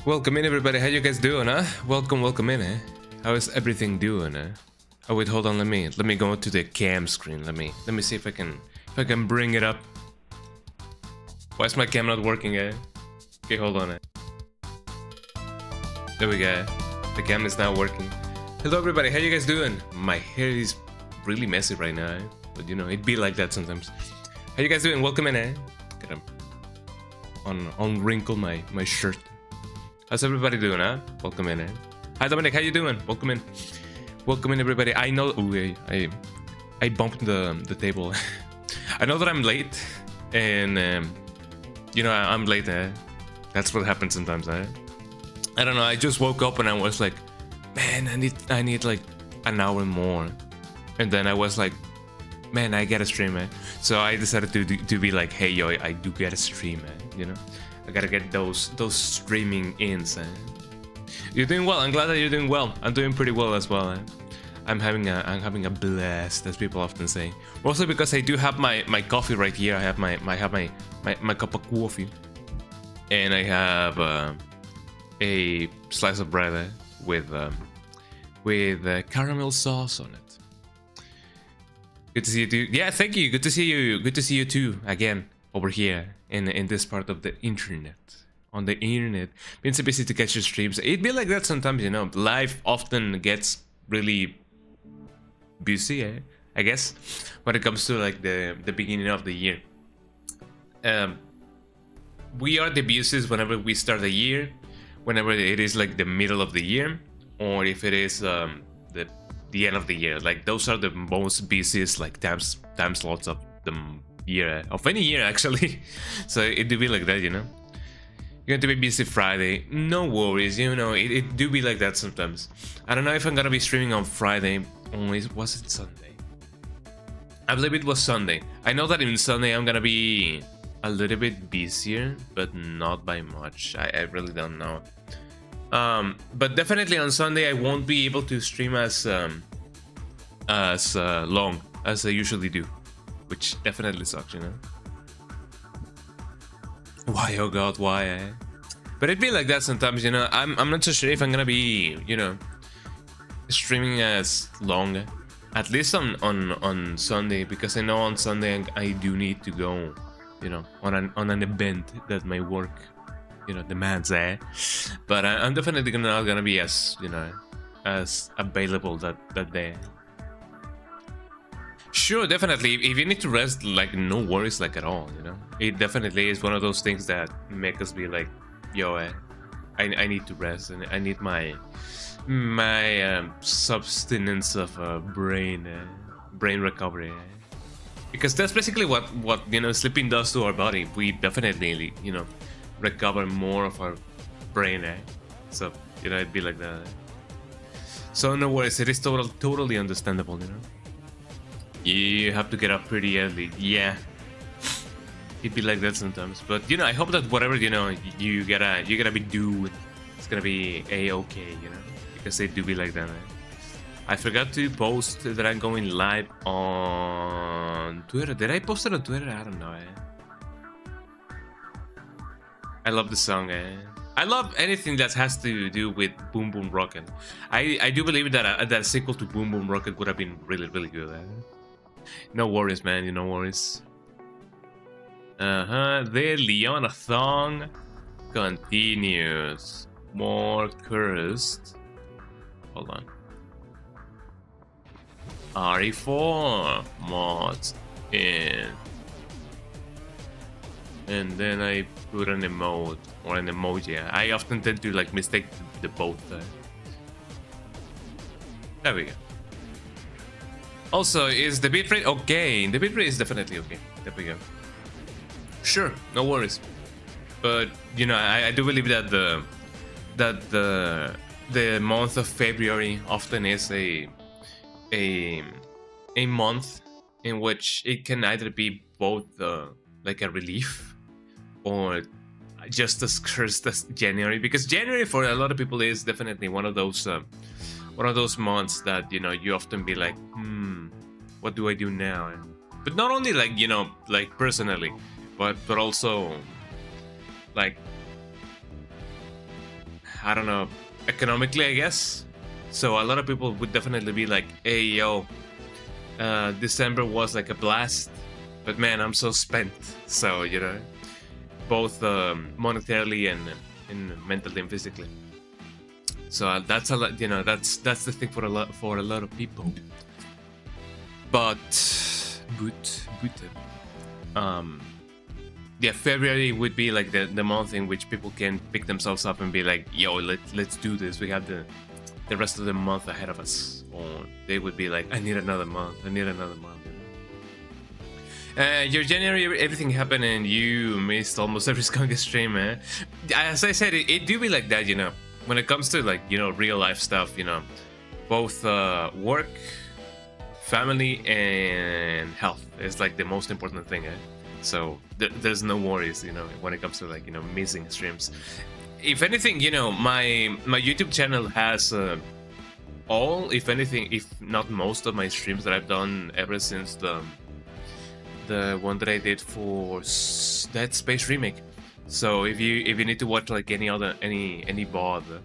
Welcome in, everybody. How you guys doing, huh? Welcome in, eh? How is everything doing, eh? Oh wait, hold on. Let me go to the cam screen. Let me see if I can bring it up. Why is my cam not working, eh? Okay, hold on, eh? There we go. The cam is now working. Hello, everybody. How you guys doing? My hair is really messy right now, eh? But you know, it be like that sometimes. How you guys doing? Welcome in, eh? Gotta unwrinkle my shirt. How's everybody doing, huh? Welcome in, eh? Hi, Dominic. How you doing? Welcome in. Welcome in, everybody. I know... Ooh, I bumped the table. I know that I'm late. And, you know, I'm late, eh? That's what happens sometimes, eh? I don't know. I just woke up and I was like, man, I need like an hour more. And then I was like, man, I gotta stream, eh? So I decided to be like, hey, yo, I do gotta stream, eh? You know? I gotta get those streaming ins, eh? You're doing well. I'm glad that you're doing well. I'm doing pretty well as well, eh? I'm having a blast, as people often say. Mostly because I do have my coffee right here. I have my cup of coffee, and I have a slice of bread, eh? with caramel sauce on it. Good to see you too. Yeah, thank you. Good to see you. Good to see you too again over here in this part of the internet. On the internet, been so busy to catch your streams. It'd be like that sometimes, you know. Life often gets really busy, eh? I guess, when it comes to like the beginning of the year. We are the busiest whenever we start the year, whenever it is like the middle of the year, or if it is the end of the year. Like those are the most busiest like time slots of the year, of any year actually. So it do be like that, you know. You're going to be busy Friday. No worries, you know, it do be like that sometimes. I don't know if I'm gonna be streaming on Friday. Was it Sunday? I believe it was Sunday. I know that in Sunday I'm gonna be a little bit busier, but not by much. I really don't know. But definitely on Sunday I won't be able to stream as long as I usually do, which definitely sucks, you know. Why, oh god, why, eh? But it'd be like that sometimes, you know. I'm not so sure if I'm gonna be, you know, streaming as long, at least on Sunday, because I know on Sunday I do need to go, you know, on an event that my work, you know, demands, eh? But I'm definitely not gonna be as, you know, as available that day. Sure, definitely. If you need to rest, like, no worries, like, at all, you know? It definitely is one of those things that make us be like, yo, I need to rest, and I need my substance of brain recovery. Because that's basically what, you know, sleeping does to our body. We definitely, you know, recover more of our brain, eh? So, you know, it'd be like that. So, no worries. It is totally understandable, you know? You have to get up pretty early. Yeah, it'd be like that sometimes. But you know, I hope that whatever, you know, you gotta be doing, it's gonna be a-okay, you know, because they do be like that. I forgot to post that I'm going live on Twitter. Did I post it on Twitter? I don't know. I love the song. I love anything that has to do with Boom Boom Rocket. I do believe that a sequel to Boom Boom Rocket would have been really good. No worries, man. No worries. The Leon-A-Thong continues. More cursed. Hold on. RE4 mods in. And then I put an emote or an emoji. I often tend to like mistake the both. There we go. Also, is the bitrate okay? The bitrate is definitely okay. There we go. Sure, no worries. But you know, I do believe that the month of February often is a month in which it can either be both like a relief or just as cursed as January, because January for a lot of people is definitely one of those months that, you know, you often be like, what do I do now? But not only like, you know, like personally, but also like I don't know, economically, I guess. So a lot of people would definitely be like, hey, yo, December was like a blast, but man, I'm so spent. So, you know, both monetarily and mentally and physically. So that's a lot, you know, that's the thing for a lot of people. But yeah, February would be like the month in which people can pick themselves up and be like, yo, let's do this. We have the rest of the month ahead of us. Or they would be like, I need another month. Your January, everything happened and you missed almost every Skunk stream, man. As I said, it do be like that, you know. When it comes to like, you know, real life stuff, you know, both work, family, and health is like the most important thing, eh? So there's no worries, you know, when it comes to like, you know, missing streams. If anything, you know, my YouTube channel has all, if anything, if not most of my streams that I've done ever since the one that I did for Dead Space Remake. So if you need to watch like any VOD,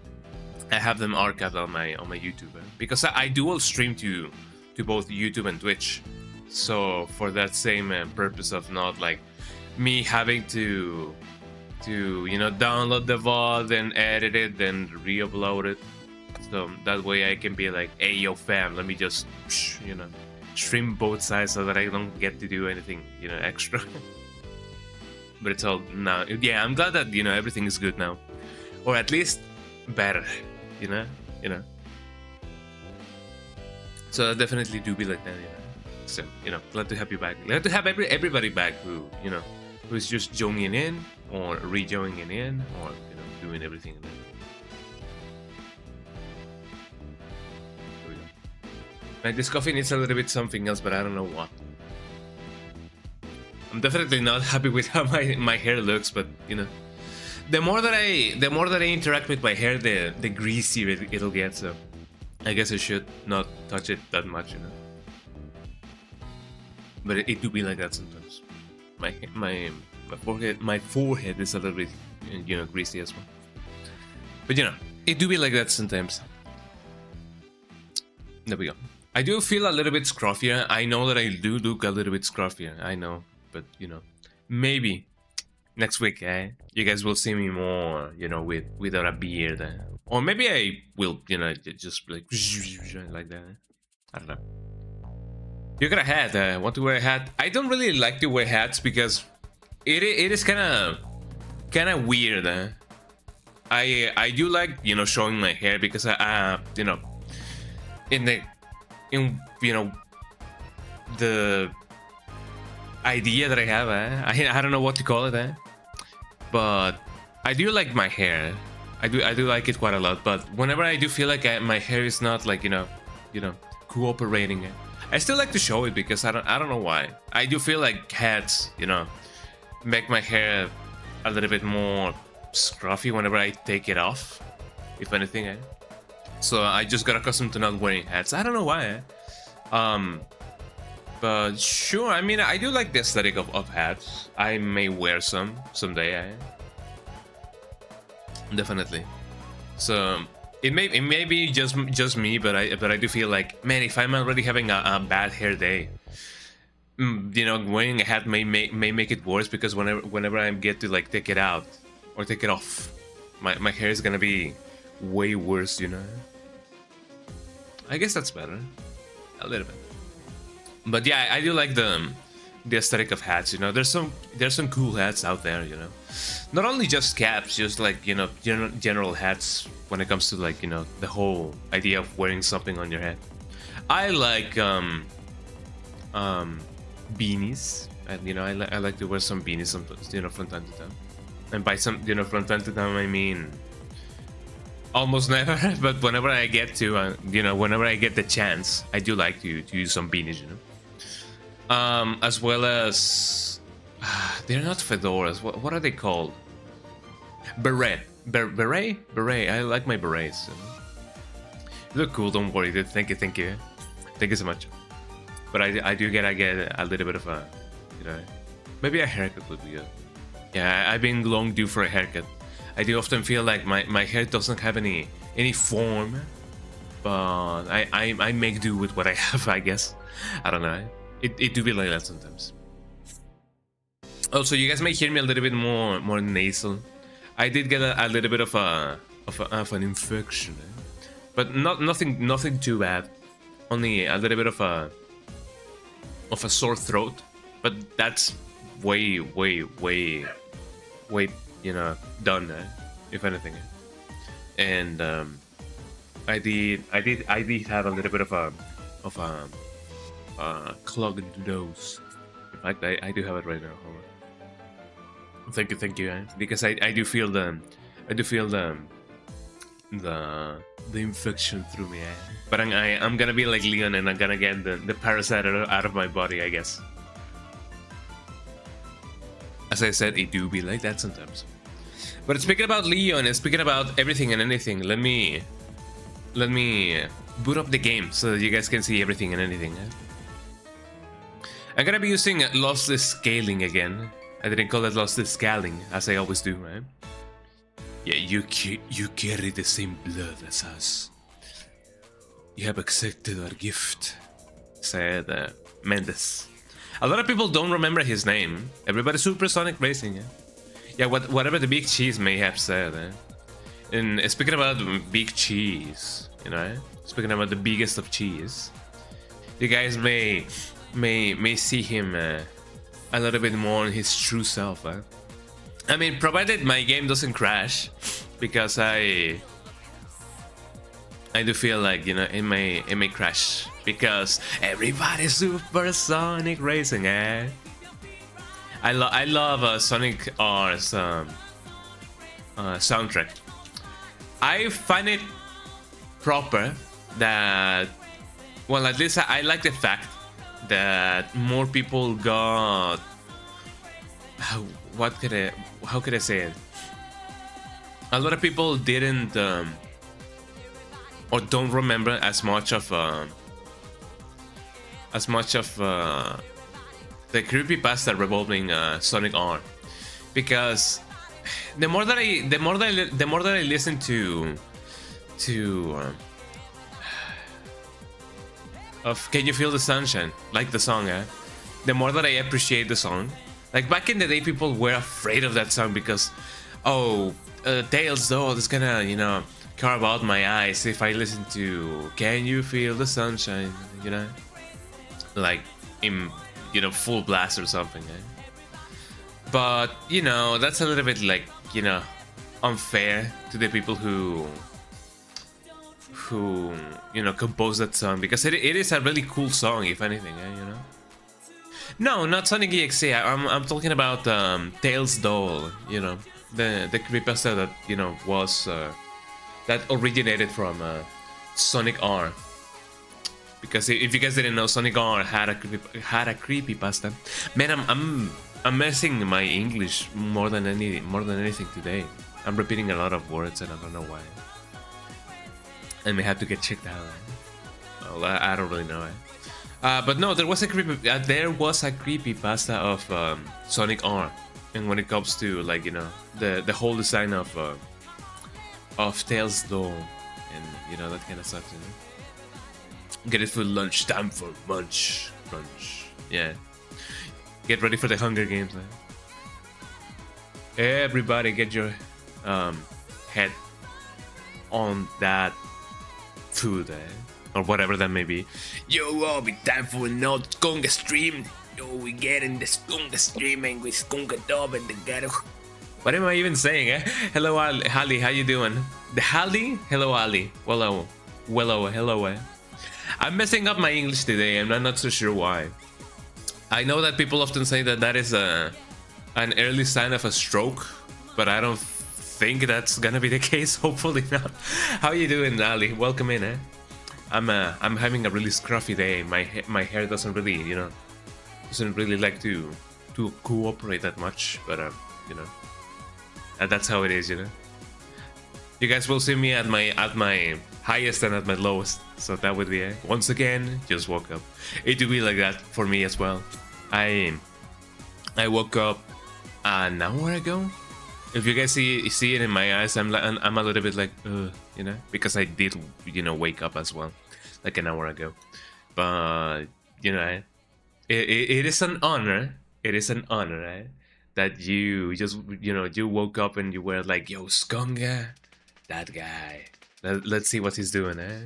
I have them archived on my YouTube, because I dual stream to both YouTube and Twitch. So for that same purpose of not like me having to you know, download the VOD and edit it, then re-upload it. So that way I can be like, hey yo fam, let me just, you know, stream both sides so that I don't get to do anything, you know, extra. But it's all now. Yeah, I'm glad that, you know, everything is good now, or at least better, you know. So I definitely do be like that, you know. So, you know, glad to have you back. Glad to have everybody back who, you know, who's just joining in or rejoining in, or, you know, doing everything. There we go. Like, this coffee needs a little bit something else, but I don't know what. I'm definitely not happy with how my hair looks, but, you know, the more that I interact with my hair, the greasier it'll get. So I guess I should not touch it that much, you know. But it do be like that sometimes. My forehead is a little bit, you know, greasy as well. But, you know, it do be like that sometimes. There we go. I do feel a little bit scruffier. I know that I do look a little bit scruffier. I know. But, you know, maybe next week, you guys will see me more, you know, without a beard. Or maybe I will, you know, just like that. I don't know. You got a hat. Want to wear a hat? I don't really like to wear hats because it is kind of weird. I do like, you know, showing my hair because you know, in you know, the idea that I have, I don't know what to call it, but I do like my hair. I do like it quite a lot. But whenever I do feel like my hair is not like, you know, cooperating, I still like to show it because I don't know why. I do feel like hats, you know, make my hair a little bit more scruffy whenever I take it off, if anything. So I just got accustomed to not wearing hats. I don't know why. But sure, I mean, I do like the aesthetic of hats. I may wear some someday. Definitely. So it may be just me, but I do feel like, man, if I'm already having a bad hair day, you know, wearing a hat may make it worse, because whenever I get to like take it out or take it off, my hair is gonna be way worse, you know. I guess that's better, a little bit. But yeah, I do like the aesthetic of hats, you know. There's some cool hats out there, you know. Not only just caps, just like, you know, general hats when it comes to like, you know, the whole idea of wearing something on your head. I like beanies, and you know, I like to wear some beanies sometimes, you know, from time to time. And by some, you know, from time to time, I mean almost never, but whenever I get to, you know, whenever I get the chance, I do like to use some beanies, you know. As well as they're not fedoras. What are they called? Beret. I like my berets. You look cool. Don't worry, dude. Thank you so much. But I get a little bit of a, you know, maybe a haircut would be good. Yeah, I've been long due for a haircut. I do often feel like my hair doesn't have any form, but I make do with what I have, I guess. I don't know. It do be like that sometimes. Also, you guys may hear me a little bit more nasal. I did get a little bit of an infection, but nothing too bad. Only a little bit of a sore throat, but that's way you know, done, if anything. And I did have a little bit of a clogged nose. In fact, I do have it right now. Hold on. Thank you, because I do feel the infection through me. But I'm gonna be like Leon, and I'm gonna get the parasite out of my body, I guess. As I said, it do be like that sometimes. But speaking about Leon and speaking about everything and anything, let me boot up the game so that you guys can see everything and anything. I'm gonna be using lossless scaling again. I didn't call it lossless scaling, as I always do, right? Yeah, you carry the same blood as us. You have accepted our gift, said Mendes. A lot of people don't remember his name. Everybody's Supersonic Racing, yeah, whatever the big cheese may have said. And speaking about big cheese, you know, speaking about the biggest of cheese, you guys may see him a little bit more in his true self. I mean, provided my game doesn't crash, because I do feel like, you know, it may crash because everybody's Supersonic Racing, I love Sonic R's soundtrack. I find it proper that, well, at least I like the fact that more people got, how could I say it? A lot of people didn't or don't remember as much of the creepypasta revolving Sonic R, because the more that I listen to of Can You Feel the Sunshine, like the song, the more that I appreciate the song. Like back in the day, people were afraid of that song because, oh, Tails though is gonna, you know, carve out my eyes if I listen to Can You Feel the Sunshine, you know, like in, you know, full blast or something. But you know, that's a little bit like, you know, unfair to the people who you know, composed that song, because it is a really cool song, if anything, you know. No, not Sonic EXE. I'm talking about Tails Doll, you know, the creepypasta that, you know, was that originated from Sonic R. Because if you guys didn't know, Sonic R had a creepypasta. Man, I'm messing my English more than anything today. I'm repeating a lot of words and I don't know why. I may have to get checked out. Well, I don't really know. But no, there was a creepypasta of Sonic R, and when it comes to, like, you know, the whole design of Tails Doll, and you know, that kind of stuff. You know? Get it for lunch, time for munch. Yeah, get ready for the Hunger Games. Everybody, get your head on that food, or whatever that may be. Yo, all be time for no Skunga stream. Yo, we get in the Skunga stream and we Skunga dub and the ghetto. What am I even saying, Hello, Holly, how you doing? The Holly? Hello, Ali. Hello. I'm messing up my English today, and I'm not so sure why. I know that people often say that is an early sign of a stroke, but I don't think that's gonna be the case. Hopefully not. How you doing, Ali? Welcome in, I'm having a really scruffy day. My hair doesn't really, you know, like to cooperate that much, but you know, that's how it is, you know. You guys will see me at my highest and at my lowest, so that would be it. Once again, just woke up. It would be like that for me as well. I woke up an hour ago, If you guys see it in my eyes, I'm a little bit like, you know, because I did, you know, wake up as well, like an hour ago. But you know, it is an honor. It is an honor, right? That you just, you know, you woke up and you were like, yo, Skunga, that guy. Let's see what he's doing, eh?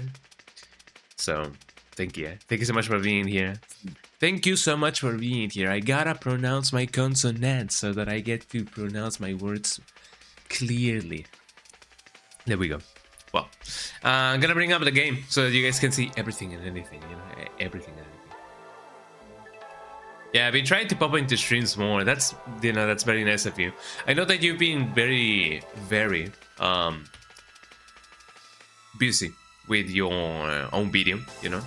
So, thank you. Thank you so much for being here. Thank you so much for being here. I gotta pronounce my consonants so that I get to pronounce my words clearly. There we go. Well, I'm gonna bring up the game so that you guys can see everything and anything, you know, everything and anything. Yeah, I've been trying to pop into streams more. That's, you know, that's very nice of you. I know that you've been very, very busy with your own video, you know,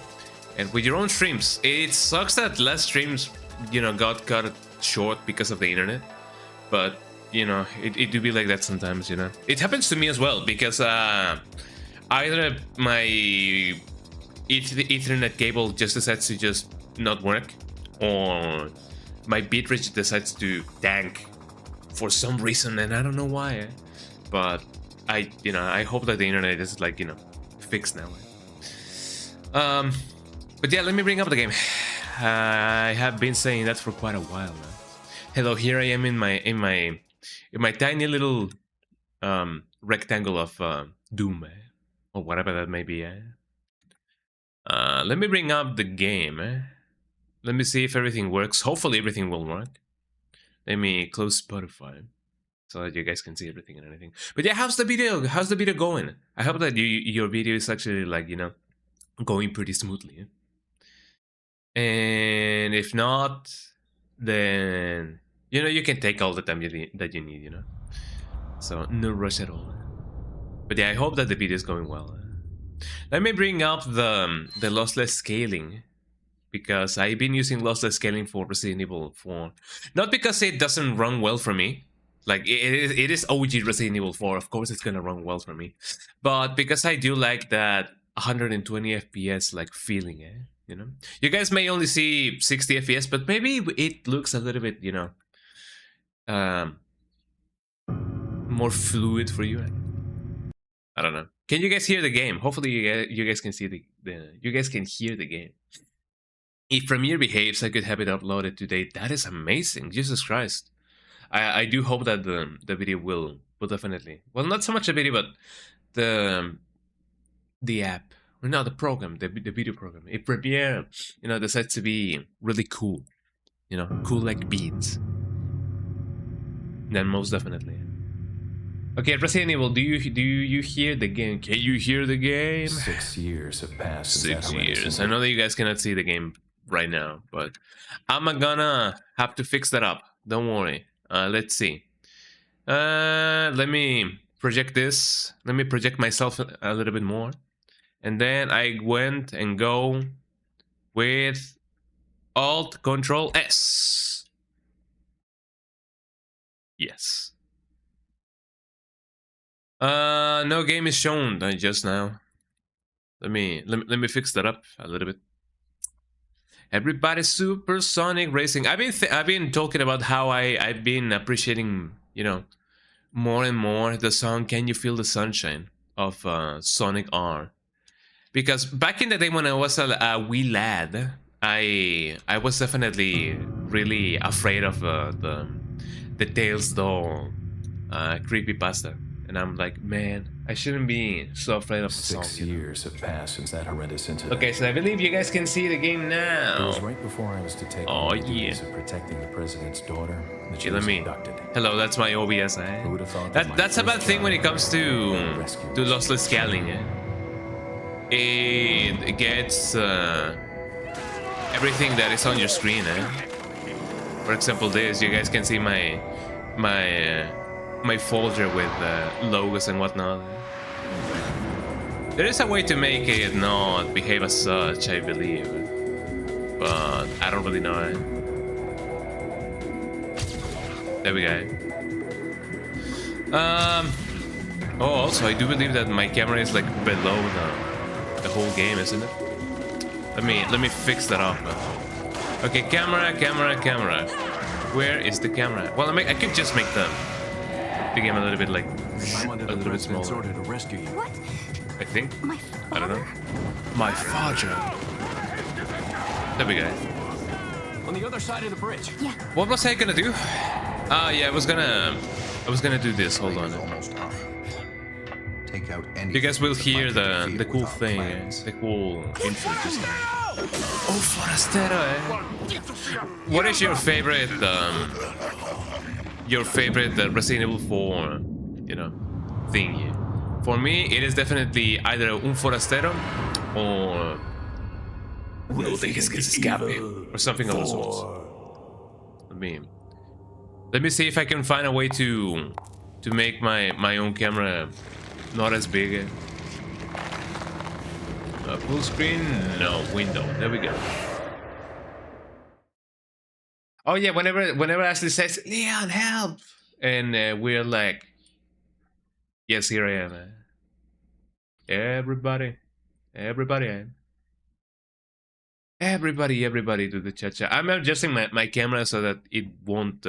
and with your own streams. It sucks that last streams, you know, got cut short because of the internet, but you know, it do be like that sometimes, you know. It happens to me as well because either my Ethernet cable just decides to just not work, or my bitrate decides to tank for some reason, and I don't know why. But you know, I hope that the internet is like, you know, fixed now. But yeah, let me bring up the game. I have been saying that for quite a while now. Hello, here I am in my tiny little rectangle of doom, or whatever that may be. Let me bring up the game. Let me see if everything works. Hopefully everything will work. Let me close Spotify so that you guys can see everything and anything. But yeah, how's the video? How's the video going? I hope that your video is actually, like, you know, going pretty smoothly. And if not, then, you know, you can take all the time that you need, you know. So no rush at all. But yeah, I hope that the video is going well. Let me bring up the lossless scaling, because I've been using lossless scaling for Resident Evil 4. Not because it doesn't run well for me. Like, it is OG Resident Evil 4, of course it's gonna run well for me. But because I do like that 120 FPS like feeling, you know? You guys may only see 60 FPS, but maybe it looks a little bit, you know, more fluid for you. I don't know. Can you guys hear the game? Hopefully you guys can see you guys can hear the game. If Premiere behaves, I could have it uploaded today. That is amazing. Jesus Christ. I do hope that the video will definitely, well, not so much the video, but the app, or no, the program, the video program. If Premiere, you know, decides to be really cool, you know, cool like beans, then most definitely. Okay, Resident Evil, do you hear the game? Can you hear the game? 6 years have passed. 6 years. I know that you guys cannot see the game right now, but I'm gonna have to fix that up. Don't worry. Let's see. Let me project this. Let me project myself a little bit more. And then I went and go with Alt Control S. Yes. No game is shown just now. Let me fix that up a little bit. Everybody's supersonic racing. I've been talking about how I've been appreciating, you know, more and more the song "Can You Feel the Sunshine" of Sonic R. Because back in the day when I was a wee lad, I was definitely really afraid of the Tails doll creepypasta. And I'm like, man, I shouldn't be so afraid of the song. 6 years have passed since that horrendous incident. Okay, so I believe you guys can see the game now. It was right before I was to take on the duties of protecting the president's daughter that she was abducted. Hello, that's my OBS. Who would have thought That's a bad thing when it comes to lossless scaling. It gets everything that is on your screen. For example, this, you guys can see my folder with logos and whatnot. There is a way to make it not behave as such, I believe, but I don't really know. There we go. Oh, also, I do believe that my camera is like below the whole game, isn't it? Let me fix that up. Okay, camera. Where is the camera? Well, I could just make the the game a little bit like I'm under a the little bit president's smaller. order to rescue you. What? I think. My I don't know. father? My father. There we go. On the other side of the bridge. Yeah. What was I gonna do? Yeah, I was gonna do this. Hold on. Almost off. Take out any. You guys will hear the cool thing, the cool intro just now. Oh, Forastero, eh? What is your favorite Resident Evil 4, you know, thing? For me, it is definitely either un forastero or no dejes que se escape or something of the sorts. Let me see if I can find a way to make my own camera not as big. Full screen? No, window. There we go. Oh yeah, whenever Ashley says, Leon, help! And we're like, yes, here I am. Everybody do the cha-cha. I'm adjusting my camera so that it won't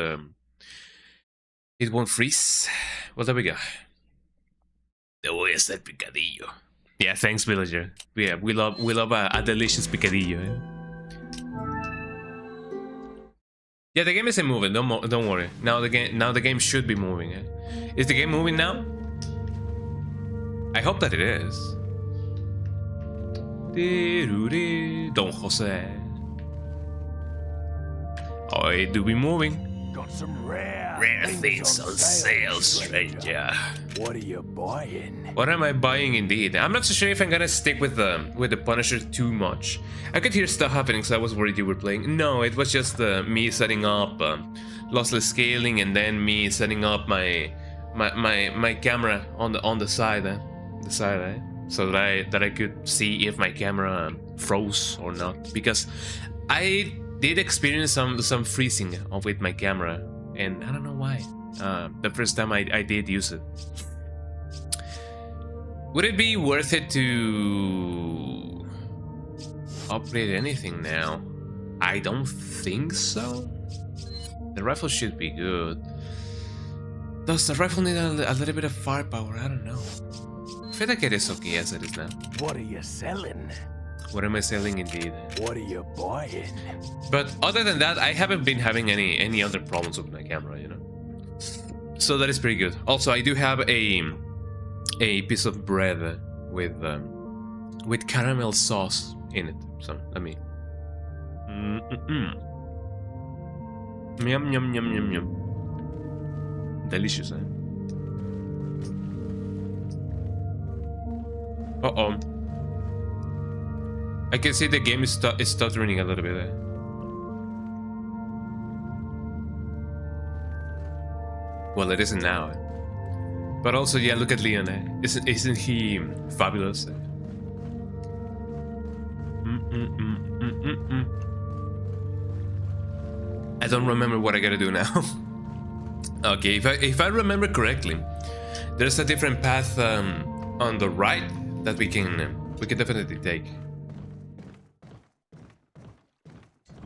freeze. Well, there we go. Te voy a hacer picadillo. Yeah, thanks, villager. Yeah, we love a delicious picadillo. Eh? Yeah, the game isn't moving. Don't worry. Now the game should be moving. Eh? Is the game moving now? I hope that it is. Don Jose. Oh, it do be moving. Got some rare things on sale, stranger. What are you buying? What am I buying indeed? I'm not so sure if I'm gonna stick with the Punisher too much. I could hear stuff happening, so I was worried you were playing. No, it was just me setting up lossless scaling, and then me setting up my camera on the side, so that I could see if my camera froze or not. Because I did experience some freezing with my camera, and I don't know why. The first time I did use it. Would it be worth it to upgrade anything now? I don't think so. The rifle should be good. Does the rifle need a little bit of firepower? I don't know. I feel like it is okay as it is now. What are you selling? What am I selling indeed? What are you buying? But other than that, I haven't been having any other problems with my camera, you know. So that is pretty good. Also, I do have a piece of bread with caramel sauce in it. So let me. Yum yum yum yum yum. Delicious, eh? Uh-oh. I can see the game is stuttering a little bit. Eh? Well, it isn't now. But also, yeah, look at Leon. Eh? Isn't he fabulous? Eh? I don't remember what I gotta do now. Okay, if I remember correctly, there's a different path on the right that we can definitely take.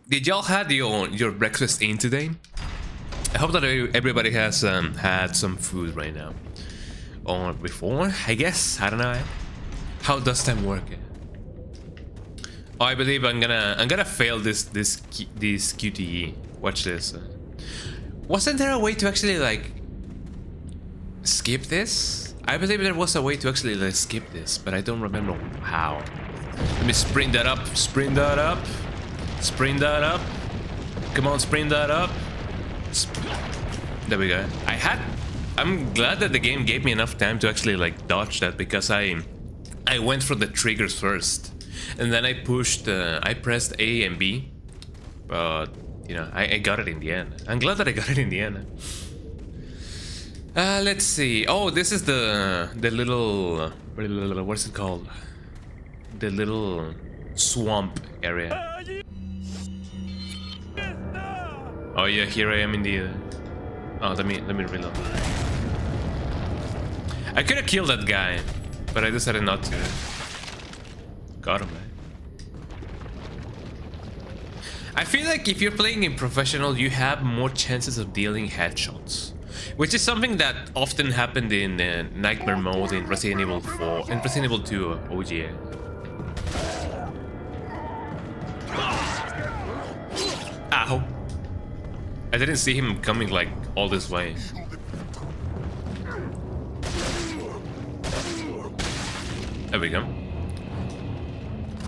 Did y'all had your breakfast in today? I hope that everybody has had some food right now, or before. I guess, I don't know. How does time work? Oh, I believe I'm gonna fail this QTE. Watch this. Wasn't there a way to actually like skip this? I believe there was a way to actually like skip this, but I don't remember how. Let me sprint that up. Sprint that up. Sprint that up. Come on, sprint that up. There we go. I'm glad that the game gave me enough time to actually like dodge that, because I went for the triggers first, and then I pressed A and B, but you know, I got it in the end. I'm glad that I got it in the end. Let's see. Oh, this is the little what's it called? The little swamp area. Oh yeah, here I am indeed. Oh, let me reload. I could have killed that guy, but I decided not to. Got him, man. I feel like if you're playing in professional, you have more chances of dealing headshots. which is something that often happened in Nightmare mode in Resident Evil 4, in Resident Evil 2 OG. Ow! I didn't see him coming like all this way. There we go.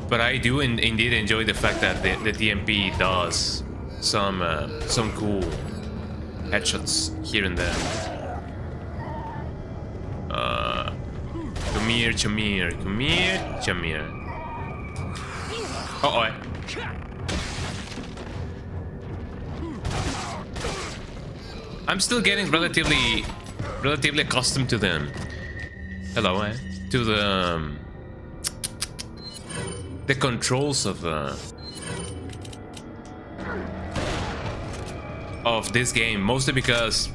But I do indeed enjoy the fact that the DMP does some cool headshots here and there. Come here, Chamir. Come here, Chamir. Uh-oh. I'm still getting relatively accustomed to them. Hello, to the controls of this game, mostly because,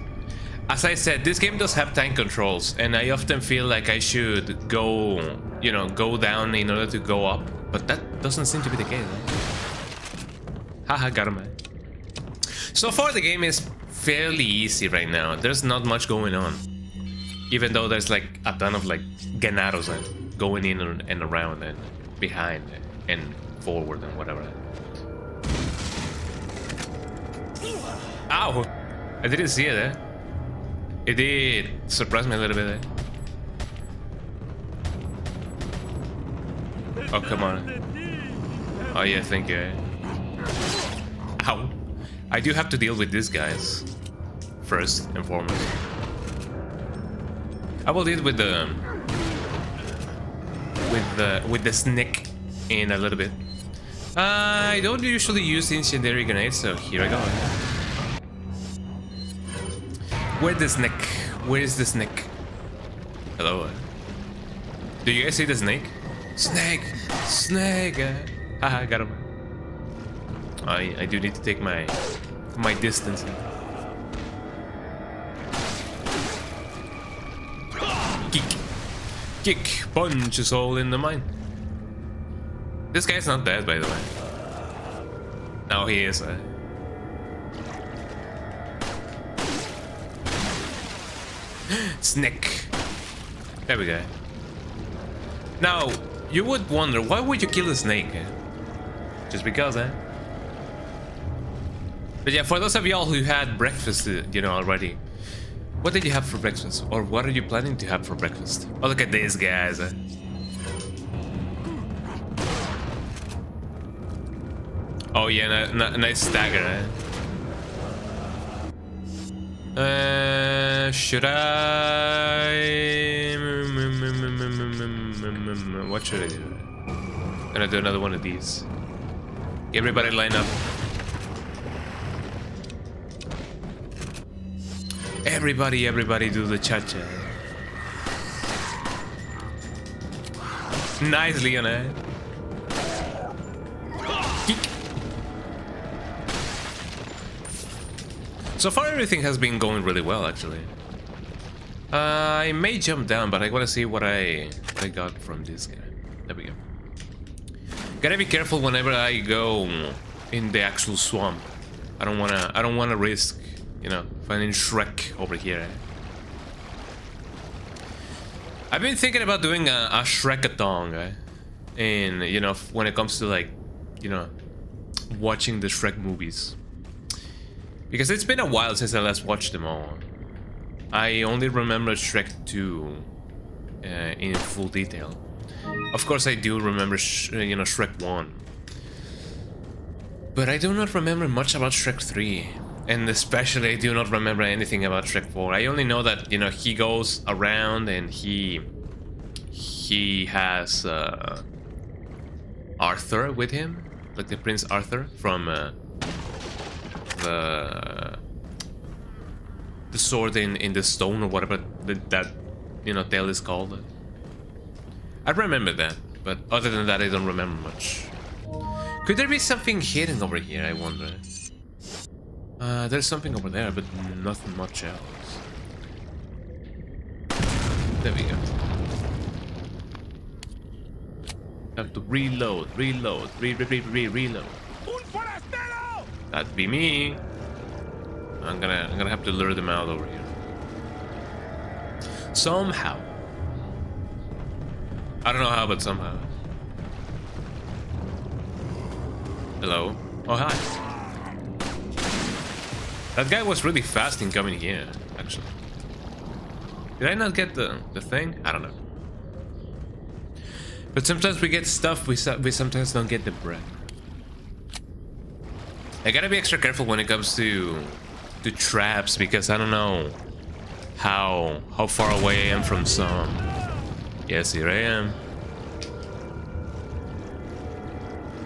as I said, this game does have tank controls, and I often feel like I should go, you know, go down in order to go up, but that doesn't seem to be the case. Haha, got him. So far, the game is fairly easy right now. There's not much going on, even though there's like a ton of like ganados going in and around and behind and forward and whatever. Ow! I didn't see it, eh? It did surprise me a little bit, eh? Oh, come on. Oh yeah, thank you, eh? Ow! I do have to deal with these guys first and foremost. I will deal with the snake in a little bit. I don't usually use incendiary grenades, so here I go. Where's the snake? Where is the snake? Hello. Do you guys see the snake? Snake! Snake! Haha, got him. I do need to take my distance. Kick! Punch is all in the mind. This guy's not dead, by the way. No, he is. Snake. There we go. Now, you would wonder, why would you kill a snake? Just because, eh? But yeah, for those of y'all who had breakfast, you know, already, what did you have for breakfast? Or what are you planning to have for breakfast? Oh, look at these guys. Oh yeah, nice stagger, eh? Should I... What should I do? I'm gonna do another one of these. Everybody line up. Everybody do the cha-cha. Nice, Leon-A. So far everything has been going really well, actually. I may jump down, but I gotta see what I got from this guy. There we go. Gotta be careful whenever I go in the actual swamp. I don't wanna risk, you know, finding Shrek over here. I've been thinking about doing a Shrek-A-Thong, and you know, when it comes to like, you know, watching the Shrek movies, because it's been a while since I last watched them all. I only remember Shrek 2 in full detail. Of course, I do remember, you know, Shrek 1, but I do not remember much about Shrek 3. And especially, I do not remember anything about Shrek 4. I only know that, you know, he goes around and he has Arthur with him, like the Prince Arthur from the sword in the stone or whatever that you know tale is called. I remember that, but other than that, I don't remember much. Could there be something hidden over here? I wonder. There's something over there, but nothing much else. There we go. Have to reload. Reload. That'd be me. I'm gonna have to lure them out over here. Somehow. I don't know how, but somehow. Hello. Oh, hi. That guy was really fast in coming here, actually. Did I not get the thing? I don't know. But sometimes we get stuff, we sometimes don't get the bread. I gotta be extra careful when it comes to traps, because I don't know how far away I am from some. Yes, here I am.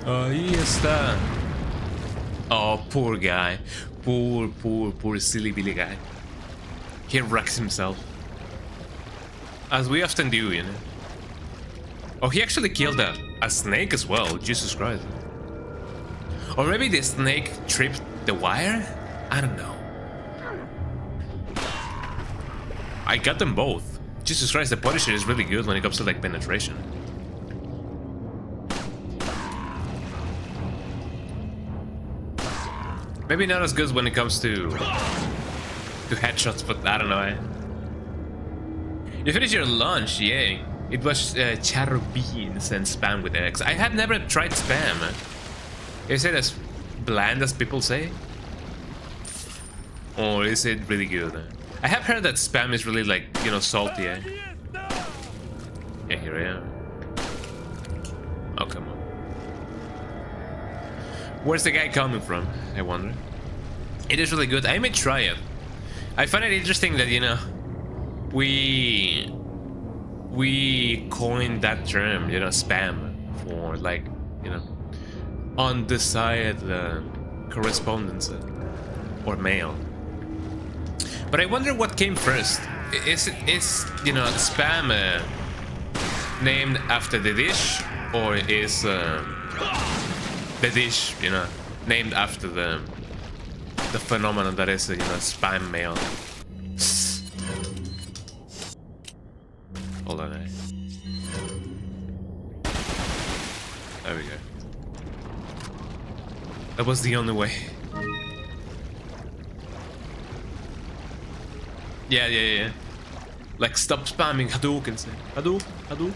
Ahí está. Oh, poor guy. Poor silly Billy guy. He wrecks himself. As we often do, you know. Oh, he actually killed a snake as well. Jesus Christ. Or maybe the snake tripped the wire? I don't know. I got them both. Jesus Christ, the Punisher is really good when it comes to like penetration. Maybe not as good when it comes to headshots, but I don't know. You finished your lunch, yay. It was charro beans and spam with eggs. I had never tried spam. Is it as bland as people say? Or is it really good? I have heard that spam is really like, you know, salty. Yeah, here I am. Oh, come on. Where's the guy coming from, I wonder? It is really good. I may try it. I find it interesting that, you know, we coined that term, you know, spam, for like, you know, undesired correspondence or mail. But I wonder what came first. Is you know, spam named after the dish, or is the dish, you know, named after the phenomenon that is, you know, spam mail? Hold on, There we go. That was the only way. Yeah. Like, stop spamming Hadouken. Hadouken.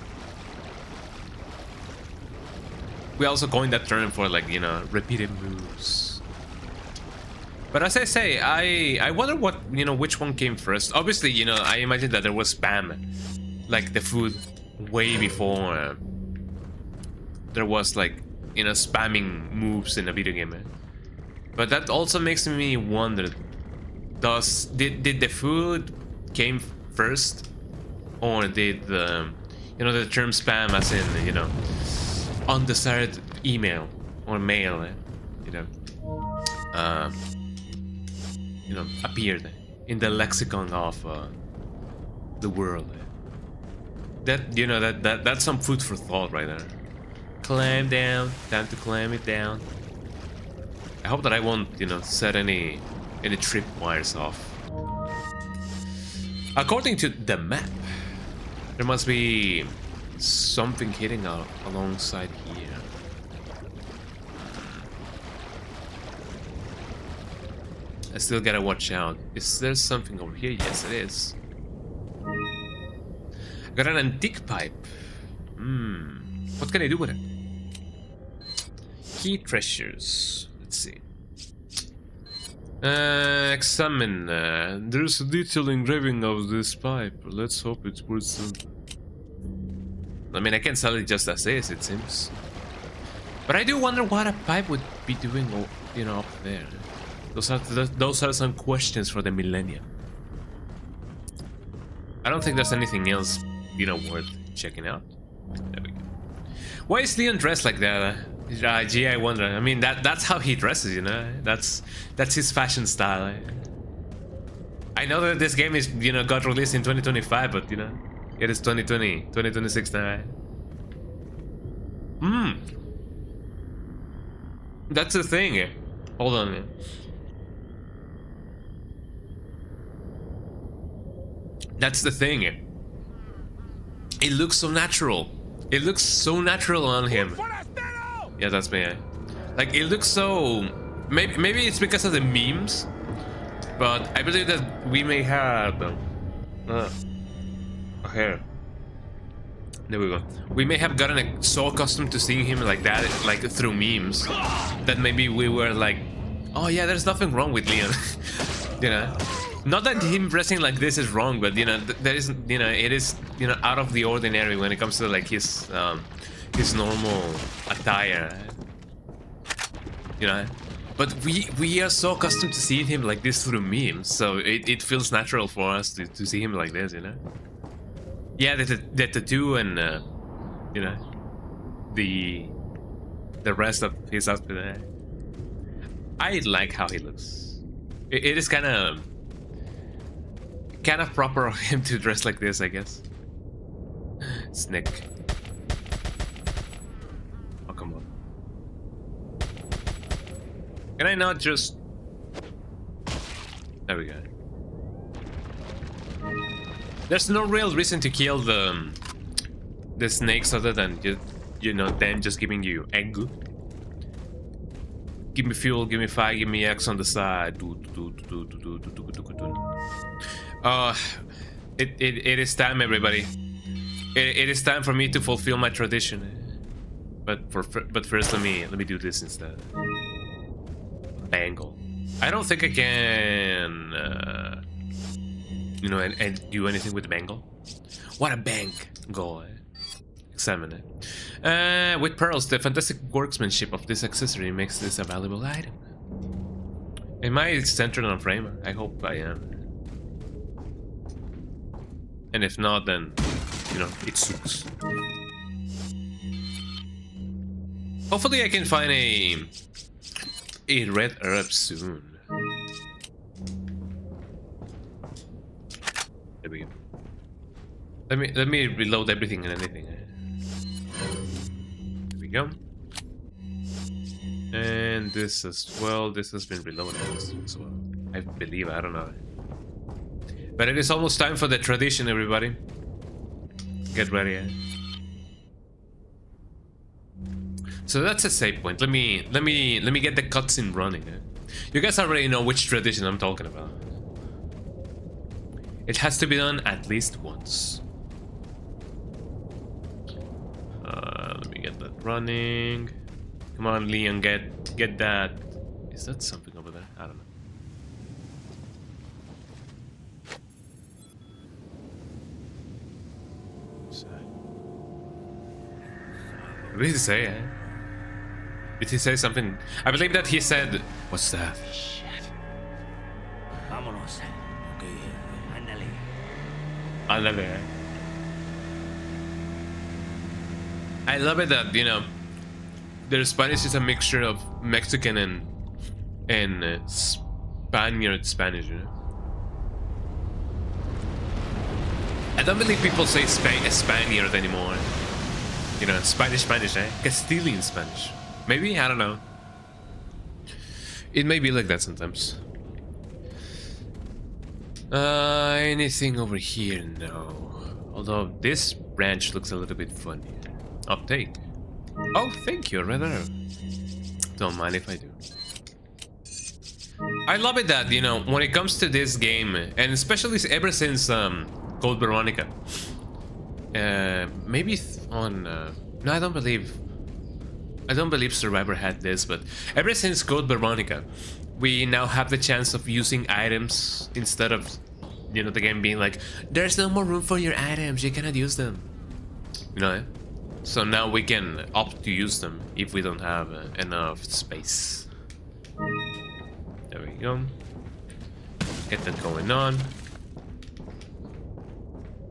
We also coined that term for, like, you know, repeated moves. But as I say, I wonder what, you know, which one came first. Obviously, you know, I imagine that there was spam, like the food, way before there was, like, you know, spamming moves in a video game. But that also makes me wonder, did the food came first, or did the, you know, the term spam, as in, you know, undesired email or mail, you know, appeared in the lexicon of the world? That, you know, that's some food for thought right there. Climb down, time to climb it down. I hope that I won't, you know, set any trip wires off. According to the map, there must be something hitting alongside here. I still gotta watch out. Is there something over here? Yes, it is. Got an antique pipe. What can I do with it? Key treasures. Let's see. Examine. There's a detailed engraving of this pipe. Let's hope it's worth something. I mean, I can sell it just as is, it seems. But I do wonder what a pipe would be doing, you know, up there. Those are some questions for the millennium. I don't think there's anything else, you know, worth checking out. There we go. Why is Leon dressed like that? Gee, I wonder. I mean, that's how he dresses, you know. That's his fashion style. I know that this game is, you know, got released in 2025, but, you know, it is 2020, 2026 now. That's the thing. Hold on. That's the thing. It looks so natural. It looks so natural on him. Yeah, that's me. Like, it looks so... Maybe it's because of the memes, but I believe that we may have... hair. There we go. We may have gotten so accustomed to seeing him like that, like through memes, that maybe we were like, oh yeah, there's nothing wrong with Leon. You know, not that him dressing like this is wrong, but you know, there isn't, you know, it is, you know, out of the ordinary when it comes to like his normal attire. You know, but we are so accustomed to seeing him like this through memes, so it feels natural for us to see him like this, you know. Yeah, the tattoo and you know, the rest of his outfit. I like how he looks. It is kind of proper of him to dress like this, I guess. Snick. Oh, come on. Can I not just... There we go. There's no real reason to kill the snakes other than just, you know, them just giving you egg. Give me fuel, give me fire, give me X on the side. It is time, everybody. It is time for me to fulfill my tradition. But first, let me do this instead. Bangle. I don't think I can, you know, and do anything with the bangle. What a bank goal. Examine it. With pearls, the fantastic workmanship of this accessory makes this a valuable item. Am I centered on frame? I hope I am. And if not, then, you know, it sucks. Hopefully I can find a red herb soon. There we go. Let me reload everything and anything. There we go. And this as well. This has been reloaded as well. I believe, I don't know. But it is almost time for the tradition, everybody. Get ready. So that's a save point. Let me get the cutscene running. You guys already know which tradition I'm talking about. It has to be done at least once. Let me get that running. Come on, Leon, get that. Is that something over there? I don't know. What did he say? Did he say something? I believe that he said, what's that? Vámonos. Okay, ándale. Ándale. I love it that, you know, their Spanish is a mixture of Mexican and Spaniard Spanish, you know? I don't believe people say Spaniard anymore. You know, Spanish, eh? Castilian Spanish. Maybe? I don't know. It may be like that sometimes. Anything over here? No. Although this branch looks a little bit funny. Uptake. Oh, thank you, Red Arrow. Don't mind if I do. I love it that, you know, when it comes to this game, and especially ever since Code Veronica. Maybe on no, I don't believe Survivor had this, but ever since Code Veronica, we now have the chance of using items instead of, you know, the game being like, there's no more room for your items, you cannot use them, you know. So now we can opt to use them if we don't have enough space. There we go. Get that going on.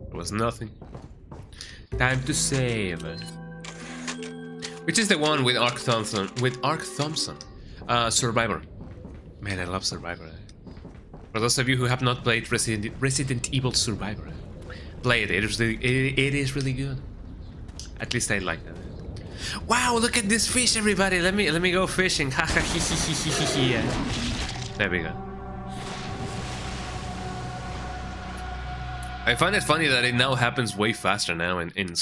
There was nothing. Time to save. Which is the one with Ark Thompson? Survivor. Man, I love Survivor. For those of you who have not played Resident Evil Survivor, play it. It is really good. At least I like that. Wow, look at this fish, everybody. Let me go fishing. There we go. I find it funny that it now happens way faster now in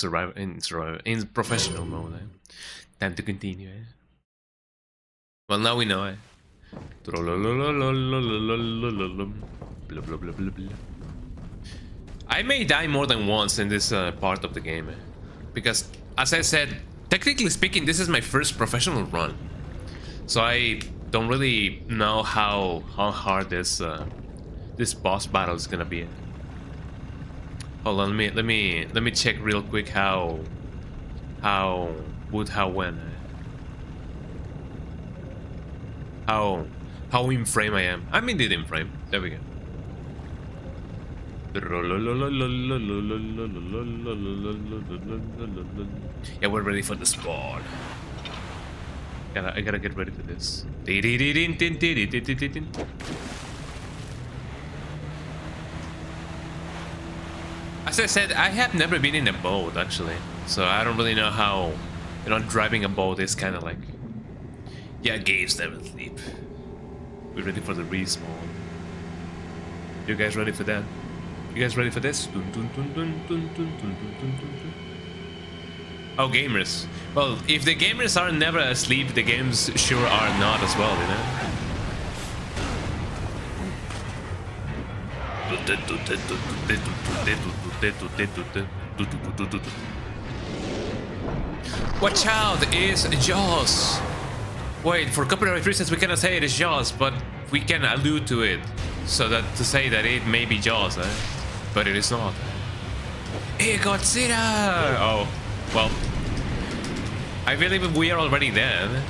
professional mode. Time to continue. Well, now we know. I may die more than once in this part of the game, because, as I said, technically speaking, this is my first professional run, so I don't really know how hard this boss battle is gonna be. Hold on, let me check real quick how when how in frame I am. I'm indeed in frame. There we go. Yeah, we're ready for the spawn. I gotta get ready for this. As I said, I have never been in a boat actually, so I don't really know how, you know, driving a boat is kind of like. Yeah, games never sleep. We're ready for the respawn. You guys ready for that? You guys ready for this? Oh, gamers. Well, if the gamers are never asleep, the games sure are not as well, you know? Watch out, it's Jaws! Wait, for copyright reasons we cannot say it is Jaws, but we can allude to it, so that to say that it may be Jaws, but it is not. Hey, Godzilla! Oh, well, I believe we are already dead.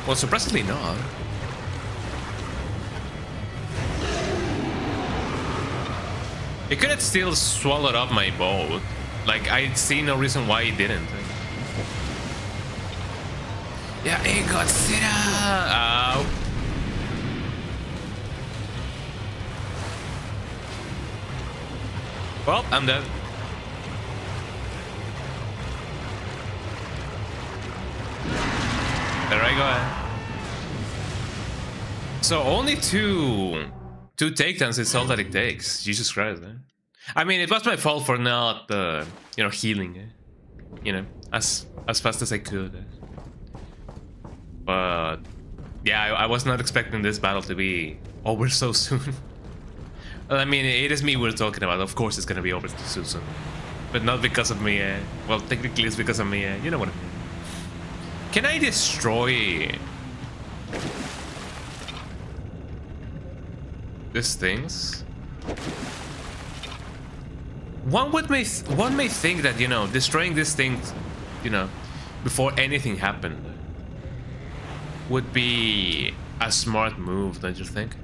Well, surprisingly not. It could have still swallowed up my boat. Like, I see no reason why it didn't. Yeah, hey, Godzilla! Ow. Well, I'm dead. There I go. So only two takedowns is all that it takes. Jesus Christ, I mean, it was my fault for not, you know, healing, you know, as fast as I could. But yeah, I was not expecting this battle to be over so soon. Well, I mean, it is me we're talking about. Of course, it's gonna be over so soon, but not because of me. Well, technically, it's because of me. You know what I mean? Can I destroy these things? One may think that, you know, destroying these things, you know, before anything happened would be a smart move, don't you think?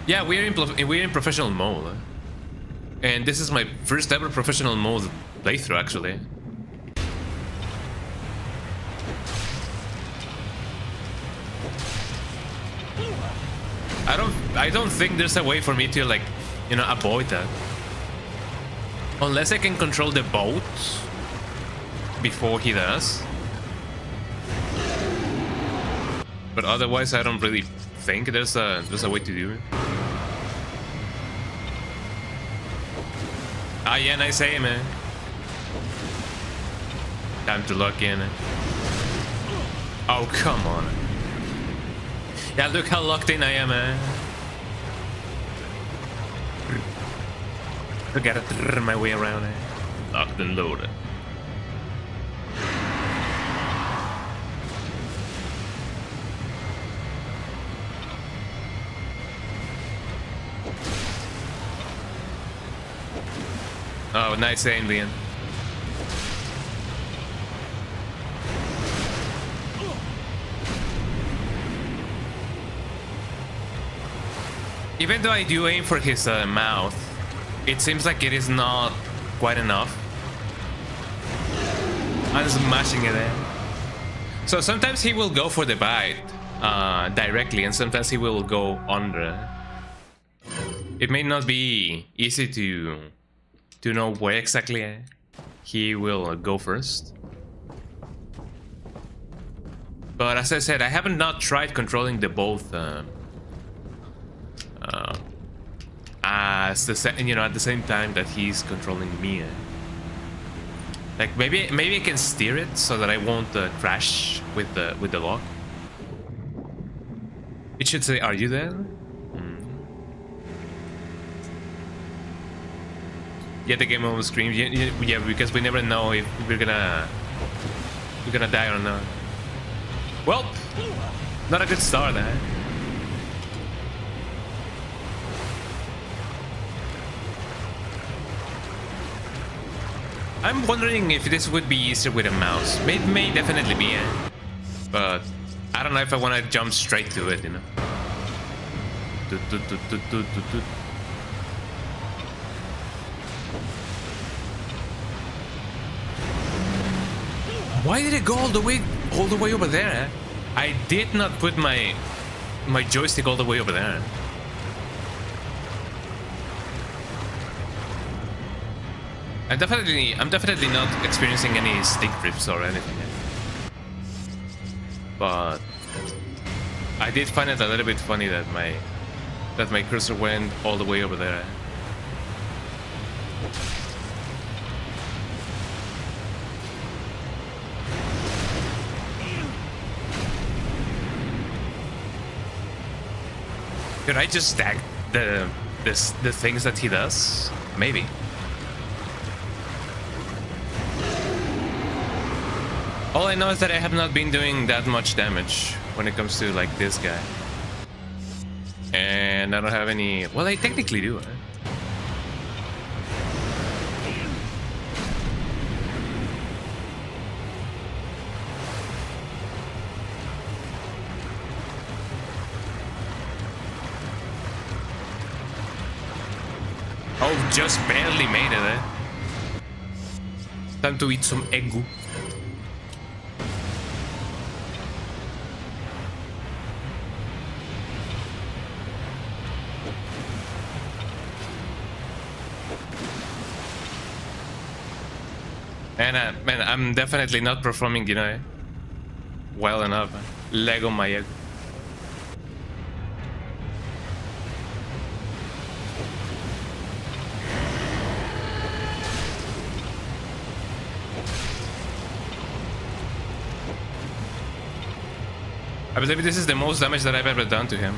Yeah, we're in professional mode, and this is my first ever professional mode playthrough, actually. I don't think there's a way for me to, like, you know, avoid that. Unless I can control the boat before he does. But otherwise, I don't really think there's a way to do it. Ah, yeah, nice aim, man. Time to lock in. Oh, come on. Yeah, look how locked in I am, man. I gotta turn my way around, Locked and loaded. Oh, nice aim, Leon. Even though I do aim for his mouth, it seems like it is not quite enough. I'm just mashing it in. So sometimes he will go for the bite directly, and sometimes he will go under. It may not be easy to know where exactly he will go first. But as I said, I haven't not tried controlling the both as you know, at the same time that he's controlling me. Like maybe I can steer it so that I won't crash with the lock. It should say, "Are you there?" Yeah, the game almost screams. Yeah, because we never know if we're gonna die or not. Well, not a good start, eh? I'm wondering if this would be easier with a mouse. May definitely be, eh? But I don't know if I want to jump straight to it, you know. Why did it go all the way over there? Eh? I did not put my joystick all the way over there. I'm definitely not experiencing any stick drips or anything. But I did find it a little bit funny that my cursor went all the way over there. Could I just stack the things that he does? Maybe. All I know is that I have not been doing that much damage when it comes to like this guy. And I don't have any... Well, I technically do, eh? Oh, just barely made it, eh? Time to eat some egu. And man, I'm definitely not performing, you know, well enough. Lego my ego. I believe this is the most damage that I've ever done to him.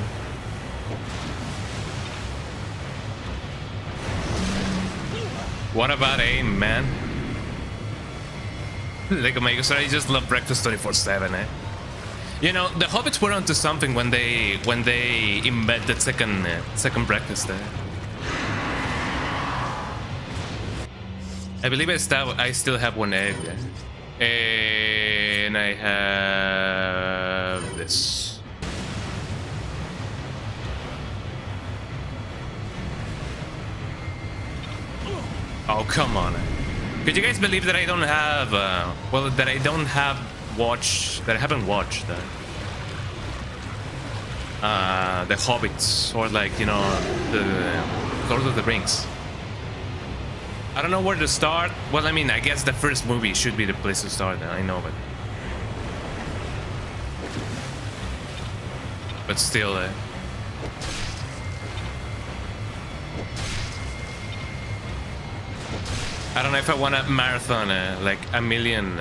What about aim, man? Like, oh my god, I just love breakfast 24/7, eh? You know, the hobbits were onto something when they embed that second breakfast there. I believe I still have one egg, and I have this. Oh, come on. Could you guys believe that I don't have, that I haven't watched the Hobbits or like, you know, the Lord of the Rings. I don't know where to start. Well, I mean, I guess the first movie should be the place to start, I know, but still, I don't know if I want to marathon like a million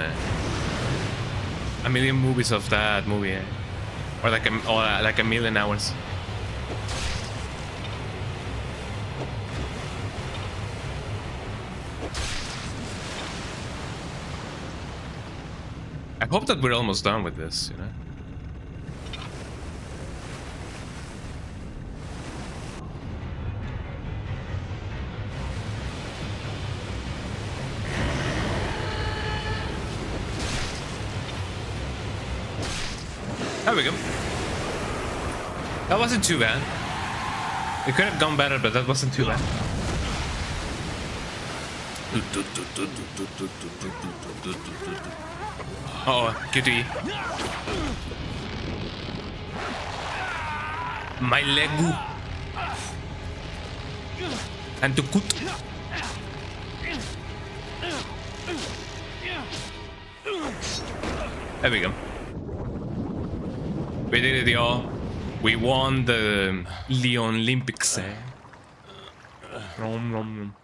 movies of that movie, or like a million hours. I hope that we're almost done with this, you know. There we go. That wasn't too bad. It could have gone better, but that wasn't too bad. Oh, cutie. My legu. And to cut. There we go. We did it, y'all. We won the Leon Olympics, eh? Rom, rom, rom.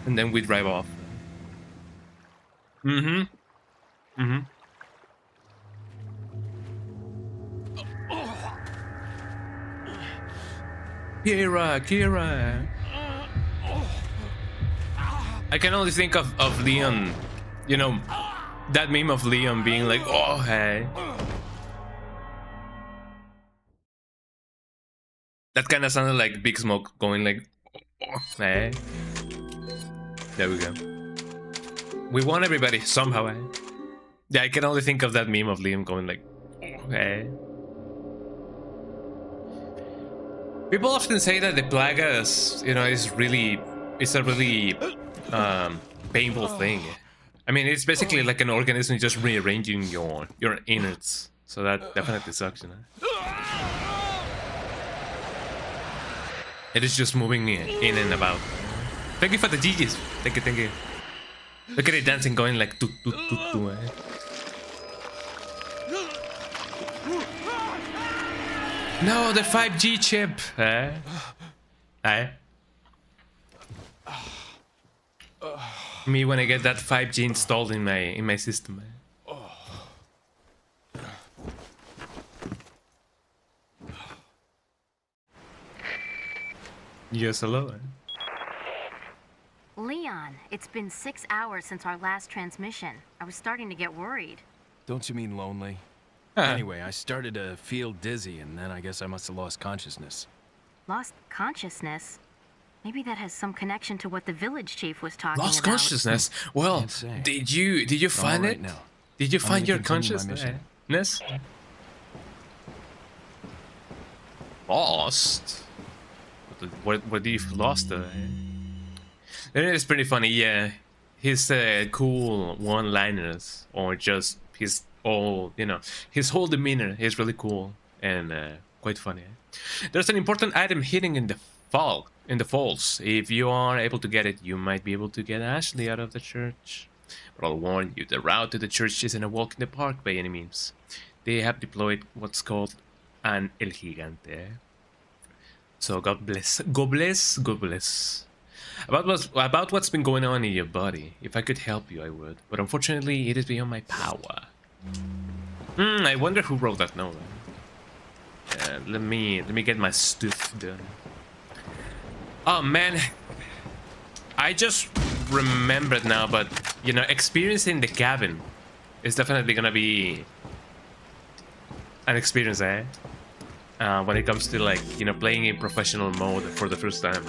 And then we drive off. Kira. I can only think of Leon, you know, that meme of Leon being like, oh, hey. That kind of sounded like Big Smoke going like, oh, hey. There we go. We won, everybody, somehow, eh? Yeah, I can only think of that meme of Liam going like, oh, hey. People often say that the plagas, you know, it's a really painful thing. I mean, it's basically like an organism just rearranging your innards. So that definitely sucks, you know. It is just moving in and about. Thank you for the GGs. Thank you. Look at it dancing, going like toot toot toot toot. Eh? No, the 5G chip. Me when I get that 5G installed in my system. Yes, hello. Leon, it's been 6 hours since our last transmission. I was starting to get worried. Don't you mean lonely? Anyway, I started to feel dizzy, and then I guess I must have lost consciousness. Lost consciousness? Maybe that has some connection to what the village chief was talking about. Lost consciousness? Well, did you find it? Now. Did you find your consciousness? Lost? Where did you lost it? It is pretty funny, yeah. His cool one-liners, or just his all, you know, his whole demeanor is really cool and quite funny. There's an important item hidden in the falls. If you are able to get it, you might be able to get Ashley out of the church. But I'll warn you, the route to the church isn't a walk in the park by any means. They have deployed what's called an El Gigante. So God bless. God bless. God bless. About what's been going on in your body. If I could help you, I would. But unfortunately, it is beyond my power. I wonder who wrote that note. Let me get my stuff done. Oh man, I just remembered now, but you know, experiencing the cabin is definitely gonna be an experience, eh? When it comes to, like, you know, playing in professional mode for the first time.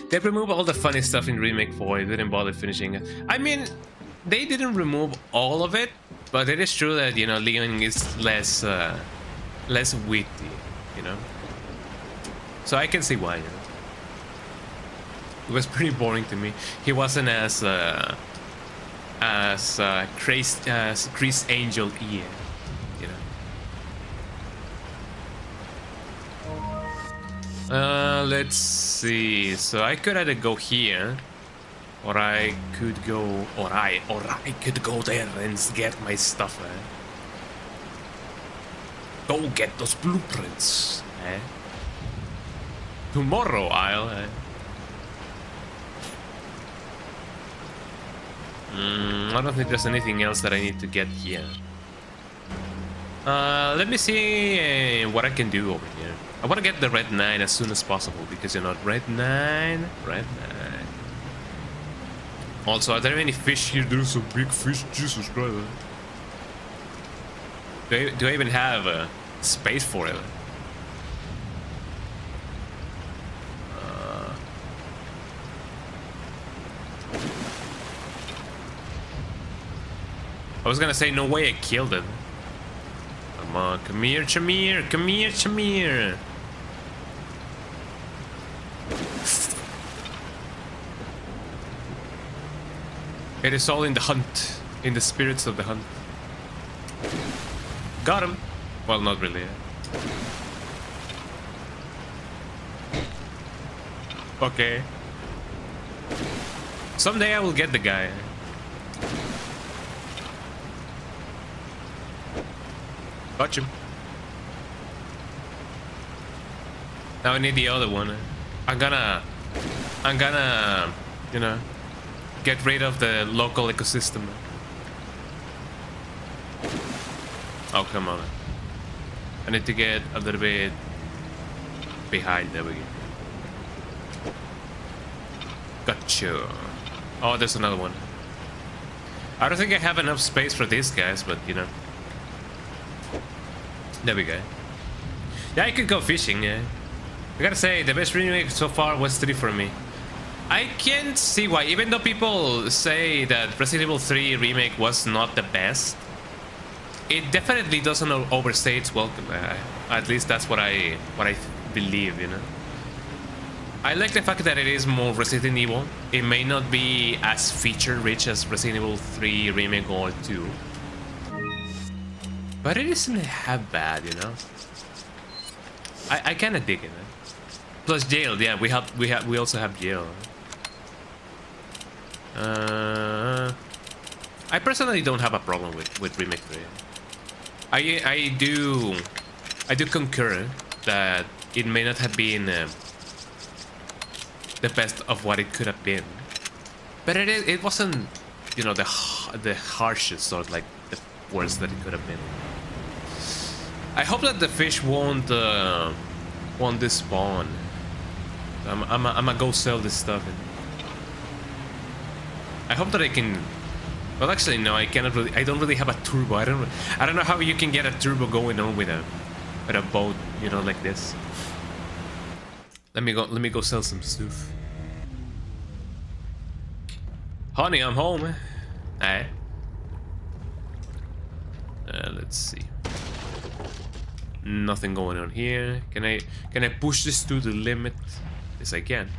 They removed all the funny stuff in Remake 4. It didn't bother finishing it. I mean, they didn't remove all of it, but it is true that, you know, Leon is less witty, you know. So I can see why. You know? It was pretty boring to me. He wasn't as Chris Angel Ian, you know. Let's see. So I could either go here, or I could go, or I could go there and get my stuff. Go get those blueprints. Tomorrow I'll. I don't think there's anything else that I need to get here. Let me see what I can do over here. I want to get the red 9 as soon as possible because, you know, red 9. Also, are there any fish here? There's some big fish. Jesus Christ. Do I even have space for it? I was gonna say, no way I killed it. Come on, come here, Chamir. Come here, Chamir. It is all in the hunt, in the spirits of the hunt. Got him. Well, not really. Okay. Someday I will get the guy. Got him. Now I need the other one. I'm gonna I'm gonna, you know, get rid of the local ecosystem. Oh, come on. I need to get a little bit behind. There we go. Gotcha. Oh, there's another one. I don't think I have enough space for these guys, but you know. There we go. Yeah, I could go fishing, yeah. I gotta say, the best remake so far was 3 for me. I can't see why, even though people say that Resident Evil 3 remake was not the best, it definitely doesn't overstay its welcome. At least that's what I believe, you know. I like the fact that it is more Resident Evil. It may not be as feature-rich as Resident Evil 3 remake or 2, but it isn't half bad, you know. I kind of dig it. Man. Plus jail, yeah. We also have jail. I personally don't have a problem with remake 3. I do concur that it may not have been the best of what it could have been, but it wasn't, you know, the harshest or like the worst that it could have been. I hope that the fish won't despawn. I'm gonna go sell this stuff. I hope that I can. Well, actually, no, I cannot really. I don't really have a turbo. I don't know how you can get a turbo going on with a boat, you know, like this. Let me go sell some stuff. Honey, I'm home. Hey. Let's see. Nothing going on here. Can I push this to the limit? Yes, I can.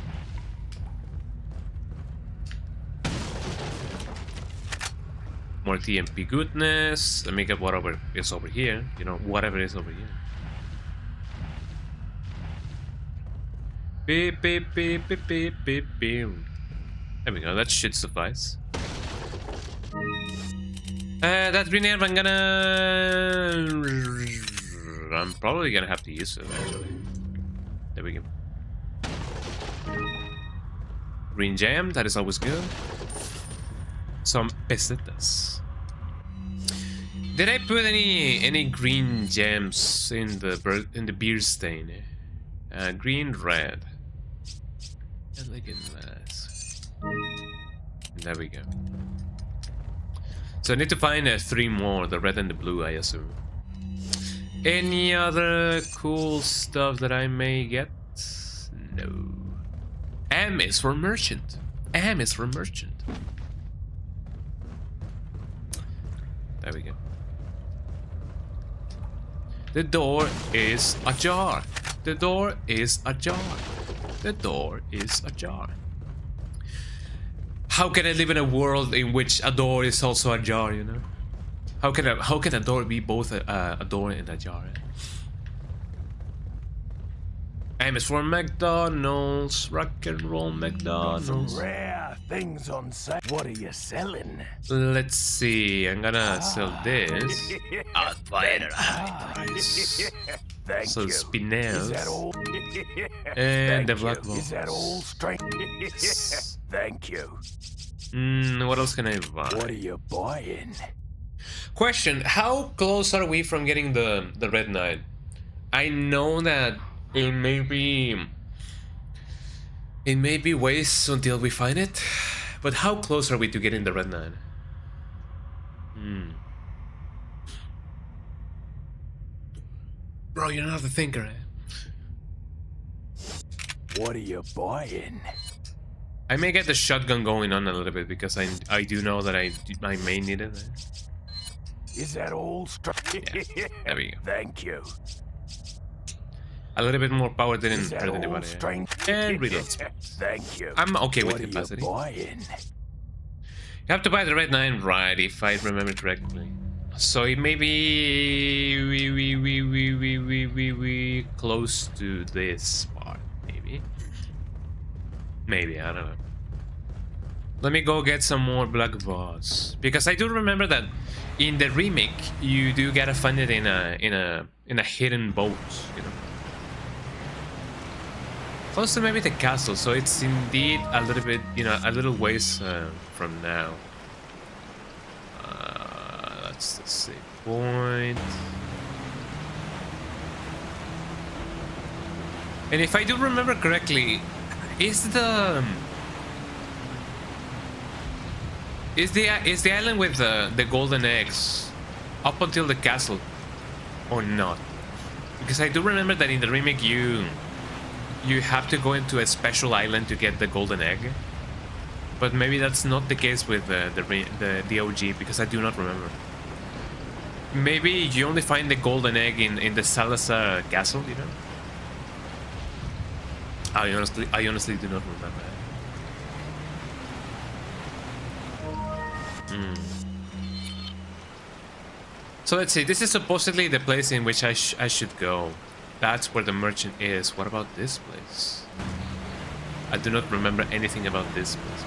More TMP goodness. Let me get whatever is over here. You know, whatever is over here. Beep, beep, beep, beep, beep, beep, beep. There we go. That should suffice. That grenade I'm probably gonna have to use it, actually. There we go. Green jam, that is always good. Some pesetas. Did I put any green gems in the beer stain? Green, red. Elegant mask. There we go. So I need to find 3 more, the red and the blue, I assume. Any other cool stuff that I may get? No. M is for merchant. M is for merchant. There we go. The door is ajar. The door is ajar. The door is ajar. How can I live in a world in which a door is also ajar, you know? How can a door be both a door and a jar? M is for McDonald's, rock and roll McDonald's. Got some rare things on sale. What are you selling? Let's see. I'm gonna sell this. Outfighter. Thank So you. Spinels. Is that all? And the Thank black you. balls. Is that all strength? Thank you. What else can I buy? What are you buying? Question: how close are we from getting the Red Knight? I know that it may be ways until we find it, but how close are we to getting the Red Knight? Bro, you're not a thinker, eh? What are you buying? I may get the shotgun going on a little bit because I do know that I may need it. Is that all strength? Yeah, there we go. Thank you. A little bit more power didn't Is that hurt all anybody. strength? And reload speed. Thank you. I'm okay with What are capacity. you buying? You have to buy the Red Knight, right? If I remember correctly. So it may be we close to this part, maybe. Maybe, I don't know. Let me go get some more black balls, because I do remember that in the remake you do gotta find it in a hidden boat, you know. Close to maybe the castle, so it's indeed a little bit, you know, a little ways from now. That's the save point. And if I do remember correctly, is the island with the golden eggs up until the castle or not? Because I do remember that in the remake you have to go into a special island to get the golden egg, but maybe that's not the case with the OG, because I do not remember. Maybe you only find the golden egg in the Salazar castle, you know? I honestly do not remember. So let's see. This is supposedly the place in which I should go. That's where the merchant is. What about this place? I do not remember anything about this place.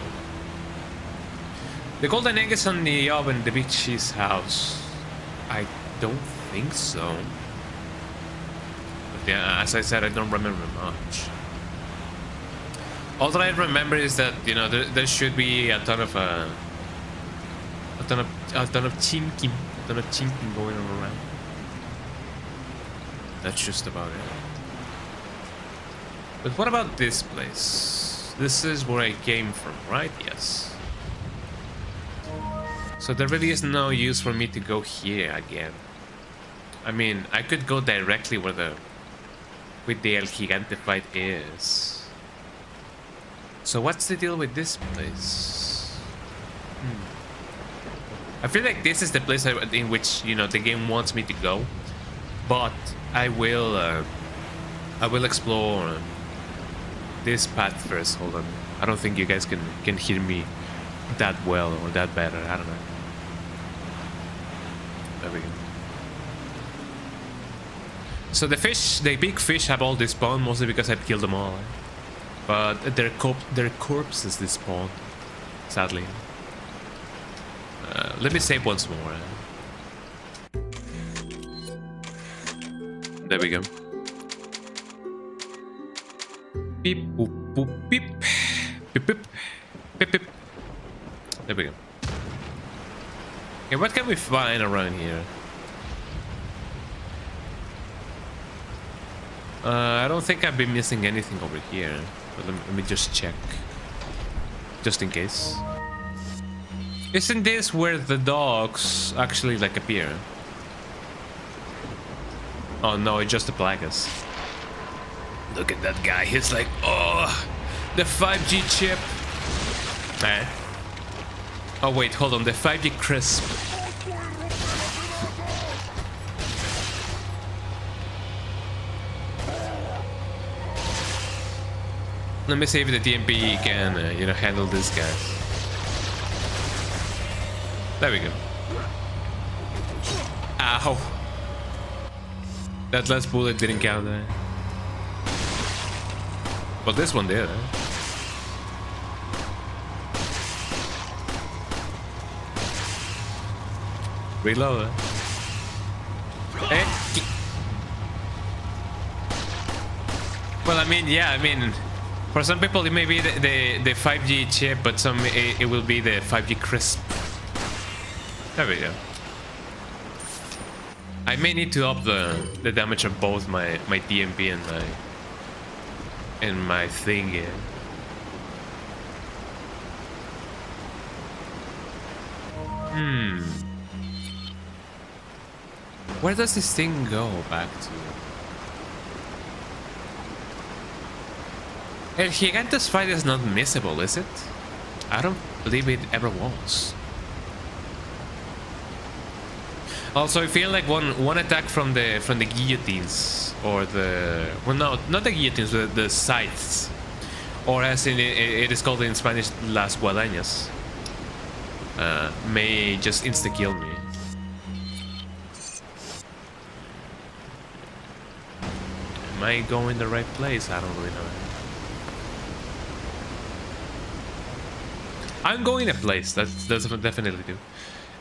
The golden egg is on the oven, the big cheese house. I don't think so. But yeah, as I said, I don't remember much. All that I remember is that, you know, there should be a ton of chinking going on around. That's just about it. But what about this place? This is where I came from, right? Yes. So there really is no use for me to go here again. I mean, I could go directly where the El Gigante fight is. So what's the deal with this place? I feel like this is the place in which, you know, the game wants me to go, but I will explore this path first. Hold on, I don't think you guys can hear me that well or that better. I don't know. There we go. So the big fish have all despawned mostly because I've killed them all, but their corpses despawn, sadly. Let me save once more. There we go. Beep boop boop beep. Beep beep. Beep beep. There we go. Okay, what can we find around here? I don't think I've been missing anything over here, but let me just check, just in case. Isn't this where the dogs actually like appear? Oh no, it's just the Plagas. Look at that guy, he's like, oh, the 5G chip. Eh? Oh wait, hold on, the 5G crisp. Let me see if the DMP can, you know, handle this guy. There we go. Ow. That last bullet didn't count there. Well, this one did, huh? Reload, huh? Eh? Well, I mean, yeah, I mean, for some people it may be the 5G chip, but some it will be the 5G crisp. There we go. I may need to up the damage of both my DMP and my thing here. Where does this thing go back to? El Gigante's fight is not missable, is it? I don't believe it ever was. Also, I feel like one attack from the guillotines, or the, well, no, not the guillotines, the scythes, or as in it is called in Spanish, las guadañas, may just insta kill me. Am I going the right place? I don't really know. I'm going a place. That's definitely do.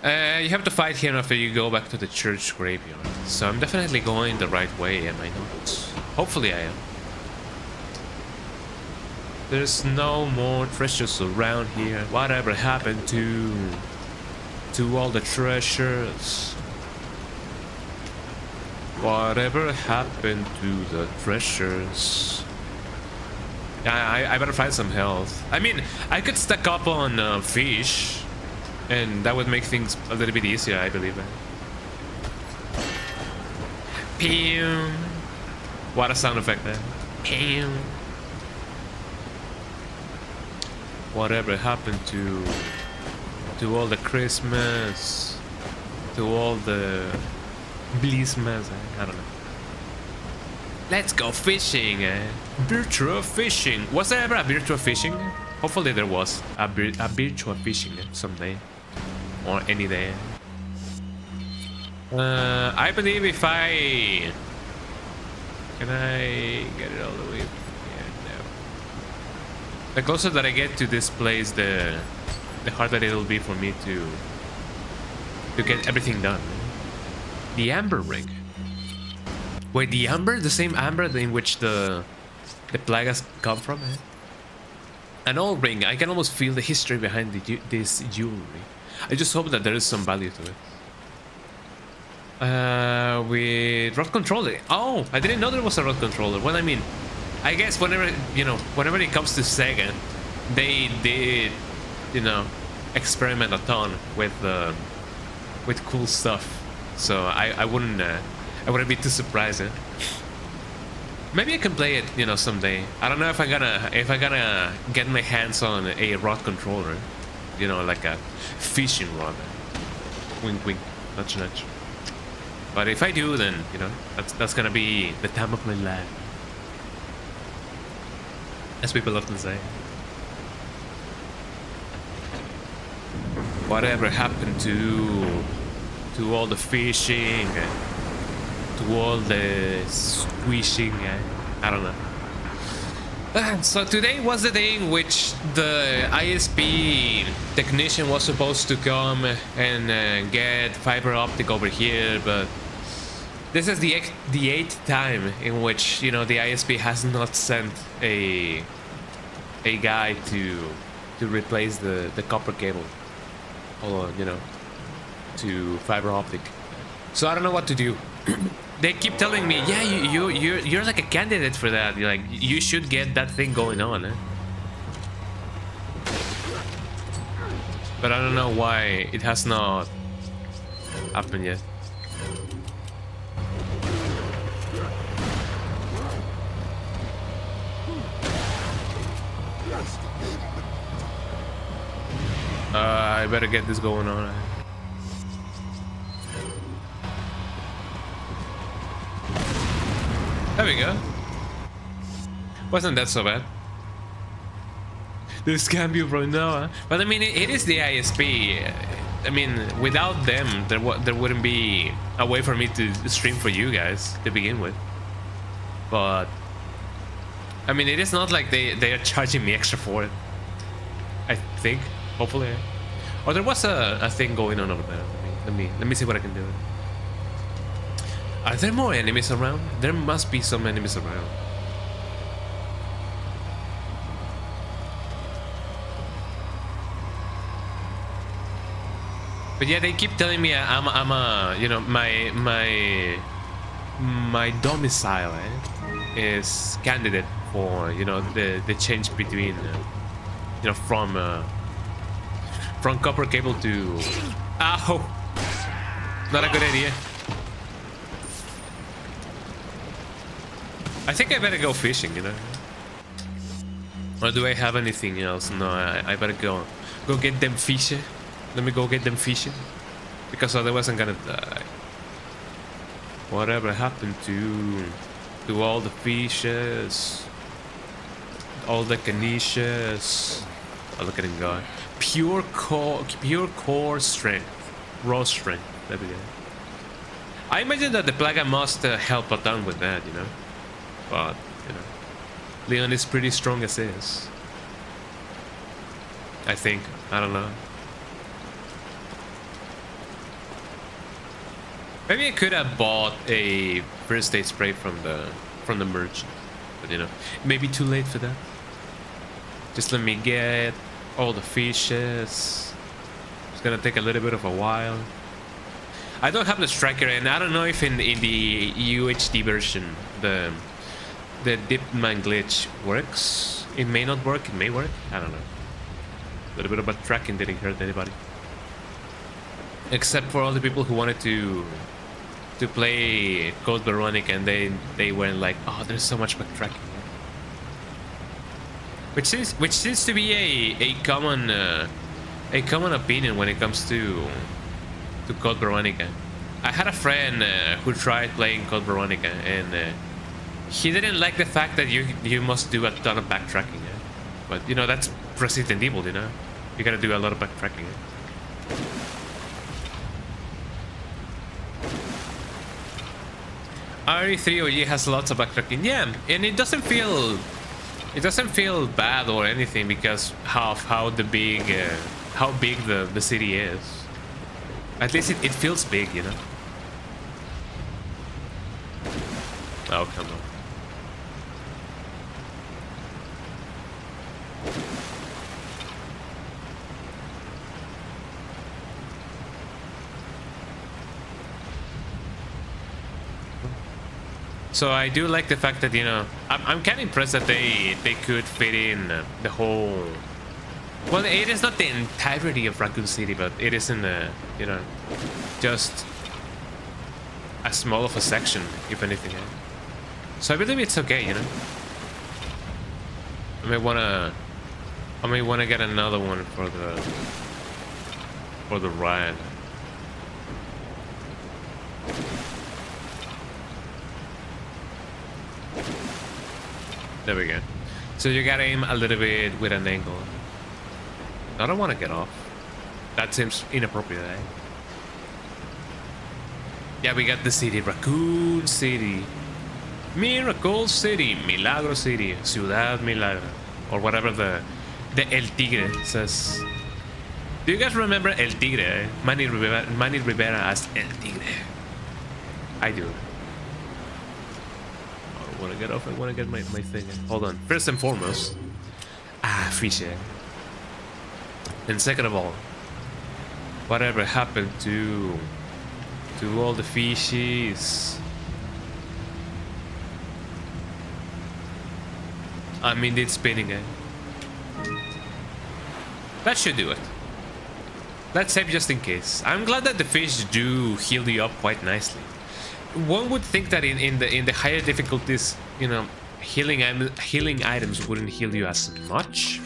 You have to fight here after you go back to the church graveyard. So I'm definitely going the right way, am I not? Hopefully I am. There's no more treasures around here. Whatever happened to all the treasures? Whatever happened to the treasures? I better find some health. I mean, I could stack up on fish, and that would make things a little bit easier, I believe. Pew. What a sound effect there. Pew. Whatever happened to all the Christmas, to all the Blissmas, I don't know. Let's go fishing, virtual fishing. Was there ever a virtual fishing? Hopefully there was a virtual fishing someday, or any day. I believe if I... Can I get it all the way? Yeah, no. The closer that I get to this place, the harder it'll be for me to get everything done. The amber ring. Wait, the amber? The same amber in which the plagas come from? An old ring. I can almost feel the history behind this jewelry. I just hope that there is some value to it. With rod controller. Oh, I didn't know there was a rod controller. Well, I mean, I guess whenever, you know, whenever it comes to Sega, they did, you know, experiment a ton with cool stuff. So I wouldn't be too surprised. Maybe I can play it, you know, someday. I don't know if I'm gonna get my hands on a rod controller, you know, like a fishing rod. Wink, wink, nudge, nudge. But if I do, then, you know, that's gonna be the time of my life, as people often say. Whatever happened to all the fishing, to all the squishing? I don't know. So today was the day in which the ISP technician was supposed to come and get fiber optic over here, but this is the 8th time in which, you know, the ISP has not sent a guy to replace the copper cable, or, you know, to fiber optic. So I don't know what to do. They keep telling me, yeah, you're like a candidate for that. You're like, you should get that thing going on. But I don't know why it has not happened yet. I better get this going on. There we go. Wasn't that so bad? This can be right now, huh? But I mean, it is the ISP. I mean, without them, there wouldn't be a way for me to stream for you guys to begin with. But I mean, it is not like they are charging me extra for it. I think, hopefully. Or there was a thing going on over there. Let me see what I can do. Are there more enemies around? There must be some enemies around. But yeah, they keep telling me I'm a, you know, my domicile is candidate for, you know, the change between, you know, from copper cable to... Ow! Not a good idea. I think I better go fishing, you know. Or do I have anything else? No, I better go get them fish. Let me go get them fishing, because otherwise I'm gonna die. Whatever happened to all the fishes, all the canisius? Oh, look at him go. Pure core strength, raw strength. There we go. I imagine that the plaga must help a ton with that, you know. But, you know, Leon is pretty strong as is. I think. I don't know. Maybe I could have bought a first aid spray from the merchant, but you know, maybe too late for that. Just let me get all the fishes. It's gonna take a little bit of a while. I don't have the striker, and I don't know if in the UHD version the Dipman glitch works. It may not work, it may work. I don't know. A little bit of backtracking didn't hurt anybody. Except for all the people who wanted to play Code Veronica, and they were like, oh, there's so much backtracking. Which seems to be a common opinion when it comes to Code Veronica. I had a friend who tried playing Code Veronica, and he didn't like the fact that you must do a ton of backtracking. But you know, that's Resident Evil, you know. You gotta do a lot of backtracking. RE4 OG has lots of backtracking, yeah, and it doesn't feel bad or anything because how big the city is. At least it feels big, you know. Oh, come on. So I do like the fact that, you know, I'm kind of impressed that they could fit in the whole. Well, it is not the entirety of Raccoon City, but it is in the, you know, just as small of a section, if anything. So I believe it's okay, you know. I may wanna get another one for the ride. There we go. So you gotta aim a little bit with an angle. I don't want to get off. That seems inappropriate, eh? Yeah, we got the city. Raccoon City. Miracle City. Milagro City. Ciudad Milagro. Or whatever the El Tigre says. Do you guys remember El Tigre? Eh? Manny Rivera as El Tigre. I do. I want to get off. I want to get my thing. Hold on. First and foremost. Fish. And second of all, whatever happened to all the fishies? I mean, it's spinning, eh? That should do it. Let's save just in case. I'm glad that the fish do heal you up quite nicely. One would think that in the higher difficulties, you know, healing items wouldn't heal you as much.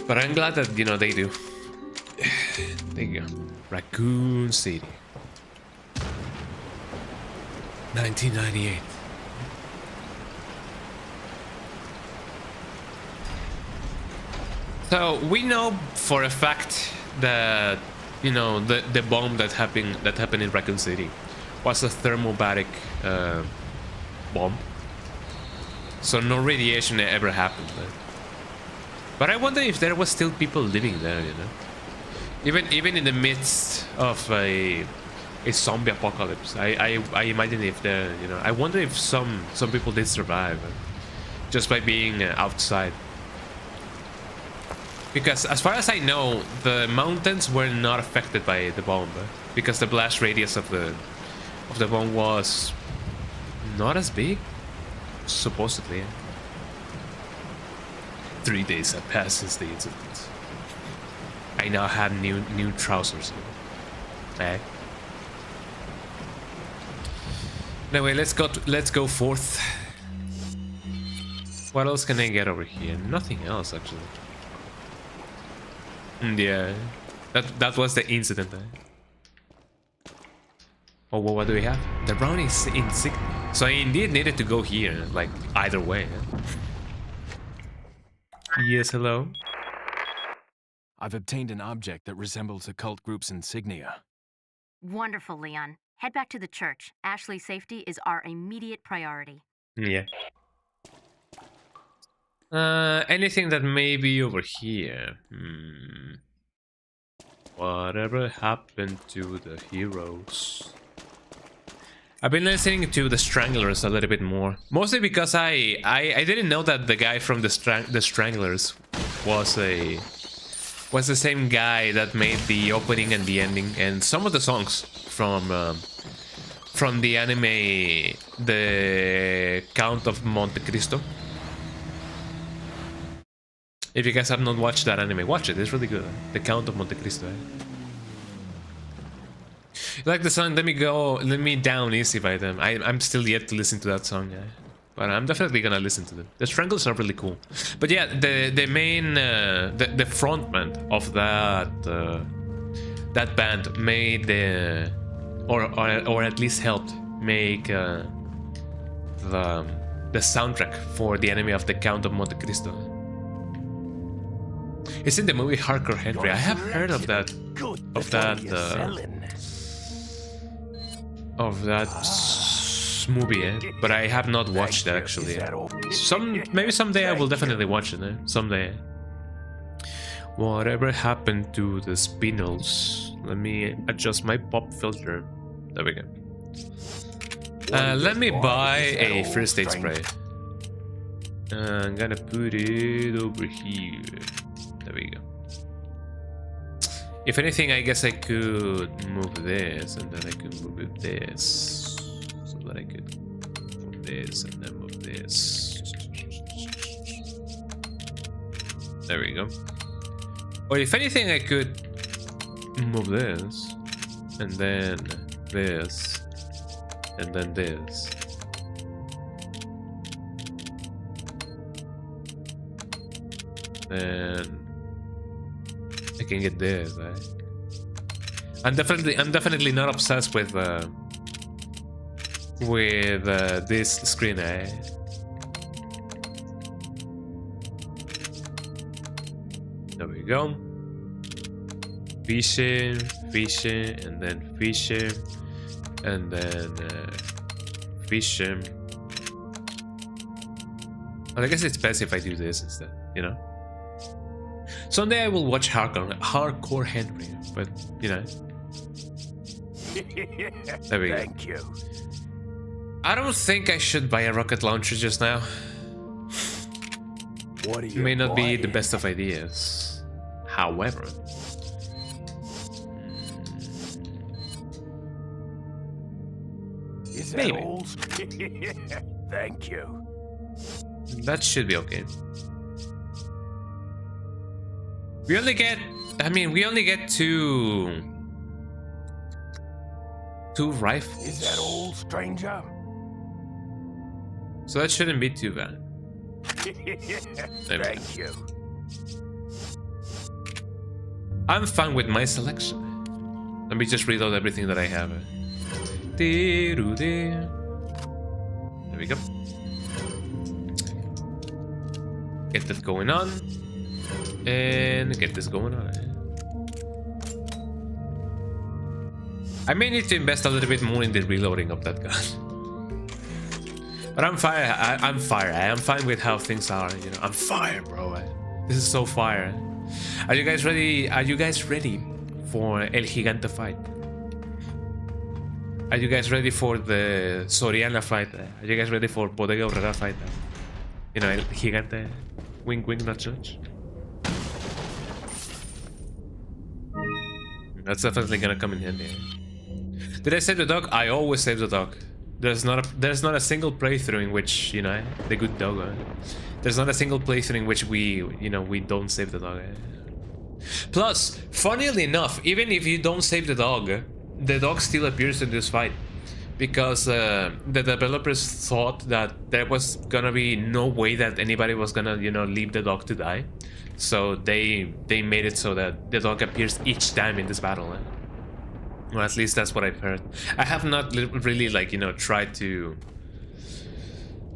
But I'm glad that, you know, they do. There you go. Raccoon City. 1998. So we know for a fact that, you know, the bomb that happened in Raccoon City was a thermobaric bomb. So no radiation ever happened there. But I wonder if there was still people living there, you know, even in the midst of a zombie apocalypse. I imagine if there, you know, I wonder if some people did survive just by being outside. Because as far as I know, the mountains were not affected by the bomb, because the blast radius of the bomb was not as big, supposedly. 3 days have passed since the incident. I now have new trousers. Eh? Anyway, let's go forth. What else can I get over here? Nothing else, actually. Yeah, that was the incident. Eh? Oh, well, what do we have? The round is in sick. So I indeed needed to go here, like either way. Eh? Yes, hello. I've obtained an object that resembles a cult group's insignia. Wonderful, Leon. Head back to the church. Ashley's safety is our immediate priority. Yeah. Anything that may be over here? Whatever happened to the heroes? I've been listening to the Stranglers a little bit more, mostly because I didn't know that the guy from the Stranglers was the same guy that made the opening and the ending and some of the songs from the anime The Count of Monte Cristo. If you guys have not watched that anime, watch it. It's really good. The Count of Monte Cristo. You like the song Let Me Down Easy by them. I'm still yet to listen to that song, yeah. But I'm definitely gonna listen to them. The Strangles are really cool. But yeah, the main the frontman of that band made the or at least helped make the soundtrack for the anime of The Count of Monte Cristo. It's in the movie Hardcore Henry. I have heard of that movie, but I have not watched it actually. Maybe someday I will definitely watch it. Someday. Whatever happened to the spinels? Let me adjust my pop filter. There we go. Let me buy a first aid spray. I'm gonna put it over here. There we go. If anything, I guess I could move this, and then I could move this, so that I could move this, and then move this. There we go. Or if anything, I could move this, and then this, and then this. And I can get this, right? I'm definitely not obsessed with this screen, eh? There we go. Fishing, and then fishing, and then fishing. Well, I guess it's best if I do this instead, you know? Someday I will watch Hardcore Henry, but you know. There we go. Thank you. I don't think I should buy a rocket launcher just now. What are you? May not be the best of ideas. However, Is that maybe. old? Thank you. That should be okay. We only get two rifles. Is that old, stranger? So that shouldn't be too bad. Thank you. I'm fine with my selection. Let me just reload everything that I have. There we go. Get that going on. And get this going on. I may need to invest a little bit more in the reloading of that gun. But I'm fire. I'm fire. I am fine with how things are. You know, I'm fire, bro. This is so fire. Are you guys ready? Are you guys ready for El Gigante fight? Are you guys ready for the Soriana fight? Are you guys ready for Bodega Aurrera fight? You know, El Gigante. Wink, wink, nudge, nudge. That's definitely gonna come in handy. Did I save the dog? I always save the dog. There's not a single playthrough in which, you know, the good dog. There's not a single playthrough in which we don't save the dog. Plus, funnily enough, even if you don't save the dog still appears in this fight, because the developers thought that there was gonna be no way that anybody was gonna, leave the dog to die. So they made it so that the dog appears each time in this battle. Or at least that's what I've heard. I have not really, tried to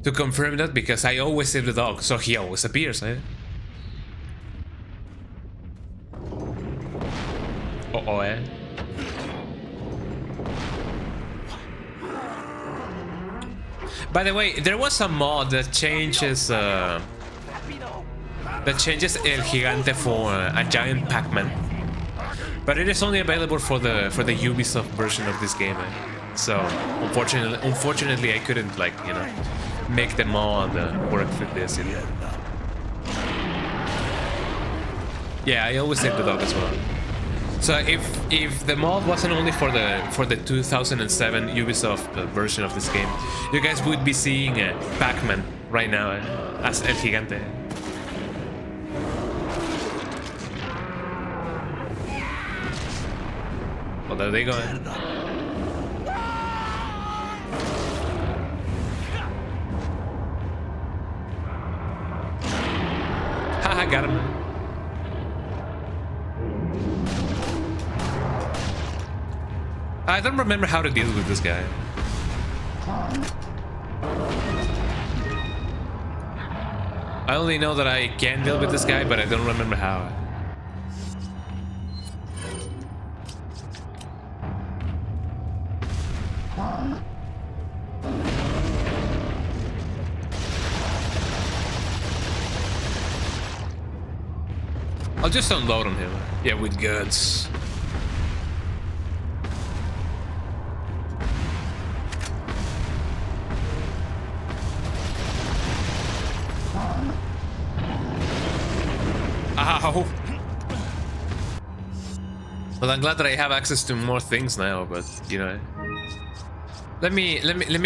confirm that, because I always save the dog, so he always appears, eh? Uh-oh, eh? By the way, there was a mod that changes El Gigante for a giant Pac-Man. But it is only available for the Ubisoft version of this game. So unfortunately, I couldn't, like, you know, make the mod work for this. You know? Yeah, I always take the dog as well. So if the mod wasn't only for the 2007 Ubisoft version of this game, you guys would be seeing Pac-Man right now as El Gigante. Well, there they go. Haha, got him. I don't remember how to deal with this guy. I only know that I can deal with this guy, but I don't remember how. I'll just unload on him. Yeah, with guns. Ow. Well, I'm glad that I have access to more things now, but you know, let me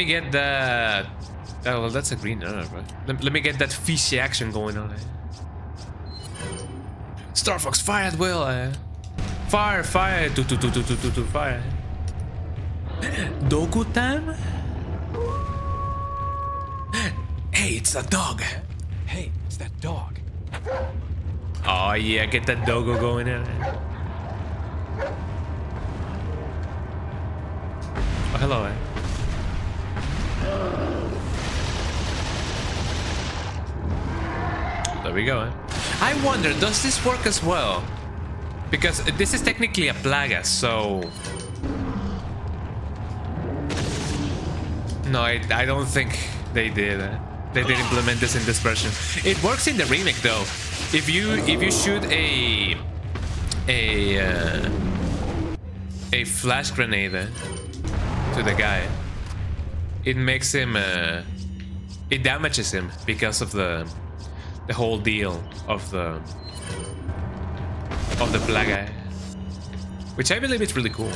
get that. Oh well, that's a green herb, right? Let me get that fishy action going on. Star Fox, fire at will. Fire, fire, fire. Dogu time. Hey, it's a dog. Hey, it's that dog. Oh yeah, get that dogo going in. Oh, hello. There we go. I wonder, does this work as well? Because this is technically a plaga, so... No, I don't think they did. They did implement this in this version. It works in the remake though. If you shoot a flash grenade to the guy, it makes him it damages him because of the whole deal of the plaga, which I believe is really cool.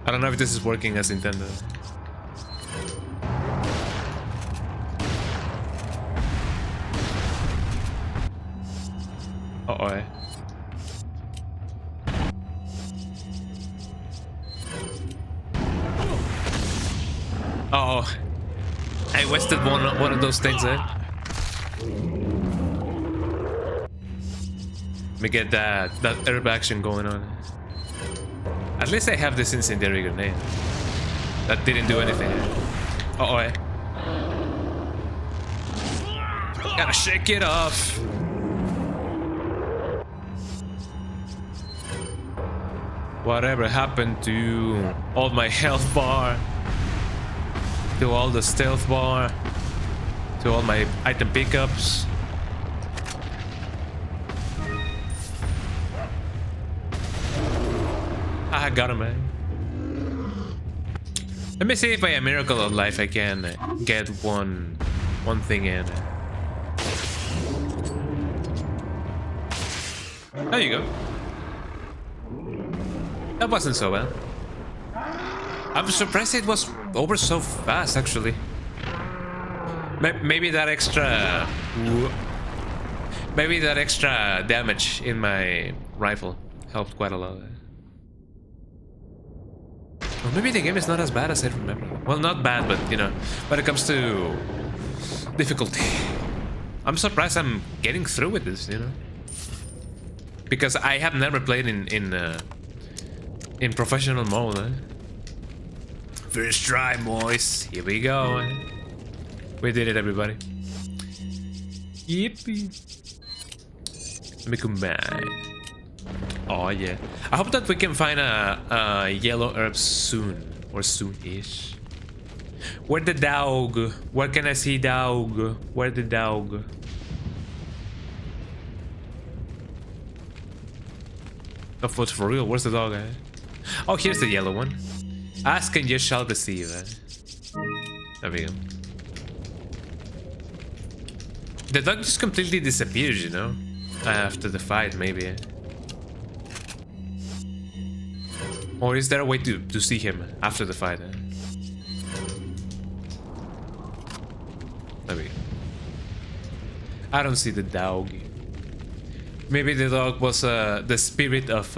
I don't know if this is working as intended. Uh-oh. Oh, I wasted one of those things, eh? Let me get that herb action going on. At least I have this incendiary grenade. That didn't do anything. Uh-oh. Gotta shake it off. Whatever happened to all my health bar? To all the stealth bar? To all my item pickups? I got him, man. Let me see if by a miracle of life I can get one thing in. There you go. That wasn't so bad. I'm surprised it was over so fast, actually. Maybe that extra damage in my rifle helped quite a lot. Or maybe the game is not as bad as I remember. Well, not bad, but you know, when it comes to difficulty, I'm surprised I'm getting through with this, you know, because I have never played in professional mode. Eh? First try, boys. Here we go. Eh? We did it, everybody. Yippee! Let me come back. Oh yeah. I hope that we can find a yellow herb soon, or soon-ish. Where the dog? Where can I see dog? Where the dog? No foot for real. Where's the dog, eh? Oh, here's the yellow one. Ask and you shall receive, eh? There we go. The dog just completely disappears, you know? After the fight, maybe. Eh? Or is there a way to see him after the fight? Eh? There we go. I don't see the dog. Maybe the dog was the spirit of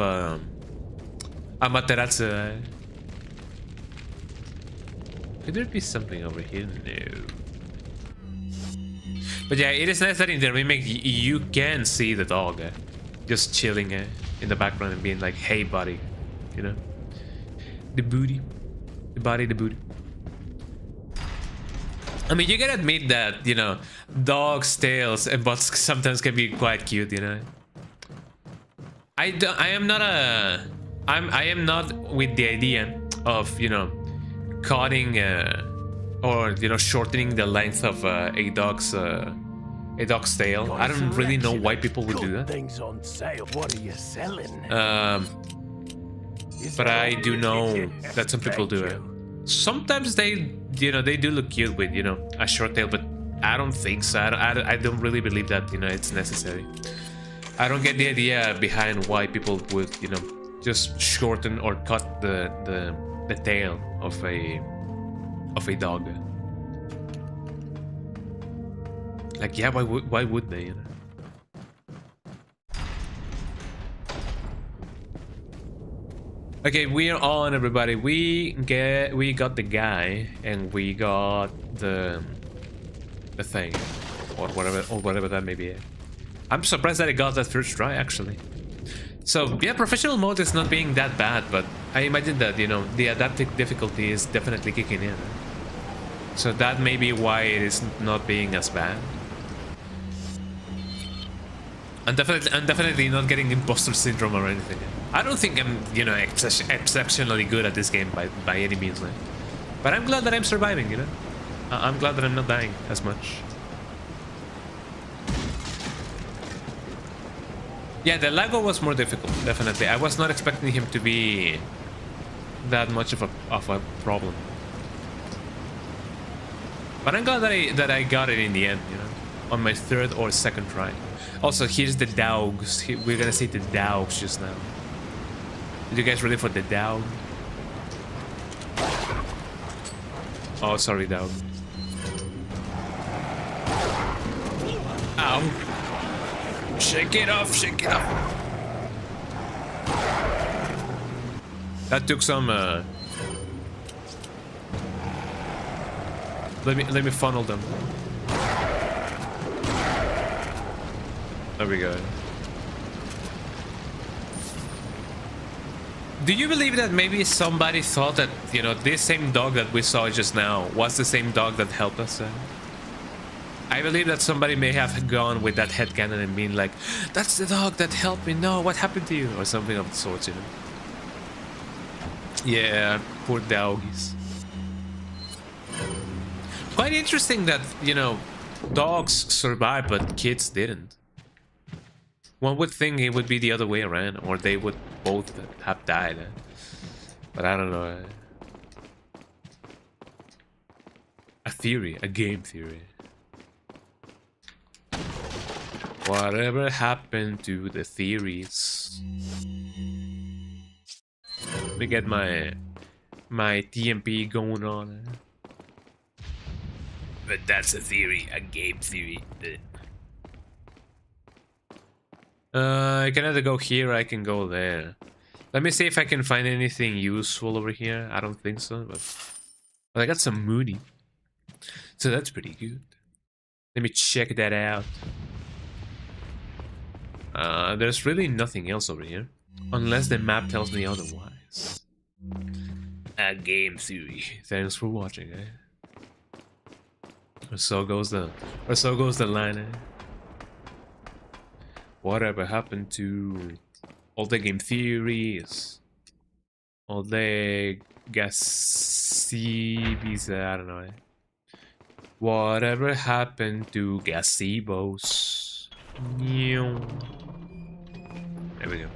Amaterasu. Eh? Could there be something over here? No. But yeah, it is nice that in the remake you can see the dog just chilling in the background and being like, hey buddy, you know? The booty. The body, the booty. I mean, you gotta admit that, you know, dogs' tails and butts sometimes can be quite cute, you know? I am not with the idea of, you know, cutting or, you know, shortening the length of a dog's tail. I don't really know why people would do that. Things on sale. What are you selling? But I do know that some people do it. Sometimes they, you know, they do look cute with, you know, a short tail, but I don't think so. I don't really believe that, you know, it's necessary. I don't get the idea behind why people would, you know, just shorten or cut the tail of a dog. Like, yeah, why would they, you know? Okay, we're on, everybody. We got the guy and we got the thing or whatever that may be. I'm surprised that I got that first try, actually. So yeah, professional mode is not being that bad, but I imagine that, you know, the adaptive difficulty is definitely kicking in. So that may be why it is not being as bad. I'm definitely not getting imposter syndrome or anything. I don't think I'm, you know, exceptionally good at this game by any means. But I'm glad that I'm surviving, you know? I'm glad that I'm not dying as much. Yeah, the Lago was more difficult, definitely. I was not expecting him to be that much of a problem. But I'm glad that I got it in the end, you know? On my third or second try. Also, here's the dogs. We're gonna see the dogs just now. Are you guys ready for the dog? Oh, sorry, dog. Ow. Shake it off, shake it off. That took some let me funnel them. There we go. Do you believe that maybe somebody thought that, you know, this same dog that we saw just now was the same dog that helped us? I believe that somebody may have gone with that headcanon and been like, that's the dog that helped me. No, what happened to you? Or something of the sort, you know? Yeah, poor doggies. Quite interesting that, you know, dogs survived, but kids didn't. One would think it would be the other way around, or they would both have died. But I don't know. A theory, a game theory. Whatever happened to the theories? Let me get my TMP going on. But that's a theory, a game theory. I can either go here or I can go there. Let me see if I can find anything useful over here. I don't think so, but I got some Mooney. So that's pretty good. Let me check that out. There's really nothing else over here. Unless the map tells me otherwise. A game theory. Thanks for watching, eh? Or so goes the line, eh? Whatever happened to all the game theories? All the gazebos, I don't know. Eh? Whatever happened to gazebos? There we go.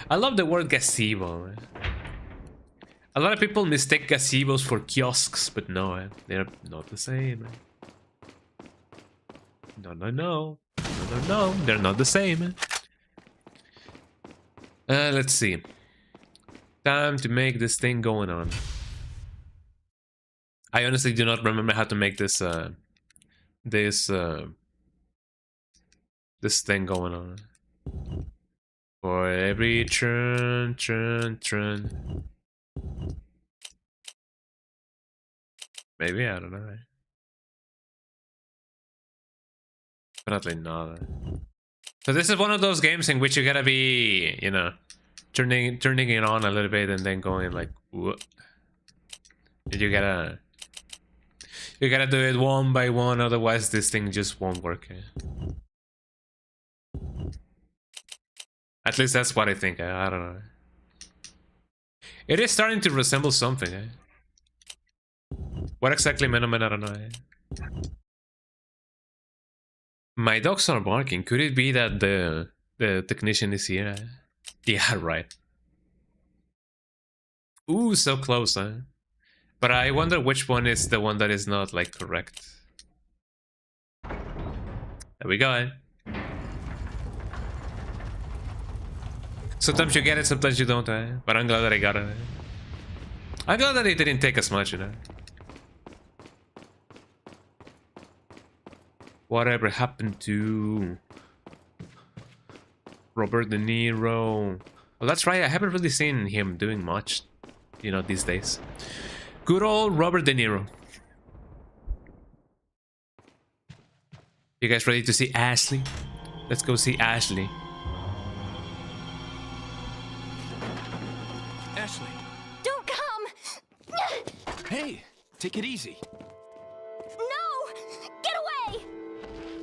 I love the word gazebo. A lot of people mistake gazebos for kiosks, but no, they're not the same. No, they're not the same. Let's see. Time to make this thing going on. I honestly do not remember how to make this this thing going on. For every turn. Maybe, I don't know. Probably not. So this is one of those games in which you gotta be, you know, turning it on a little bit and then going like, whoop. You gotta do it one by one, otherwise this thing just won't work. At least that's what I think. I don't know. It is starting to resemble something. What exactly, man? I don't know. My dogs are barking. Could it be that the technician is here? Yeah, right. Ooh, so close, huh? But I wonder which one is the one that is not, like, correct. There we go. Sometimes you get it, sometimes you don't, but I'm glad that I got it. I'm glad that it didn't take as much, you know. Whatever happened to Robert De Niro? Well, that's right, I haven't really seen him doing much, you know, these days. Good old Robert De Niro. You guys ready to see Ashley? Let's go see Ashley. Ashley. Don't come! Hey, take it easy. No! Get away!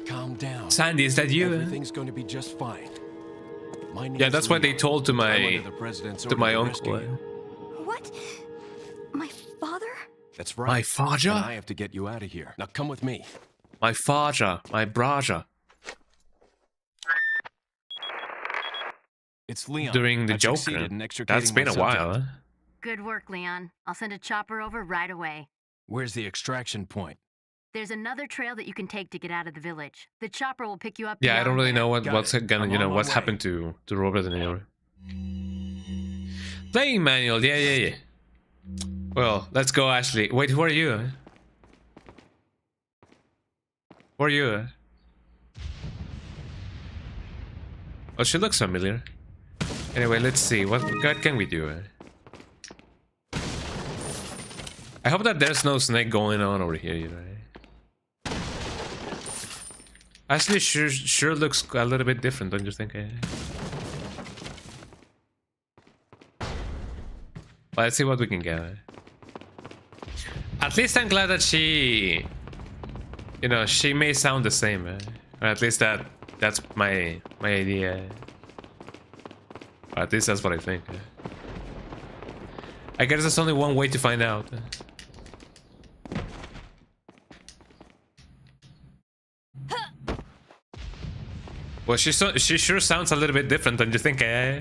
Calm down. Sandy, is that you? Everything's going to be just fine. My name's Yeah, that's what they Leon. told to I'm my under the president's order to rescue uncle. you. What? My father? That's right. My father? And I have to get you out of here. Now come with me. My father, my brother. It's Leon. During the I've Joker. succeeded in extricating That's been my a while, subject. huh? Good work, Leon. I'll send a chopper over right away. Where's the extraction point? There's another trail that you can take to get out of the village. The chopper will pick you up. Yeah, I don't beyond really there. know Got what's it. gonna, I'm you know, on my what's way. happened to Robert De Niro. Playing manual, yeah. Well, let's go, Ashley. Wait, who are you? Who are you? Oh, she looks familiar. Anyway, let's see. What can we do? I hope that there's no snake going on over here, you know. Ashley sure looks a little bit different, don't you think? Well, let's see what we can get. At least I'm glad that she, you know, she may sound the same. Or at least that's my idea. Or at least that's what I think. I guess there's only one way to find out. Well, she sure sounds a little bit different, don't you think? I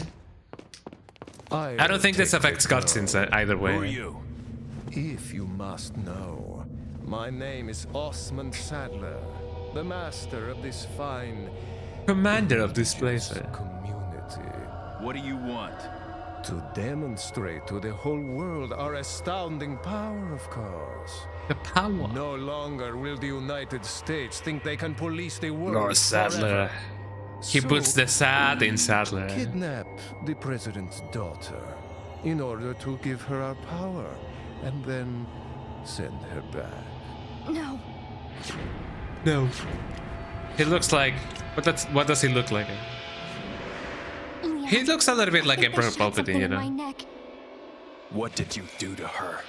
don't think this affects cutscenes either way. Who are you? If you must know, my name is Osmond Sadler, the master of this fine Commander of this place. community. What do you want? To demonstrate to the whole world our astounding power, of course. The power. No longer will the United States think they can police the world. Lord Sadler. forever. He So, puts the sad in Sadler. kidnap the president's daughter in order to give her our power and then send her back. No. No. He looks like... What does he look like? Leon, He looks a little bit like I think they Emperor shot Palpatine, something you in my know? neck. What did you do to her?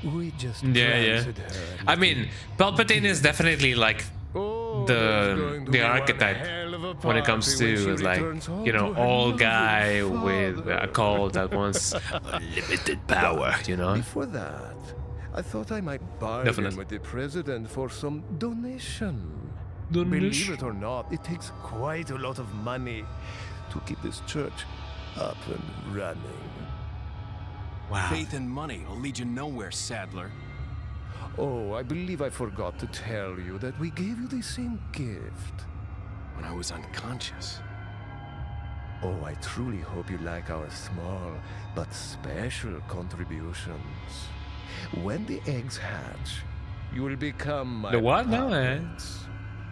We just Yeah. planted her I and- mean, Palpatine is definitely like Oh, the there's going to be one archetype hell of a when it comes party when to she like, returns home you know, to her old lovely guy with a father. cult that wants unlimited power, you know? Before that, I thought I might bargain Definitely. with the president for some donation. Believe Donation? it or not, it takes quite a lot of money to keep this church up and running. Wow. Faith and money will lead you nowhere, Sadler. Oh, I believe I forgot to tell you that we gave you the same gift. When I was unconscious. Oh, I truly hope you like our small but special contributions. When the eggs hatch, you will become my The what now, puppets.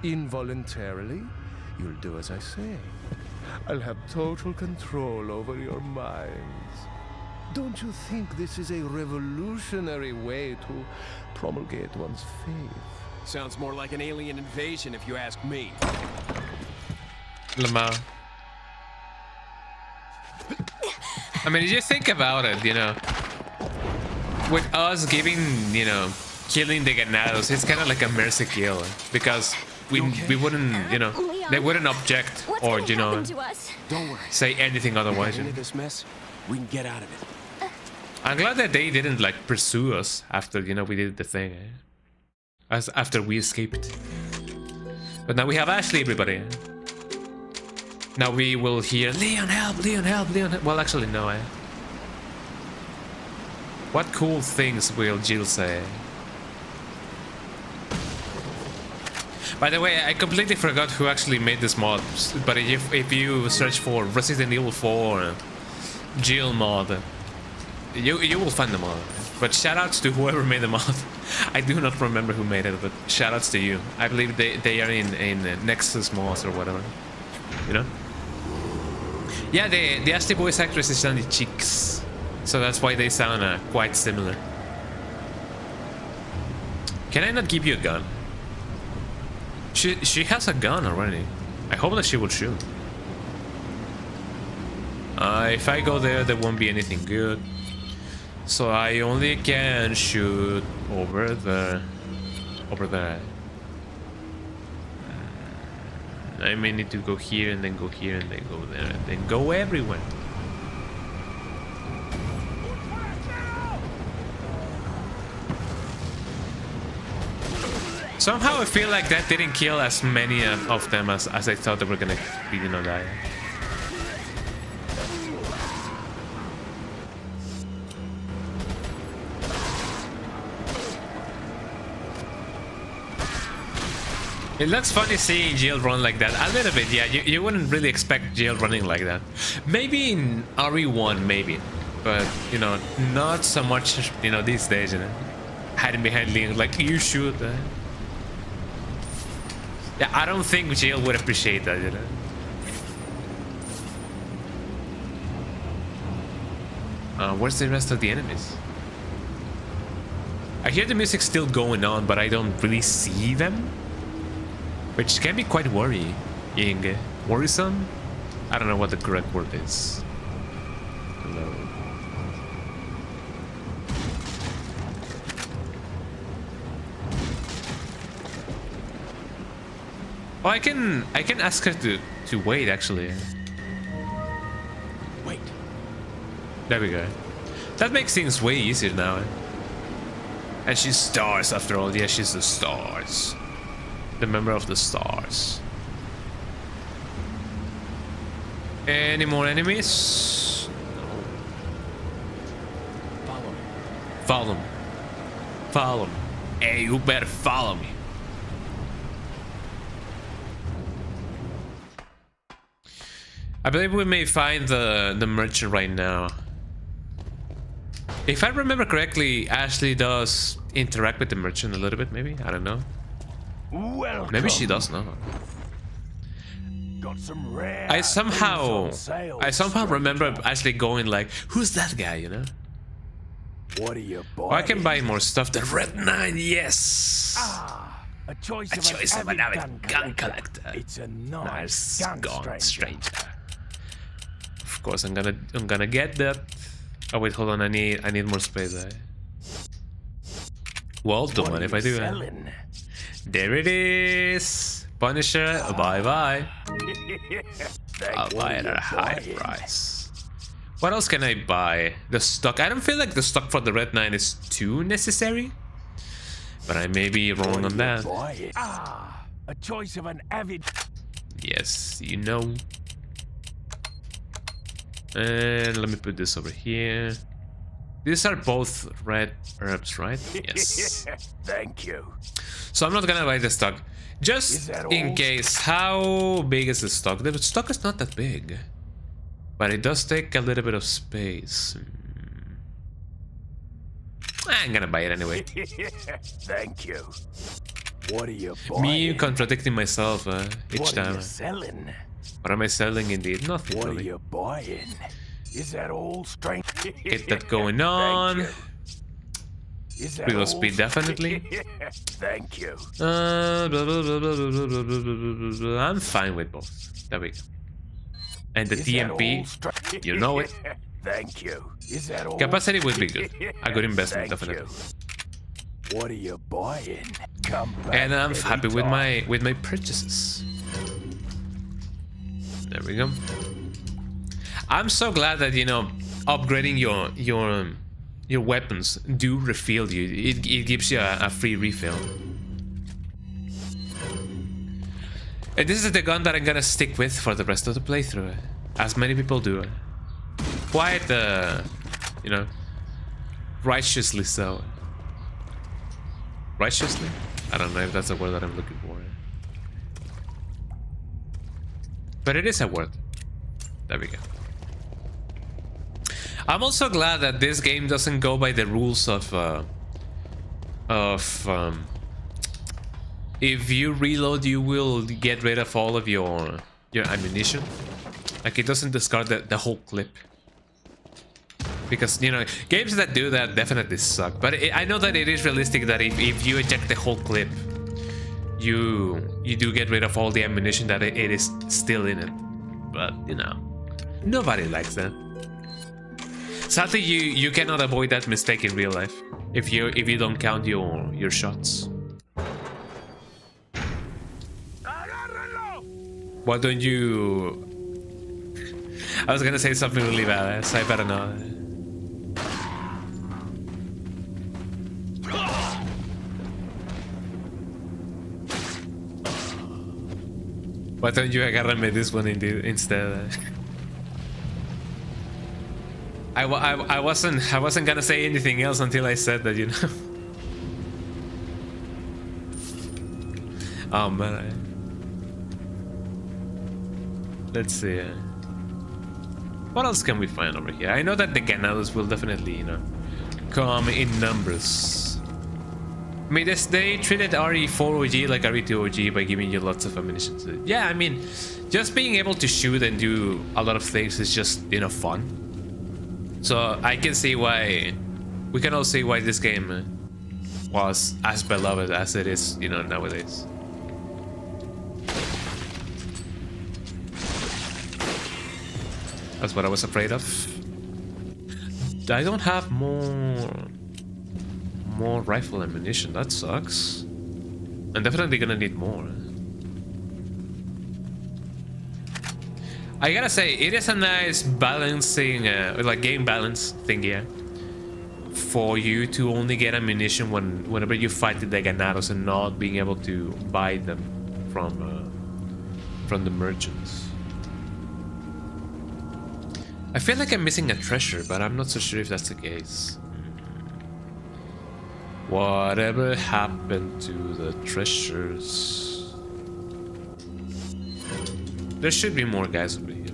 Involuntarily, you'll do as I say. I'll have total control over your minds. Don't you think this is a revolutionary way to promulgate one's faith? Sounds more like an alien invasion if you ask me. Lamar. I mean, you think about it, you know. With us giving, you know, killing the ganados, it's kind of like a mercy kill. Because we wouldn't, you know, they wouldn't object or, you know, Don't worry. say anything otherwise. Into this mess, we can get out of it. I'm glad that they didn't, like, pursue us after, you know, we did the thing. As after we escaped. But now we have Ashley, everybody. Now we will hear, Leon, help, Leon, help, Leon, help. Well, actually, no, What cool things will Jill say? By the way, I completely forgot who actually made this mod. But if you search for Resident Evil 4 Jill mod, you will find the mod. But shoutouts to whoever made the mod. I do not remember who made it, but shoutouts to you. I believe they are in Nexus mods or whatever. You know? Yeah, the Ashley voice actress is Sandy Cheeks, so that's why they sound quite similar. Can I not give you a gun? She has a gun already. I hope that she will shoot. If I go there, there won't be anything good. So I only can shoot over there. Over there. I may need to go here and then go here and then go there and then go everywhere. Somehow I feel like that didn't kill as many of them as I thought they were gonna be, you know, die. It looks funny seeing Jill run like that. A little bit, yeah. You wouldn't really expect Jill running like that. Maybe in RE1, maybe. But, you know, not so much, you know, these days, you know. Hiding behind Leon, like, you shoot. Yeah, I don't think Jill would appreciate that, you know. Where's the rest of the enemies? I hear the music still going on, but I don't really see them. Which can be quite worrying. Worrisome? I don't know what the correct word is. Hello. Oh, I can ask her to wait, actually. Wait. There we go. That makes things way easier now. And she's stars after all. Yeah, she's the stars. The member of the stars. Any more enemies? No. Follow me. Follow me. Follow me. Hey, you better follow me. I believe we may find the merchant right now. If I remember correctly, Ashley does interact with the merchant a little bit, maybe? I don't know. Welcome. Maybe she does not. Got some rare I somehow things on sale, remember stranger. Ashley going like, who's that guy, you know? What are you Oh, I can buy buying? more stuff. The Red 9, yes! A choice, A choice of an avid avid gun collector. It's a Nice nice gun, stranger. stranger. Of course, I'm gonna get that. Oh wait, hold on. I need more space. Well, don't mind if I do. Selling? There it is. Punisher, bye bye. I'll buy it at a high price. What else can I buy? The stock. I don't feel like the stock for the Red 9 is too necessary, but I may be wrong on that. A choice of an avid. Yes, you know. And let me put this over here. These are both red herbs, right? Yes. Thank you. So I'm not gonna buy the stock. Just in case. How big is the stock? The stock is not that big. But it does take a little bit of space. I'm gonna buy it anyway. Thank you. What are you buying? Me contradicting myself each what time. Are you selling? What am I selling indeed? Nothing What really. are you buying? Is that all strength? Get that going on. Reload speed definitely. Thank you. I'm fine with both. There we go. And the TMP, you know it. Thank you. Is that all? Capacity would be good. A good investment, definitely. What are you buying? Come back. And I'm happy with my purchases. There we go. I'm so glad that, you know, upgrading your weapons do refill you. It gives you a free refill. And this is the gun that I'm gonna stick with for the rest of the playthrough, as many people do. Quite, you know, righteously so. Righteously? I don't know if that's the word that I'm looking for. But it is a word. There we go. I'm also glad that this game doesn't go by the rules of if you reload, you will get rid of all of your ammunition. Like, it doesn't discard the whole clip. Because, you know, games that do that definitely suck. But I know that it is realistic that if you eject the whole clip, you do get rid of all the ammunition that it is still in it. But, you know, nobody likes that. Sadly, you cannot avoid that mistake in real life if you don't count your shots. Why don't you? I was gonna say something really bad, so I better not. Why don't you agarrarme this one instead? I wasn't gonna say anything else until I said that, you know. Oh man. Let's see. What else can we find over here? I know that the Ganados will definitely, you know, come in numbers. I mean, they treated RE4 OG like RE2 OG by giving you lots of ammunition. Yeah, I mean, just being able to shoot and do a lot of things is just, you know, fun. So I can see why, we can all see why this game was as beloved as it is, you know, nowadays. That's what I was afraid of. I don't have more rifle ammunition. That sucks. I'm definitely gonna need more. I gotta say, it is a nice balancing, like game balance thing here, for you to only get ammunition whenever you fight the Ganados and not being able to buy them from the merchants. I feel like I'm missing a treasure, but I'm not so sure if that's the case. Whatever happened to the treasures? There should be more guys over here.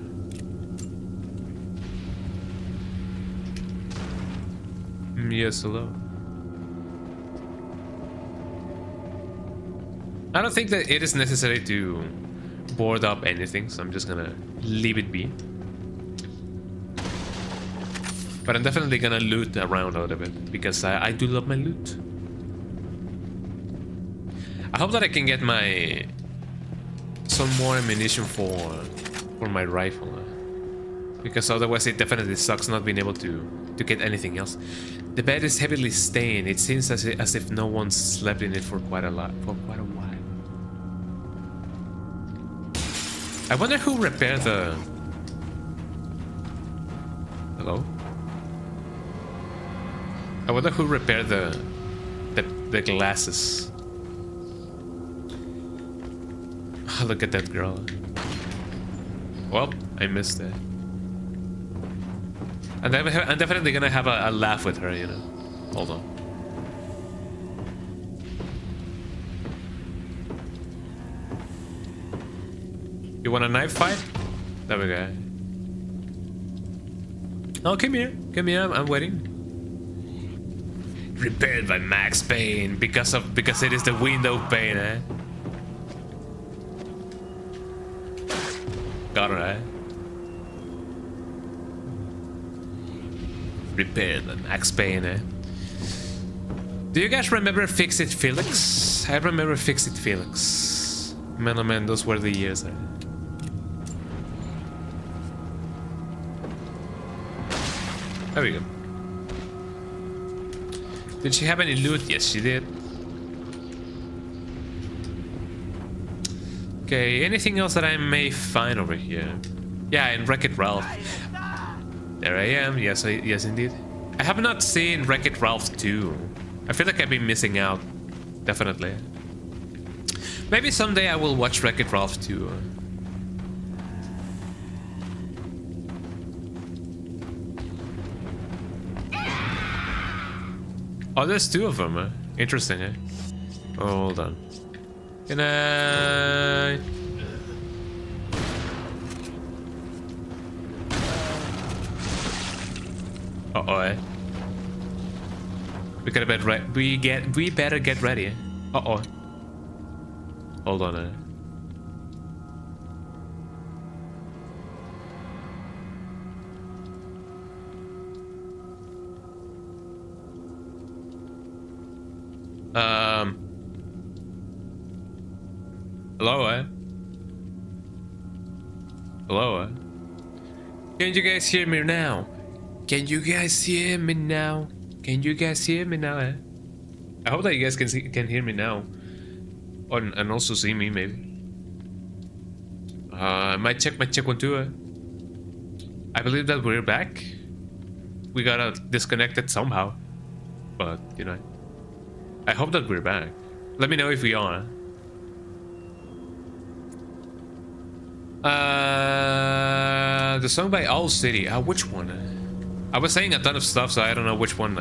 Yes, hello. I don't think that it is necessary to board up anything, so I'm just gonna leave it be. But I'm definitely gonna loot around a little bit, because I do love my loot. I hope that I can get some more ammunition for my rifle, because otherwise it definitely sucks not being able to get anything else. The bed is heavily stained. It seems as if no one slept in it for quite a while. I wonder who repaired the... Hello? I wonder who repaired the glasses. Oh, look at that girl. Well, I missed it. I'm definitely gonna have a laugh with her, you know. Hold on. You want a knife fight? There we go. Oh, come here. Come here, I'm waiting. Repaired by Max Payne because it is the window pane, eh? Got it, eh? Repaired by Max Payne, eh? Do you guys remember Fix It Felix? I remember Fix It Felix. Man, oh man, those were the years, eh? There we go. Did she have any loot? Yes, she did. Okay, anything else that I may find over here? Yeah, in Wreck-It Ralph. There I am. Yes, yes, indeed. I have not seen Wreck-It Ralph 2. I feel like I've been missing out. Definitely. Maybe someday I will watch Wreck-It Ralph 2. Oh, there's two of them, Interesting, eh? Oh, hold on. Can I... Uh-oh, eh? We better get ready, eh? Uh-oh. Hold on, eh? Hello, eh? Hello, eh? Can you guys hear me now? Can you guys hear me now? Can you guys hear me now, eh? I hope that you guys can hear me now. Or, and also see me, maybe. Might check 1, 2, eh? I believe that we're back. We got disconnected somehow. But, you know. I hope that we're back. Let me know if we are. The song by Owl City. Which one? I was saying a ton of stuff, so I don't know which one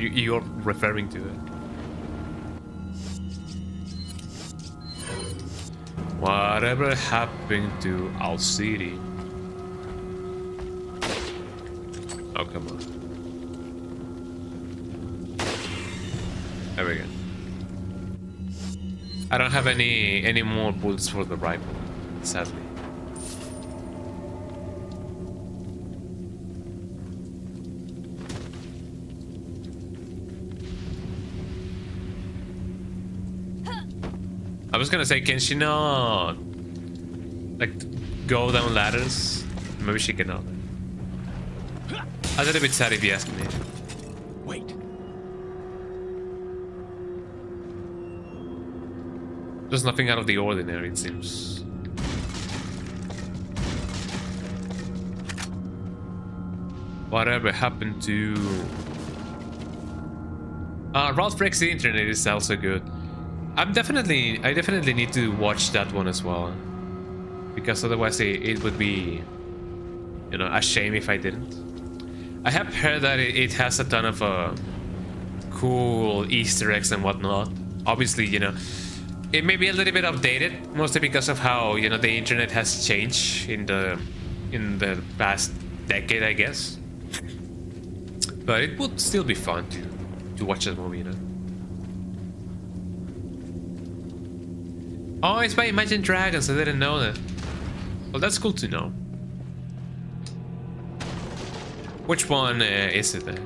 you're referring to. Whatever happened to Owl City? Oh, come on. There we go. I don't have any more bullets for the rifle, sadly. I was gonna say, can she not like go down ladders? Maybe she cannot. A little bit sad if you ask me. Wait. There's nothing out of the ordinary, it seems. Whatever happened to... Ralph Breaks the Internet is also good. I definitely need to watch that one as well. Because otherwise it would be, you know, a shame if I didn't. I have heard that it has a ton of cool Easter eggs and whatnot. Obviously, you know, it may be a little bit outdated, mostly because of how, you know, the internet has changed in the past decade, I guess. But it would still be fun to watch that movie, you know. Oh, it's by Imagine Dragons. I didn't know that. Well, that's cool to know. Which one is it then?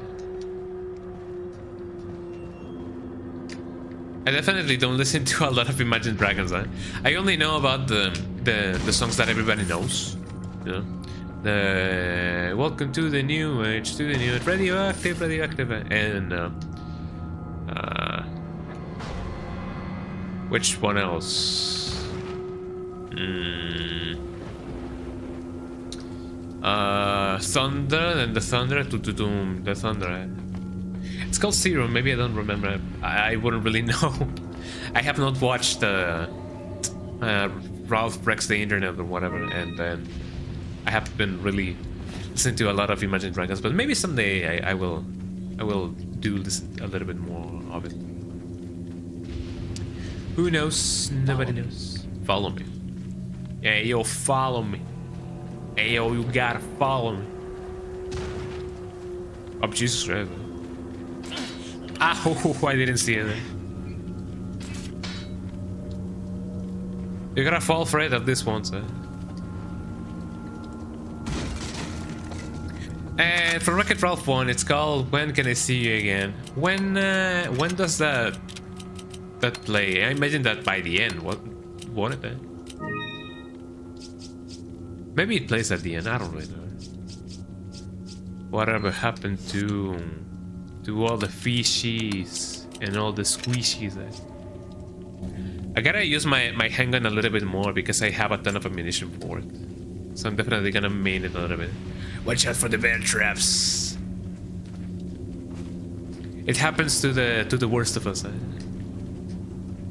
I definitely don't listen to a lot of Imagine Dragons. I only know about the songs that everybody knows. You know, the Welcome to the New Age, to the New Age, Radioactive, and which one else? Thunder and the Thunder, the Thunder. It's called Zero. Maybe I don't remember. I wouldn't really know. I have not watched Ralph Breaks the Internet or whatever, and then I have been really listen to a lot of Imagine Dragons, but maybe someday I will do this a little bit more of it. Who knows? Nobody knows. Follow me. Hey yo, follow me. Hey yo, you gotta follow me. Oh Jesus Christ. Ah, oh, I didn't see it. You're gonna fall for it at this one, sir. And for Wreck-It Ralph 1, it's called When Can I See You Again? When does that play? I imagine that by the end. Won't it? Maybe it plays at the end. I don't really know. Whatever happened to all the fishies and all the squishies? I gotta use my handgun a little bit more because I have a ton of ammunition for it. So I'm definitely gonna main it a little bit. Watch out for the bear traps. It happens to the worst of us.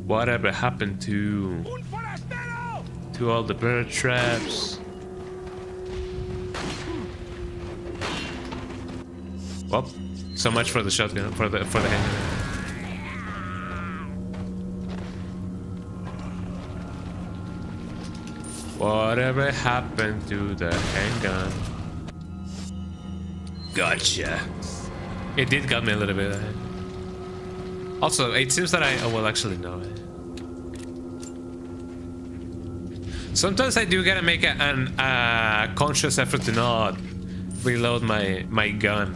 Whatever happened to all the bear traps? Well, so much for the shotgun, for the handgun. Whatever happened to the handgun? Gotcha. It did got me a little bit. Also, it seems that oh well, actually no. Sometimes I do gotta make a conscious effort to not reload my gun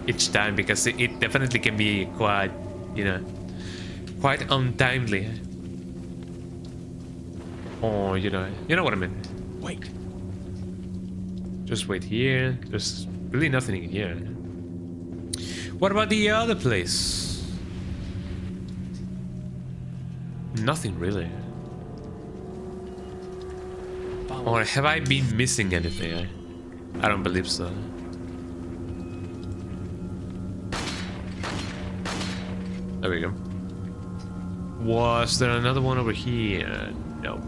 each time because it definitely can be quite, you know, quite untimely. Or you know what I mean. Wait. Just wait here. There's really nothing in here. What about the other place? Nothing really. Or have I been missing anything? I don't believe so. There we go. Was there another one over here? No.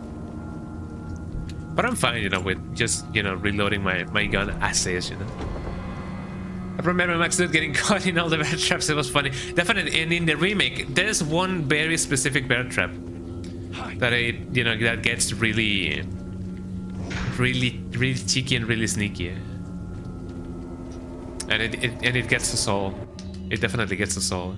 But I'm fine, you know, with just, you know, reloading my gun as is, you know. I remember Max Dude getting caught in all the bear traps. It was funny. Definitely, and in the remake, there's one very specific bear trap that that gets really cheeky and really sneaky. And it gets us all. It definitely gets us all.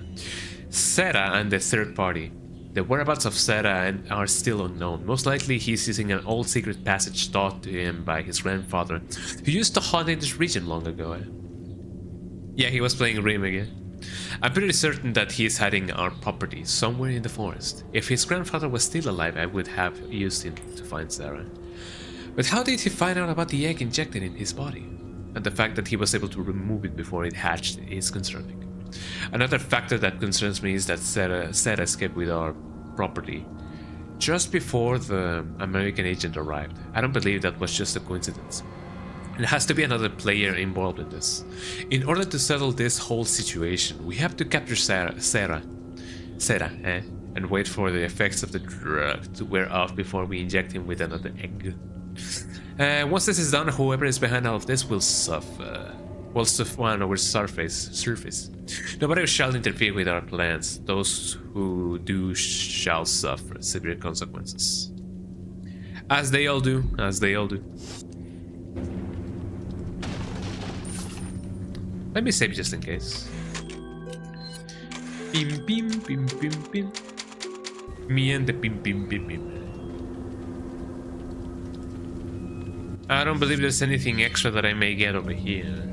Seta and the third party. The whereabouts of Seta are still unknown. Most likely he's using an old secret passage taught to him by his grandfather, who used to hunt in this region long ago. Yeah, he was playing Requiem again. I'm pretty certain that he's hiding our property somewhere in the forest. If his grandfather was still alive, I would have used him to find Sarah. But how did he find out about the egg injected in his body? And the fact that he was able to remove it before it hatched is concerning. Another factor that concerns me is that Sarah escaped with our property just before the American agent arrived. I don't believe that was just a coincidence. There has to be another player involved in this. In order to settle this whole situation, we have to capture Sarah, and wait for the effects of the drug to wear off before we inject him with another egg. Once this is done, whoever is behind all of this will suffer. Will suffer on our surface. Nobody shall interfere with our plans. Those who do shall suffer severe consequences. As they all do. Let me save just in case. Pim pim pim pim pim. Me and the pim pim pim pim. I don't believe there's anything extra that I may get over here.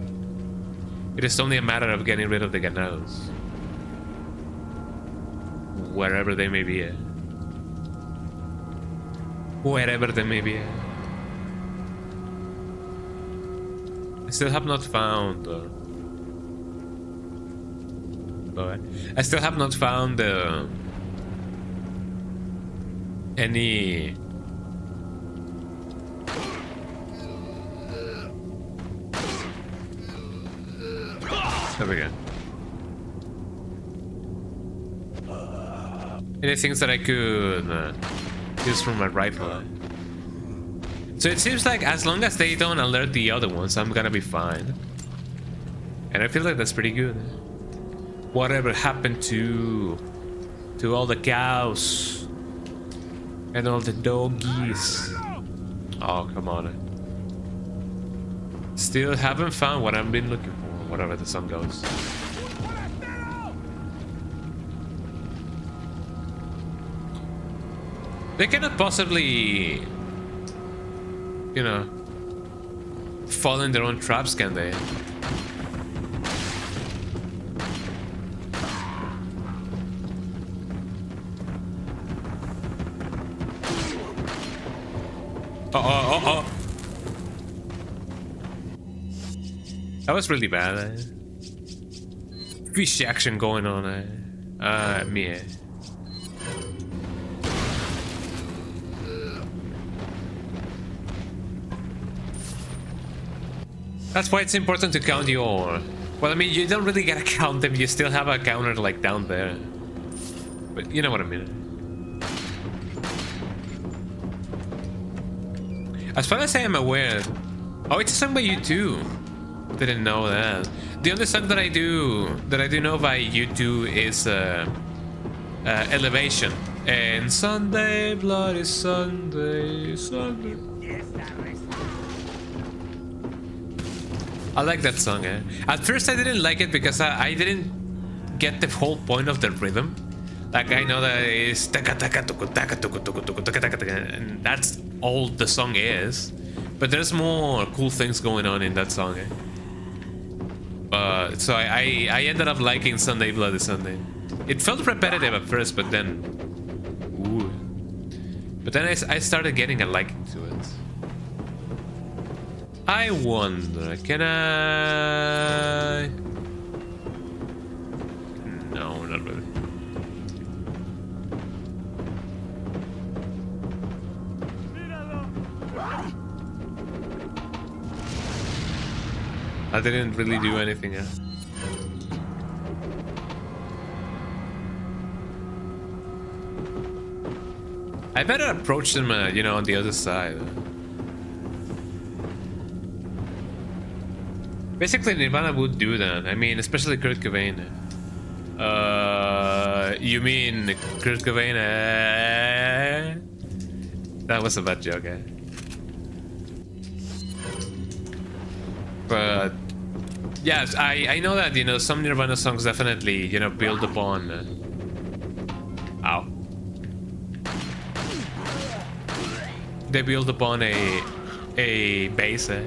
It is only a matter of getting rid of the ganados. Wherever they may be at. Wherever they may be at. I still have not found... I still have not found any... There we go. Any things that I could use from my rifle. So it seems like as long as they don't alert the other ones, I'm gonna be fine. And I feel like that's pretty good. Whatever happened to all the cows and all the doggies? Oh, come on. Still haven't found what I've been looking for, whatever the sun goes. They cannot possibly, you know, fall in their own traps, can they? Oh. That was really bad. Fish action going on. Me. That's why it's important to count your... Well, I mean, you don't really gotta count them. You still have a counter like down there. But you know what I mean. As far as I am aware... Oh, it's a song by U2. Didn't know that. The only song that I do know by U2 is Elevation. And Sunday, Bloody Sunday, Sunday. I like that song, eh? At first I didn't like it because I didn't get the whole point of the rhythm. Like, I know that it's taka taka tuku taka tuku tuku tuku taka taka taka, and that's all the song is. But there's more cool things going on in that song, eh? So I ended up liking Sunday Bloody Sunday. It felt repetitive at first, but then... Ooh. But then I started getting a liking to it. I wonder, can I... No, not really. I didn't really do anything else. I better approach them, you know, on the other side. Basically, Nirvana would do that. I mean, especially Kurt Cobain. You mean Kurt Cobain? That was a bad joke, eh? But yes, I know that, you know, some Nirvana songs definitely, you know, build upon. Ow. They build upon a bass, eh?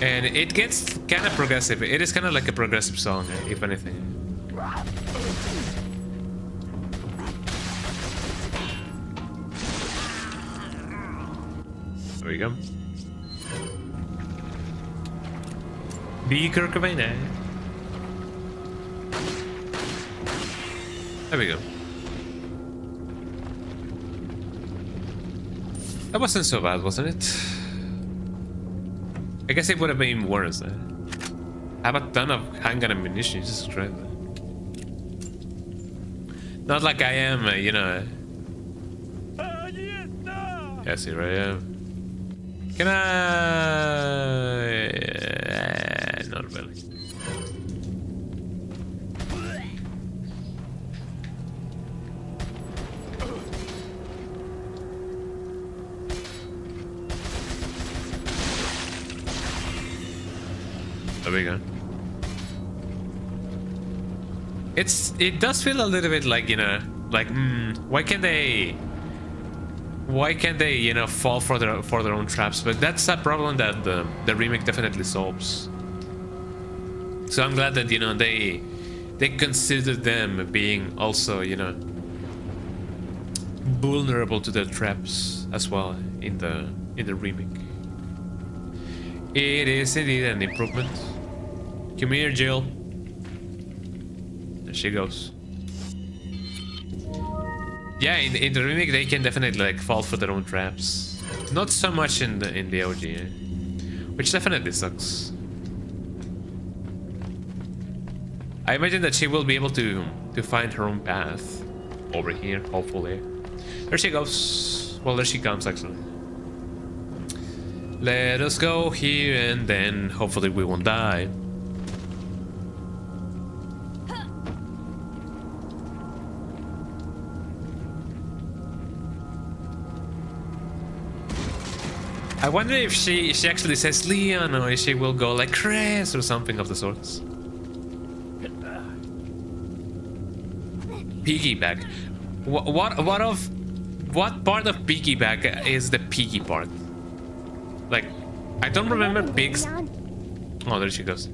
And it gets kind of progressive. It is kind of like a progressive song, if anything. There we go. Be Kurt Cobain, eh? There we go. That wasn't so bad, wasn't it? I guess it would have been worse. I have a ton of handgun ammunition, Jesus Christ. Not like I am, you know. Yes, here I am. Can I? Not really. There we go. It does feel a little bit like, you know, like why can't they, you know, fall for their own traps? But that's a problem that the remake definitely solves. So I'm glad that, you know, they consider them being also, you know, vulnerable to their traps as well in the remake. It is indeed an improvement. Come here, Jill. There she goes. Yeah, in the remake they can definitely like fall for their own traps. Not so much in the OG, which definitely sucks. I imagine that she will be able to find her own path over here, hopefully. There she goes. Well, there she comes, actually. Let us go here and then hopefully we won't die. I wonder if she actually says Leon, or if she will go like Chris or something of the sorts. Piggyback. What part of piggyback is the piggy part? Like, I don't remember pigs. Oh, there she goes.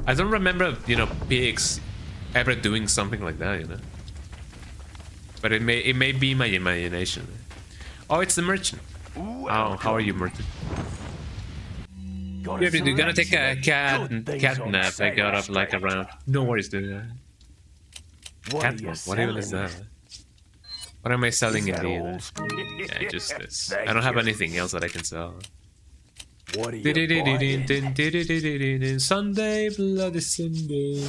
I don't remember, you know, pigs ever doing something like that, you know. But it may be my imagination. Oh, it's the merchant. Oh, how are you, merchant? You're gonna take a cat nap. I got up like around. No worries, dude. Cat nap. What even is that? What am I selling in the? Yeah, just this. I don't have anything else that I can sell. What are you buying? Sunday, bloody Sunday.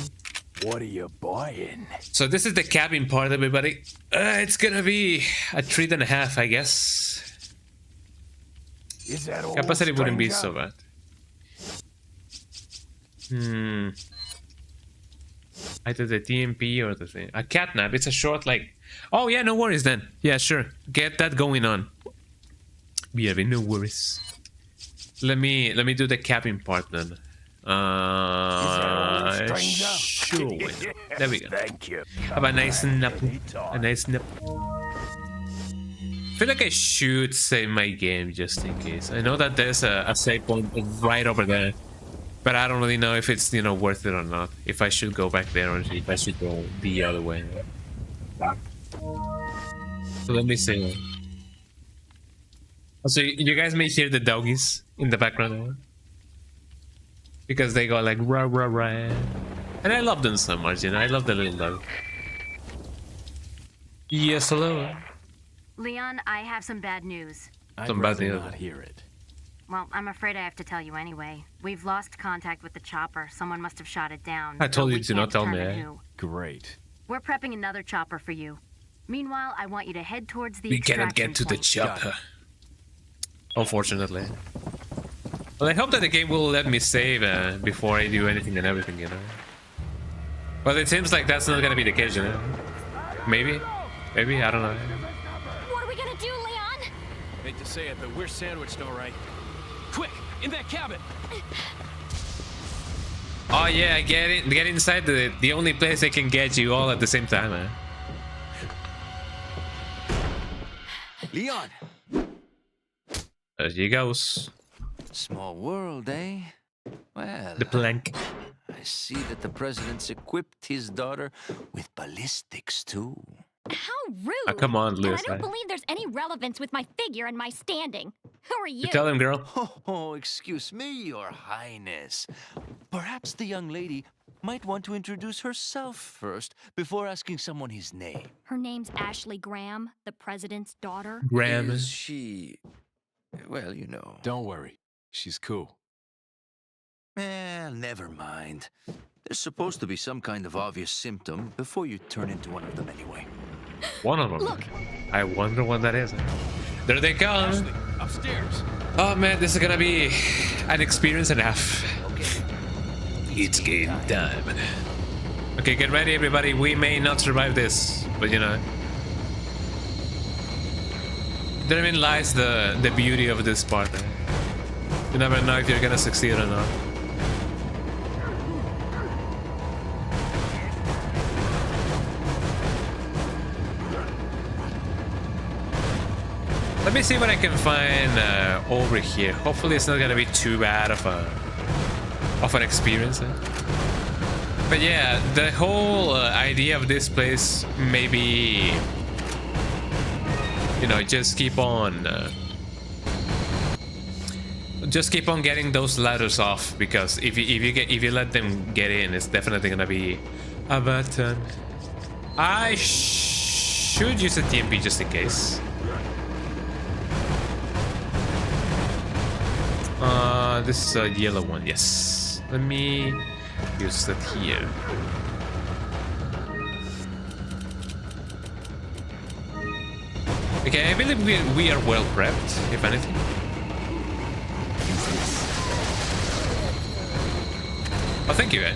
What are you buying? So this is the cabin part, everybody. It's gonna be a 3.5, I guess. Is that all, Capacity wouldn't be stranger? so bad. Either the TMP or the thing. A catnap. It's a short, like. Oh yeah, no worries then. Yeah, sure. Get that going on. Yeah, no worries. Let me do the cabin part then. Sure. There we go. Thank you. Have a nice nap. A nice nap. I feel like I should save my game just in case. I know that there's a save point right over there, but I don't really know if it's, you know, worth it or not. If I should go back there or if I should go the other way. So let me see. So you guys may hear the doggies in the background because they go like rah rah rah, and I love them so much. You know, I love the little dog. Yes, hello. Leon, I have some bad news. I'd Some bad rather news. not hear it. Well, I'm afraid I have to tell you anyway. We've lost contact with the chopper. Someone must have shot it down. I told though you we to not can't tell me, determine eh? who. Great. We're prepping another chopper for you. Meanwhile, I want you to head towards the We cannot get to the extraction point. chopper. Unfortunately. Well, I hope that the game will let me save before I do anything and everything, you know. Well, it seems like that's not gonna be the case, you know. Maybe? Maybe? I don't know. What are we gonna do, Leon? Hate to say it, but we're sandwiched all right. Quick, in that cabin. Oh yeah, get inside the only place they can get you all at the same time, man. Leon! There she goes. Small world, eh? Well, The plank. I see that the president's equipped his daughter with ballistics, too. How rude! Oh, come on, And Lewis. I don't believe there's any relevance with my figure and my standing. Who are you? Tell him, girl. Oh, excuse me, Your Highness. Perhaps the young lady might want to introduce herself first before asking someone his name. Her name's Ashley Graham, the president's daughter. Graham. Is she... well, you know. Don't worry. She's cool. Well, never mind. There's supposed to be some kind of obvious symptom before you turn into one of them anyway. One of them. Look. I wonder what that is. There they come. Ashley, upstairs. Oh man, this is gonna be an experience and a half. It's game time. Okay, get ready, everybody. We may not survive this, but you know, therein lies the beauty of this part. You never know if you're gonna succeed or not. Let me see what I can find over here. Hopefully it's not gonna be too bad of an experience. But yeah, the whole idea of this place maybe, you know, just keep on getting those ladders off, because if you let them get in, it's definitely gonna be a bad turn. I should use a TMP just in case. This is a yellow one, yes. Let me use that here. Okay, I believe we are well prepped, if anything. Oh, thank you, eh?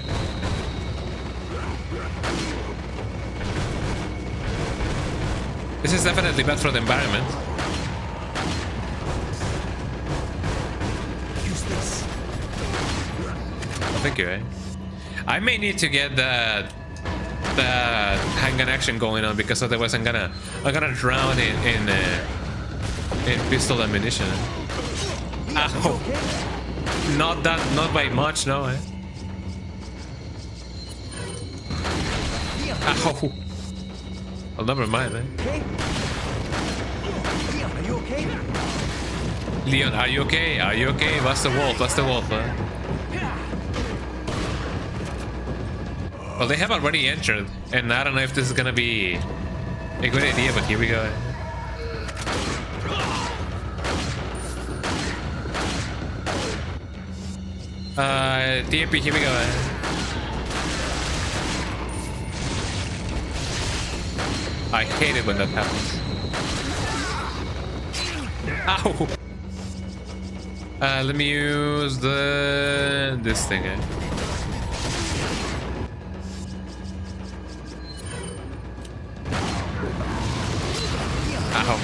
This is definitely bad for the environment. Oh, thank you, eh? I may need to get that handgun action going on, because otherwise I'm gonna drown in pistol ammunition. Ow. Not by much, no, eh? Ow. Well, never mind, eh? Leon, are you okay? Leon, are you okay? Are you okay? What's the wolf? What's the wolf, eh? Well, they have already entered, and I don't know if this is gonna be a good idea, but here we go. DMP, here we go. I hate it when that happens. Ow! Let me use this thing, eh? Ow.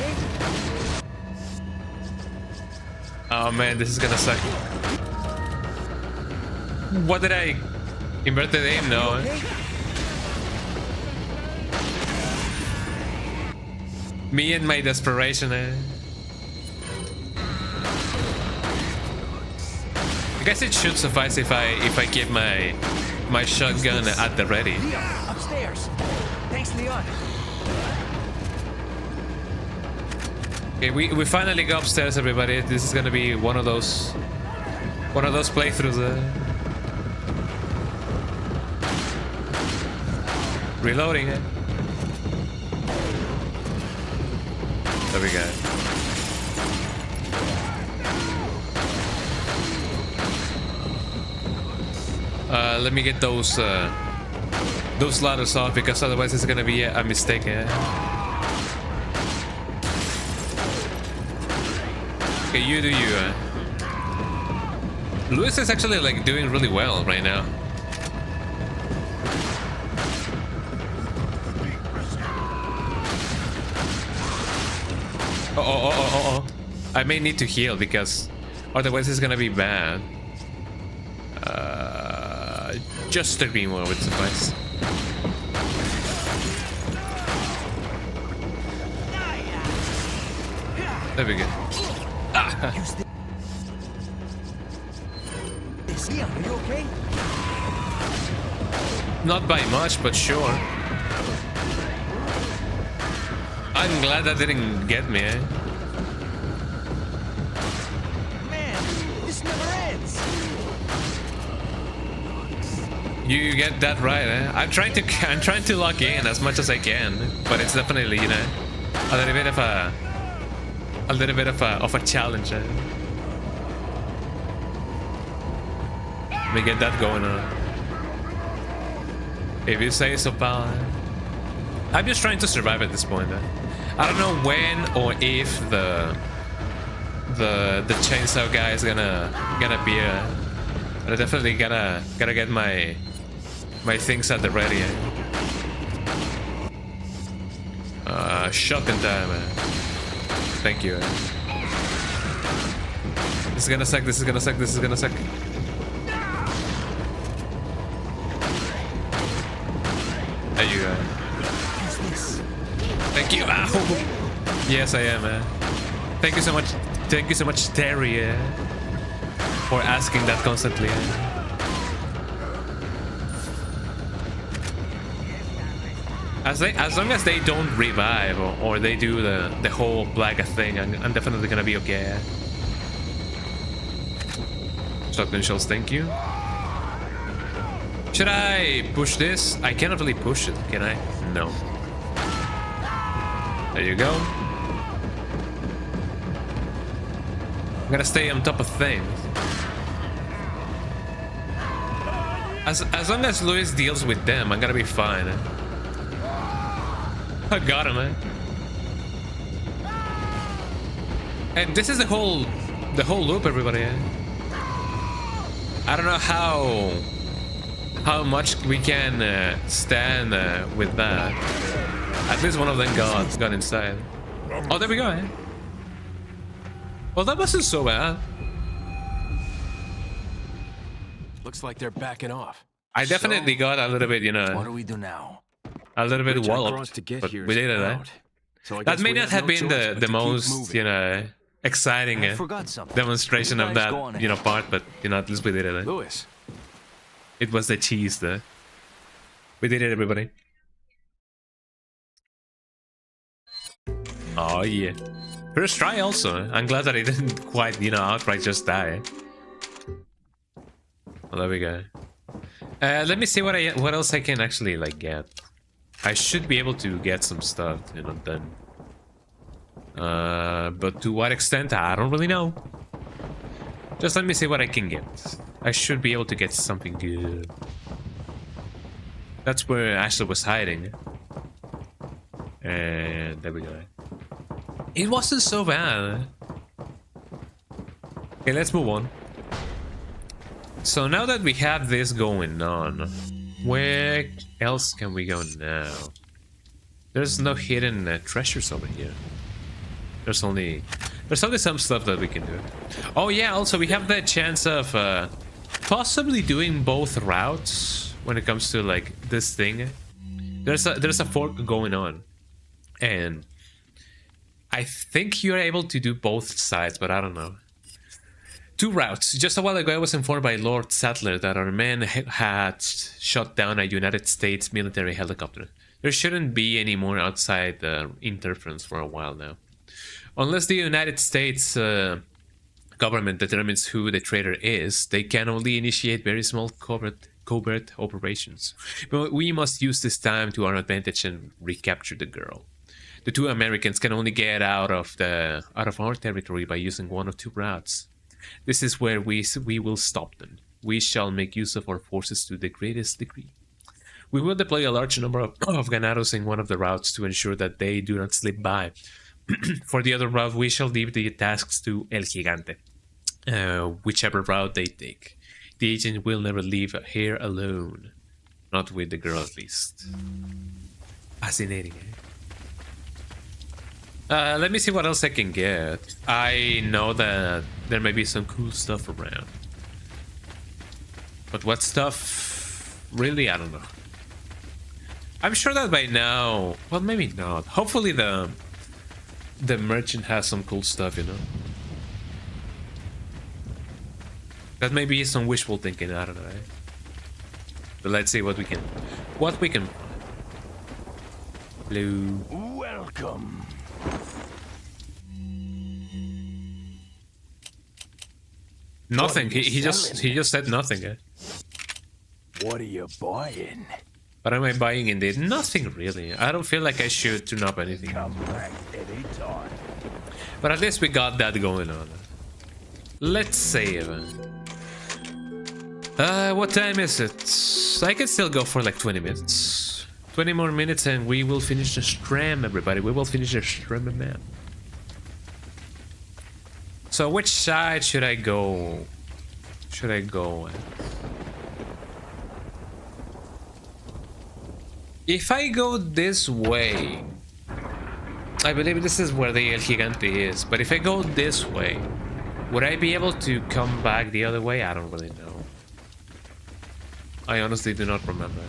Oh man, this is gonna suck. What did I... Inverted aim? No. Me and my desperation, eh? I guess it should suffice if I keep my shotgun at the ready. Leon, upstairs. Thanks, Leon. Okay, we finally go upstairs, everybody. This is gonna be one of those playthroughs. Reloading it. There we go. Let me get those ladders off, because otherwise it's gonna be a mistake. Eh? Okay, you do you. Luis is actually like doing really well right now. Oh. I may need to heal, because otherwise it's gonna be bad. Just 3 more would suffice. There we go. Ah. Leon, are you okay? Not by much, but sure. I'm glad that didn't get me, eh? Man, this never ends. You get that right, eh? I'm trying to lock in as much as I can, but it's definitely, you know, a little bit of a challenge, eh? Let me get that going on. If you say so, pal. I'm just trying to survive at this point, eh? I don't know when or if the chainsaw guy is gonna appear. But I definitely gotta get my things at the ready. Shotgun time, man. Thank you. This is gonna suck. This is gonna suck. This is gonna suck. There you go. Thank you. Ow. Yes, I am, man. Thank you so much. Thank you so much, Terry, for asking that constantly. As long as they don't revive or they do the whole black thing, I'm definitely gonna be okay. Shotgun shells, thank you. Should I push this? I cannot really push it, can I? No. There you go. I'm gonna stay on top of things. As long as Luis deals with them, I'm gonna be fine. I got him, And this is the whole loop, everybody. I don't know how much we can stand with that. At least one of them got inside. Oh, there we go. Well, that wasn't so bad. Looks like they're backing off. I definitely got a little bit, you know. What do we do now? A little bit Bridge I walloped, crossed to get but here we is did it. out. So I That guess may we not have have no been choice but the to keep most, moving. you know, exciting I forgot something. demonstration You of guys that, go on you know, ahead. part. But you know, at least we did it. Lewis. It was the cheese, though. We did it, everybody. Oh yeah. First try also. I'm glad that I didn't quite, you know, outright just die. Well, there we go. Let me see what else I can actually like get. I should be able to get some stuff, you know, done. But to what extent, I don't really know. Just let me see what I can get. I should be able to get something good. That's where Ashley was hiding. And there we go. It wasn't so bad. Okay, let's move on. So now that we have this going on, where else can we go now? There's no hidden treasures over here. There's only some stuff that we can do. Oh yeah, also we have the chance of possibly doing both routes when it comes to like this thing. There's a fork going on, and I think you're able to do both sides, but I don't know. Two routes. Just a while ago, I was informed by Lord Sattler that our men had shot down a United States military helicopter. There shouldn't be any more outside interference for a while now. Unless the United States government determines who the traitor is, they can only initiate very small covert operations. But we must use this time to our advantage and recapture the girl. The two Americans can only get out of our territory by using one of two routes. This is where we will stop them. We shall make use of our forces to the greatest degree. We will deploy a large number of ganados in one of the routes to ensure that they do not slip by. For the other route, we shall leave the tasks to El Gigante, whichever route they take. The agent will never leave here alone. Not with the girl, at least. Fascinating, eh? Let me see what else I can get. I know that there may be some cool stuff around. But what stuff? Really, I don't know. I'm sure that by now... Well, maybe not. Hopefully the merchant has some cool stuff, you know? That may be some wishful thinking, I don't know. Eh? But let's see what we can... Blue. Welcome. Nothing. He just said nothing. Eh? What are you buying? What am I buying indeed? Nothing really. I don't feel like I should tune up anything. Come back anytime. But at least we got that going on. Let's save. What time is it? I can still go for like 20 minutes. 20 more minutes and we will finish the stream, everybody. We will finish the stream, man. So which side should I go? If I go this way, I believe this is where the El Gigante is, but if I go this way, would I be able to come back the other way? I don't really know. I honestly do not remember.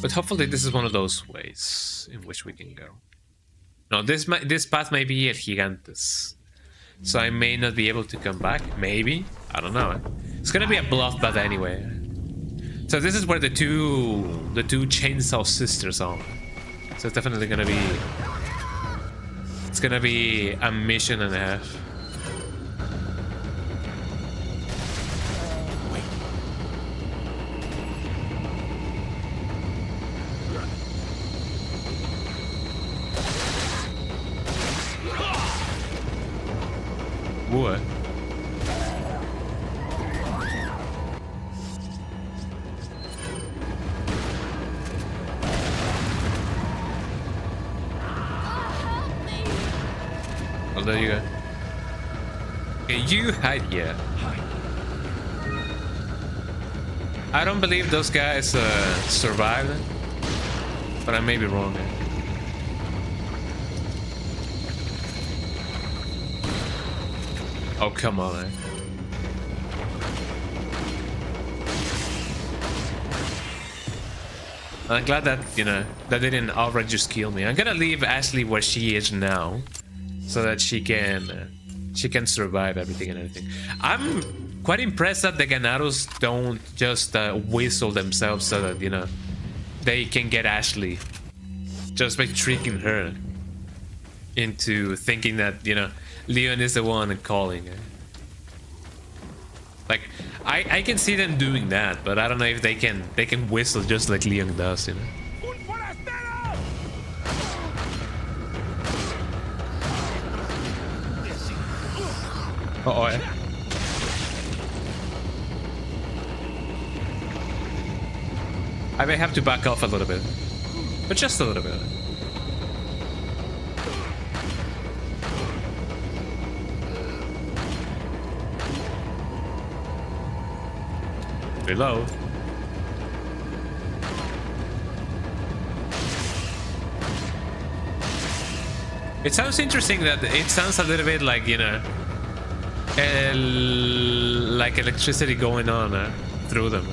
But hopefully this is one of those ways in which we can go. No, this path may be El Gigantes, so I may not be able to come back. Maybe, I don't know. It's gonna be a bluff path anyway. So this is where the two chainsaw sisters are. So it's definitely gonna be. It's gonna be a mission and a half. What? there you go. Okay, you hide here. I don't believe those guys survived, but I may be wrong. Oh, come on. I'm glad that, you know, that they didn't outright just kill me. I'm gonna leave Ashley where she is now, so that she can survive everything and everything. I'm quite impressed that the Ganados don't just whistle themselves so that, you know, they can get Ashley just by tricking her into thinking that, you know, Leon is the one calling her. Like, I can see them doing that, but I don't know if they can whistle just like Leon does, you know. Uh-oh, yeah. I may have to back off a little bit, but just a little bit. Reload. It sounds interesting that it sounds a little bit like, you know, like electricity going on through them.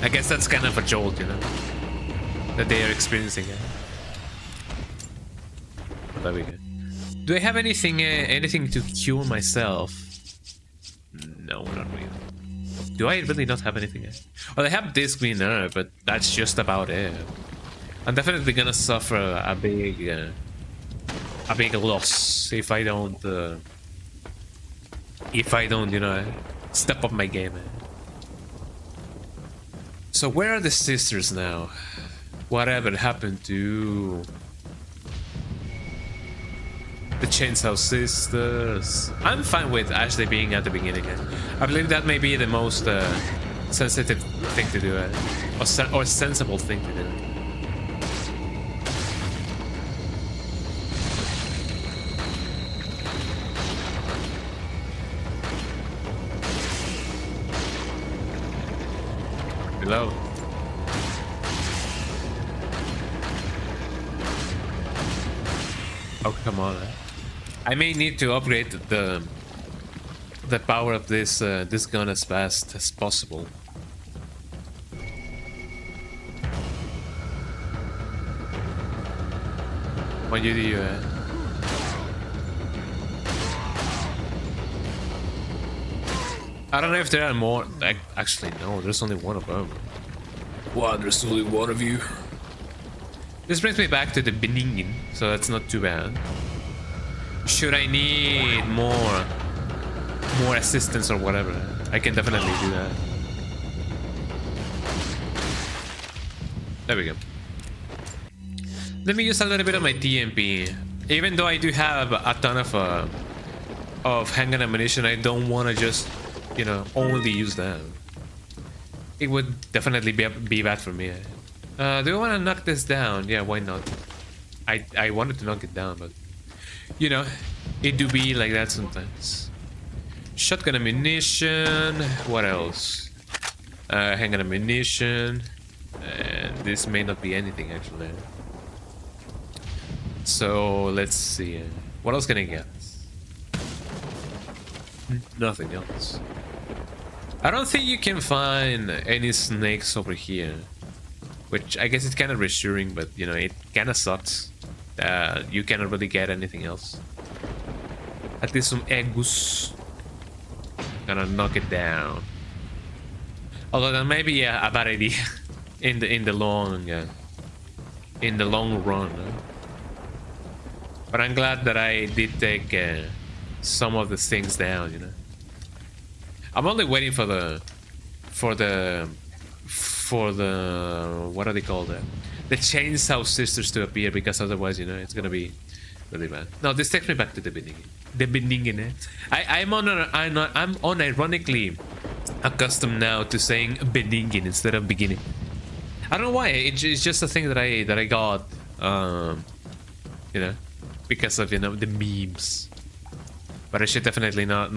I guess that's kind of a jolt, you know, that they are experiencing. There we go. Do I have anything to cure myself? No, not really. Do I really not have anything? Well, I have this green herb, but that's just about it. I'm definitely gonna suffer a big loss if I don't, you know, step up my game. So where are the sisters now? Whatever happened to the Chainsaw Sisters? I'm fine with Ashley being at the beginning. I believe that may be the most sensitive thing to do, or sensible thing to do. Hello. Oh, come on. I may need to upgrade the power of this this gun as fast as possible. What do you do? I don't know if there are more. Actually, no, there's only one of them. What? There's only one of you? This brings me back to the Benign, so that's not too bad. Should I need more assistance or whatever, I can definitely do that. There we go. Let me use a little bit of my TMP. Even though I do have a ton of handgun ammunition, I don't want to just, you know, only use that. It would definitely be bad for me. Do I want to knock this down? Yeah, why not? I wanted to knock it down, but you know, it do be like that sometimes. Shotgun ammunition. What else? Handgun ammunition. And this may not be anything actually. So let's see. What else can I get? Nothing else. I don't think you can find any snakes over here, which I guess it's kind of reassuring, but you know, it kind of sucks that you cannot really get anything else. At least some eggs. Gonna knock it down. Although that may be a bad idea in the long run. But I'm glad that I did take some of the things down, you know. I'm only waiting for the what are they called? The Chainsaw Sisters to appear, because otherwise, you know, it's gonna be really bad. No, this takes me back to the beginning. The beginning. I'm unironically accustomed now to saying beginning instead of beginning. I don't know why. It's just a thing that I got, you know, because of, you know, the memes. But I should definitely not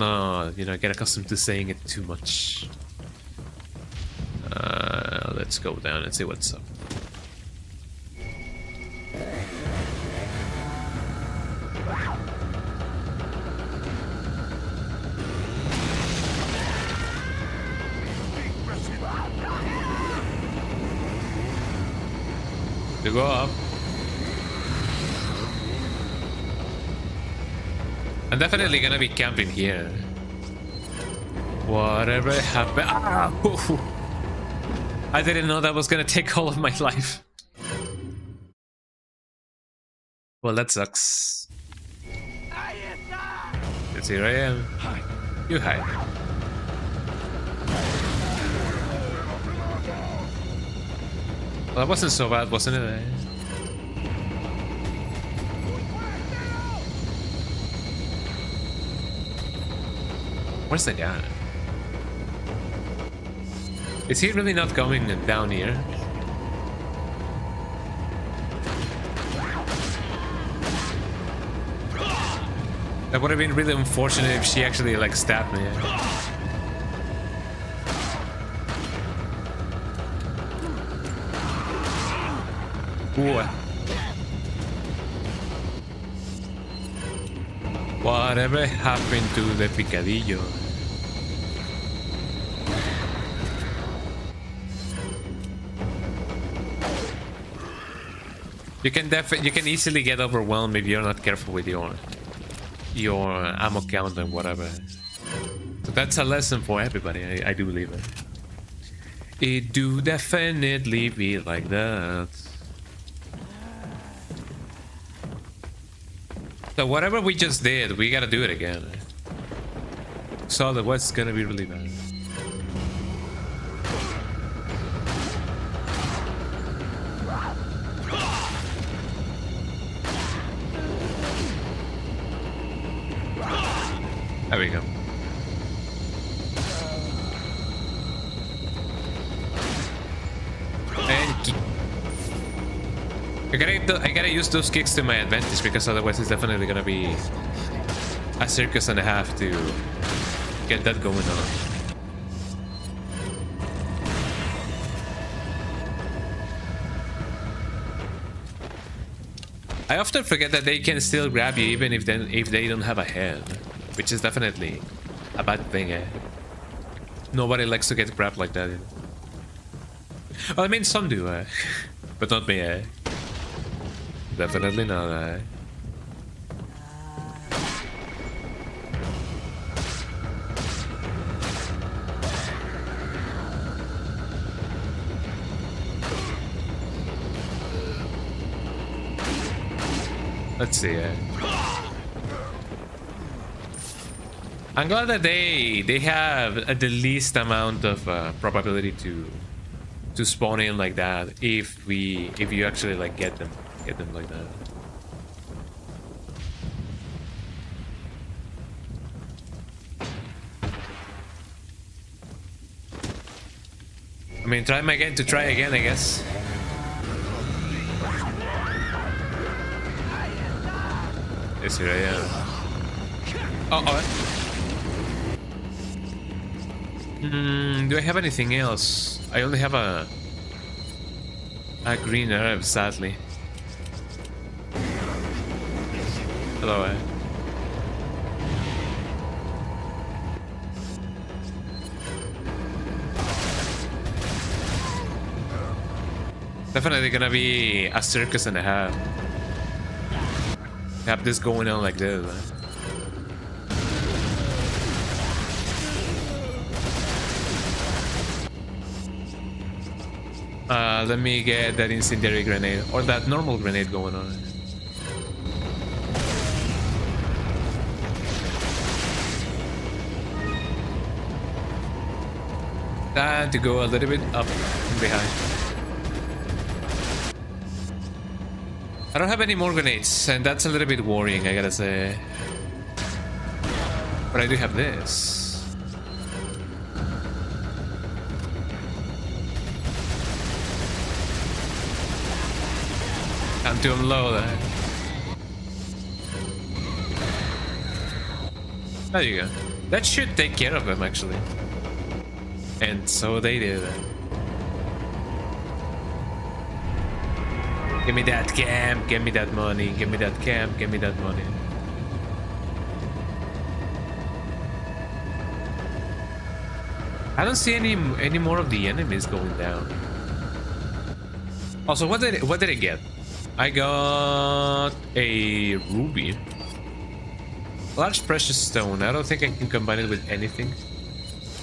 you know, get accustomed to saying it too much. Let's go down and see what's up. To go up. I'm definitely gonna be camping here. Whatever happened. Ah! I didn't know that was gonna take all of my life. Well, that sucks. Yes, here I am. You hide. Well, that wasn't so bad, wasn't it? Where's the guy? Is he really not going down here? That would have been really unfortunate if she actually like stabbed me. Ooh. Whatever happened to the picadillo? You can easily get overwhelmed if you're not careful with your ammo count and whatever. So that's a lesson for everybody. I do believe it. It do definitely be like that. So whatever we just did, we gotta do it again. So the West's gonna be really bad. There we go. And I gotta use those kicks to my advantage, because otherwise it's definitely gonna be a circus and a half to get that going on. I often forget that they can still grab you even if they don't have a head, which is definitely a bad thing. Nobody likes to get grabbed like that. Well, I mean, some do, but not me. Definitely not. Let's see. I'm glad that they have the least amount of probability to spawn in like that if you actually like get them like that. I mean, try again, I guess. Yes, here I am. Do I have anything else? I only have a green herb, sadly. Hello, Definitely gonna be a circus and a half. Have this going on like this. Let me get that incendiary grenade or that normal grenade going on. Time to go a little bit up and behind. I don't have any more grenades, and that's a little bit worrying, I gotta say. But I do have this. Time to unload that. There you go. That should take care of them, actually. And so they did. Give me that camp, give me that money, give me that camp, give me that money. I don't see any more of the enemies going down. Also, what did I get? I got a ruby. Large precious stone. I don't think I can combine it with anything.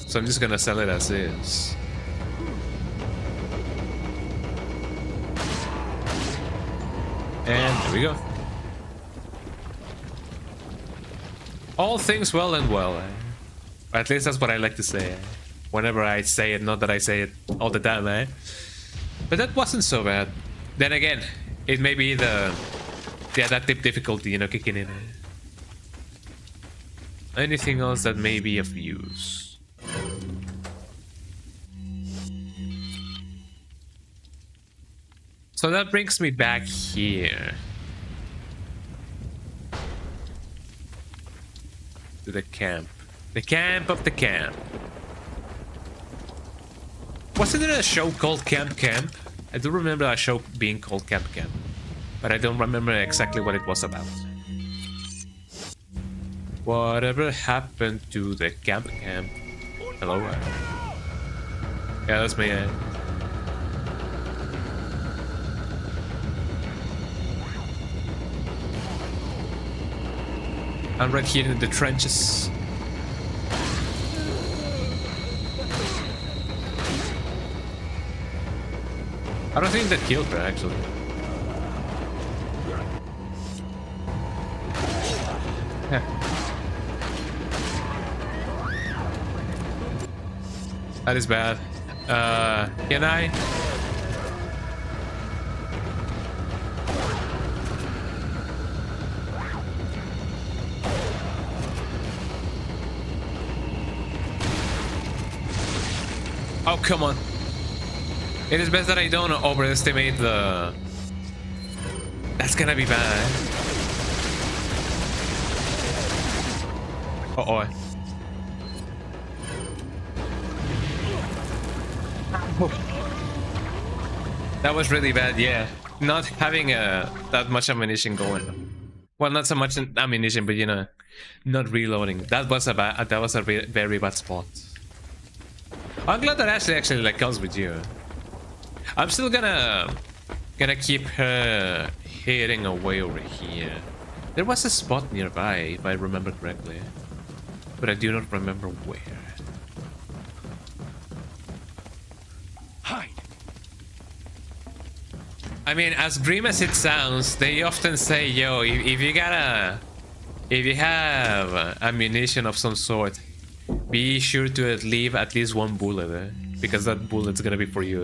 So I'm just gonna sell it as is. And there we go. All things well and well. At least that's what I like to say. Whenever I say it, not that I say it all the time, eh? But that wasn't so bad. Then again, it may be the adaptive difficulty, you know, kicking in. Anything else that may be of use? So that brings me back here. To the camp. The camp of the camp. Wasn't there a show called Camp Camp? I do remember a show being called Camp Camp, but I don't remember exactly what it was about. Whatever happened to the Camp Camp? Hello? Yeah, that's me. I'm right here in the trenches. I don't think that killed her, actually. That is bad. Can I? Oh, come on. It is best that I don't overestimate the... That's gonna be bad. Uh-oh. That was really bad, yeah. Not having that much ammunition going. Well, not so much ammunition, but you know, not reloading. That was a very bad spot. I'm glad that Ashley actually like comes with you. I'm still gonna keep her heading away over here. There was a spot nearby, if I remember correctly, but I do not remember where. Hide. I mean, as grim as it sounds, they often say, "Yo, if you have ammunition of some sort, be sure to leave at least one bullet, because that bullet's gonna be for you."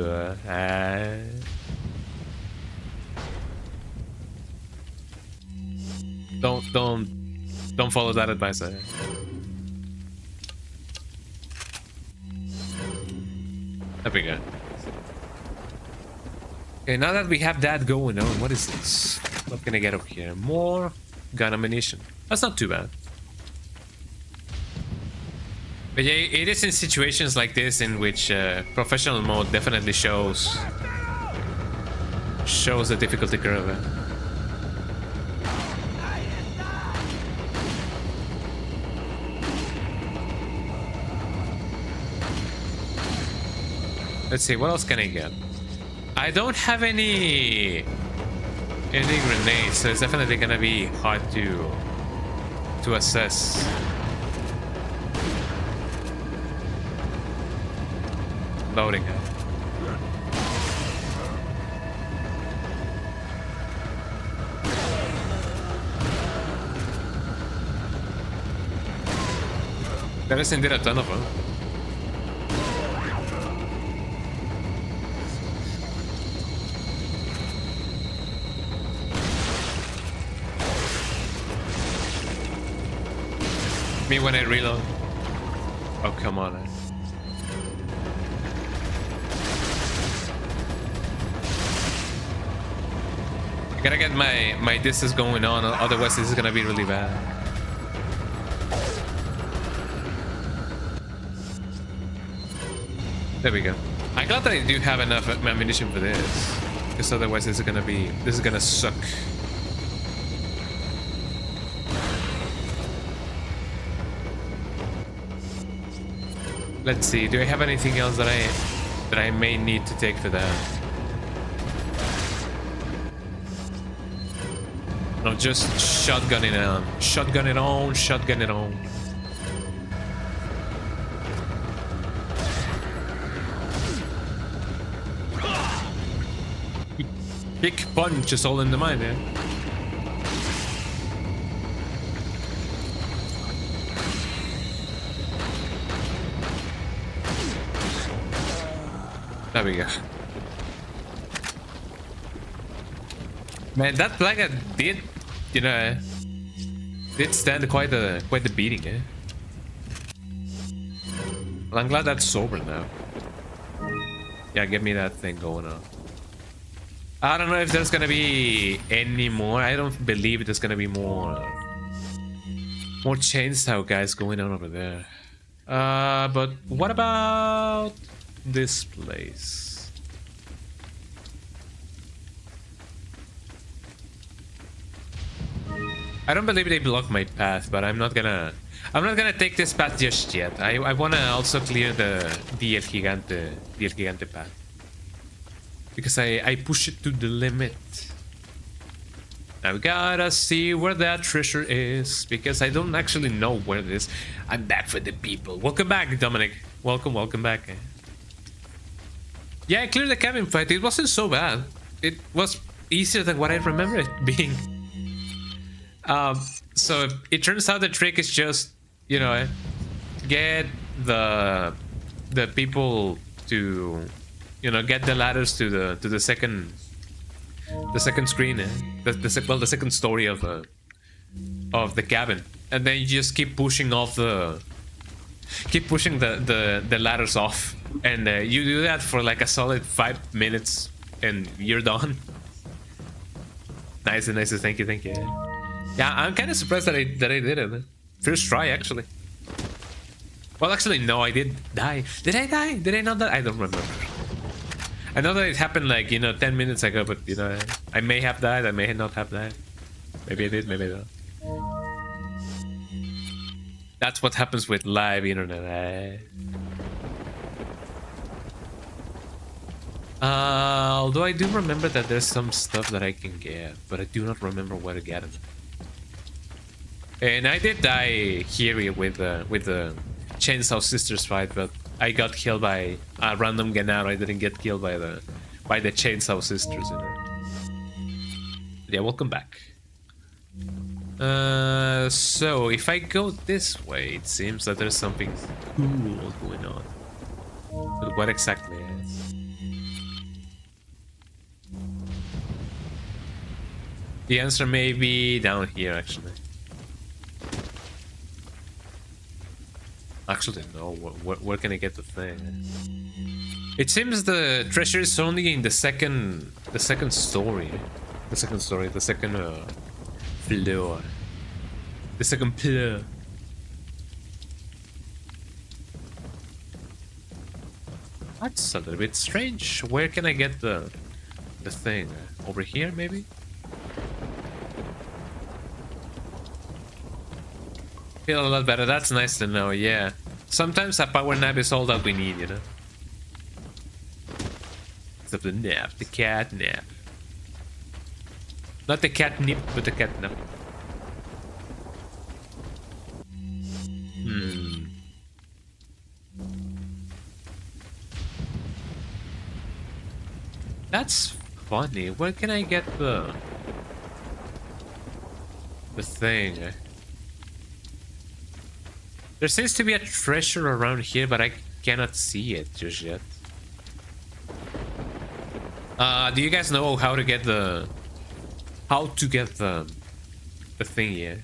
Don't follow that advice. There we go. Okay, now that we have that going on, what is this? What can I get over here? More gun ammunition. That's not too bad. But yeah, it is in situations like this in which professional mode definitely shows the difficulty curve. Let's see, what else can I get? I don't have any grenades, so it's definitely gonna be hard to assess. Loading it. There is indeed a ton of them. Me when I reload. Oh, come on. I gotta get my distance going on, otherwise this is gonna be really bad. There we go. I'm glad that I do have enough ammunition for this, because otherwise this is gonna suck. Let's see. Do I have anything else that I may need to take for that? No, just shotgun it on. Shotgun it on. Shotgun it on. Kick punch is all in the mind, yeah. There we go. Man, that plaga did, you know, did stand quite the beating, eh? Well, I'm glad that's sober now. Yeah, give me that thing going on. I don't know if there's gonna be any more. I don't believe there's gonna be more chainsaw guys going on over there. But what about this place? I don't believe they block my path, but I'm not gonna take this path just yet. I wanna also clear the El Gigante path. Because I push it to the limit. Now we gotta see where that treasure is, because I don't actually know where it is. I'm back for the people. Welcome back, Dominic. Welcome back. Yeah, I cleared the cabin fight. It wasn't so bad. It was easier than what I remember it being. So it turns out the trick is just, you know, get the people to, you know, get the ladders to the second screen, the second story of the cabin, and then you just keep pushing the ladders off, and you do that for like a solid 5 minutes, and you're done. Nice, thank you. Yeah, I'm kind of surprised that I did it. First try, actually. Well, actually, no, I did die. Did I die? Did I not die? I don't remember. I know that it happened like, you know, 10 minutes ago, but, you know, I may have died, I may not have died. Maybe I did, maybe I don't. That's what happens with live internet. Although I do remember that there's some stuff that I can get, but I do not remember where to get it. And I did die here with the Chainsaw Sisters fight, but I got killed by a random Genaro. I didn't get killed by the Chainsaw Sisters, you know. Yeah, welcome back. So if I go this way, it seems that there's something cool going on. But what exactly is? The answer may be down here, actually. Actually, no. Where can I get the thing? It seems the treasure is only in the second story. The second floor. The second floor. That's a little bit strange. Where can I get the thing? Over here, maybe? Feel a lot better. That's nice to know, yeah. Sometimes a power nap is all that we need, you know? Except the nap, the cat nap. Not the cat nip, but the cat nap. That's funny. Where can I get the thing? There seems to be a treasure around here, but I cannot see it just yet. Do you guys know how to get the thing here?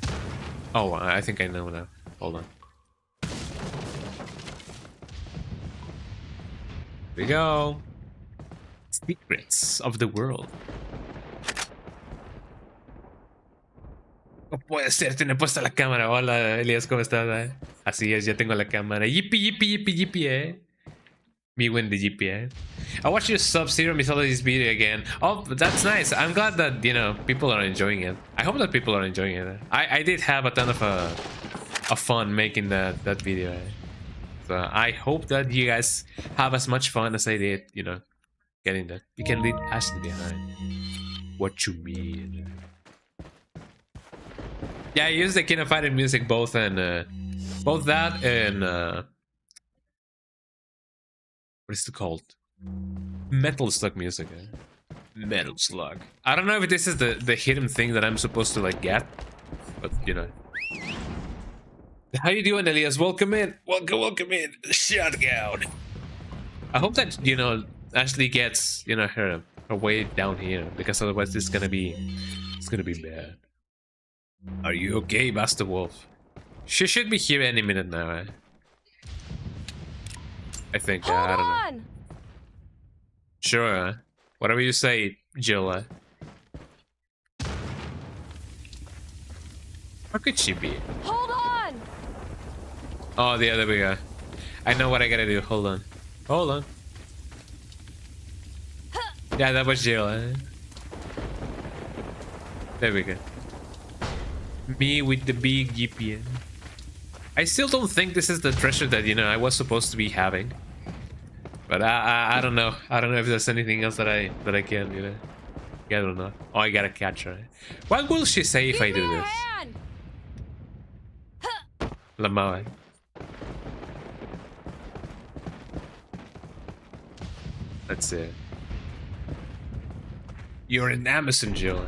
Oh, I think I know now. Hold on. Here we go. Secrets of the world. No puede ser, tiene puesta la cámara. Hola, Elias, ¿cómo estás? Así es, ya tengo la cámara. Yippee, yippee, yippee, yippee, Me win the GPA. I watched your Sub-Zero Mythologies video again. Oh, that's nice. I'm glad that, you know, people are enjoying it. I hope that people are enjoying it. I did have a ton of fun making that video. So I hope that you guys have as much fun as I did, you know, getting that. You can leave Ashley behind. What you mean? Yeah, I use the King of Fighting music both and both that and what is it called? Metal Slug music. Metal Slug. I don't know if this is the hidden thing that I'm supposed to like get, but you know. How you doing, Elias? Welcome in. Welcome in. Shotgun. I hope that, you know, Ashley gets, you know, her way down here, because otherwise it's gonna be bad. Are you okay, Master Wolf? She should be here any minute now, eh? I think, I don't know. Sure, whatever you say, Jill. Where could she be? Hold on! Oh, yeah, there we go. I know what I gotta do. Hold on. Hold on. Yeah, that was Jill. There we go. Me with the big GPN. I still don't think this is the treasure that, you know, I was supposed to be having. But I don't know. I don't know if there's anything else that I can, you know. I don't know. Oh, I gotta catch her. What will she say if I do this? Lamau. That's it. You're an Amazon, Jill.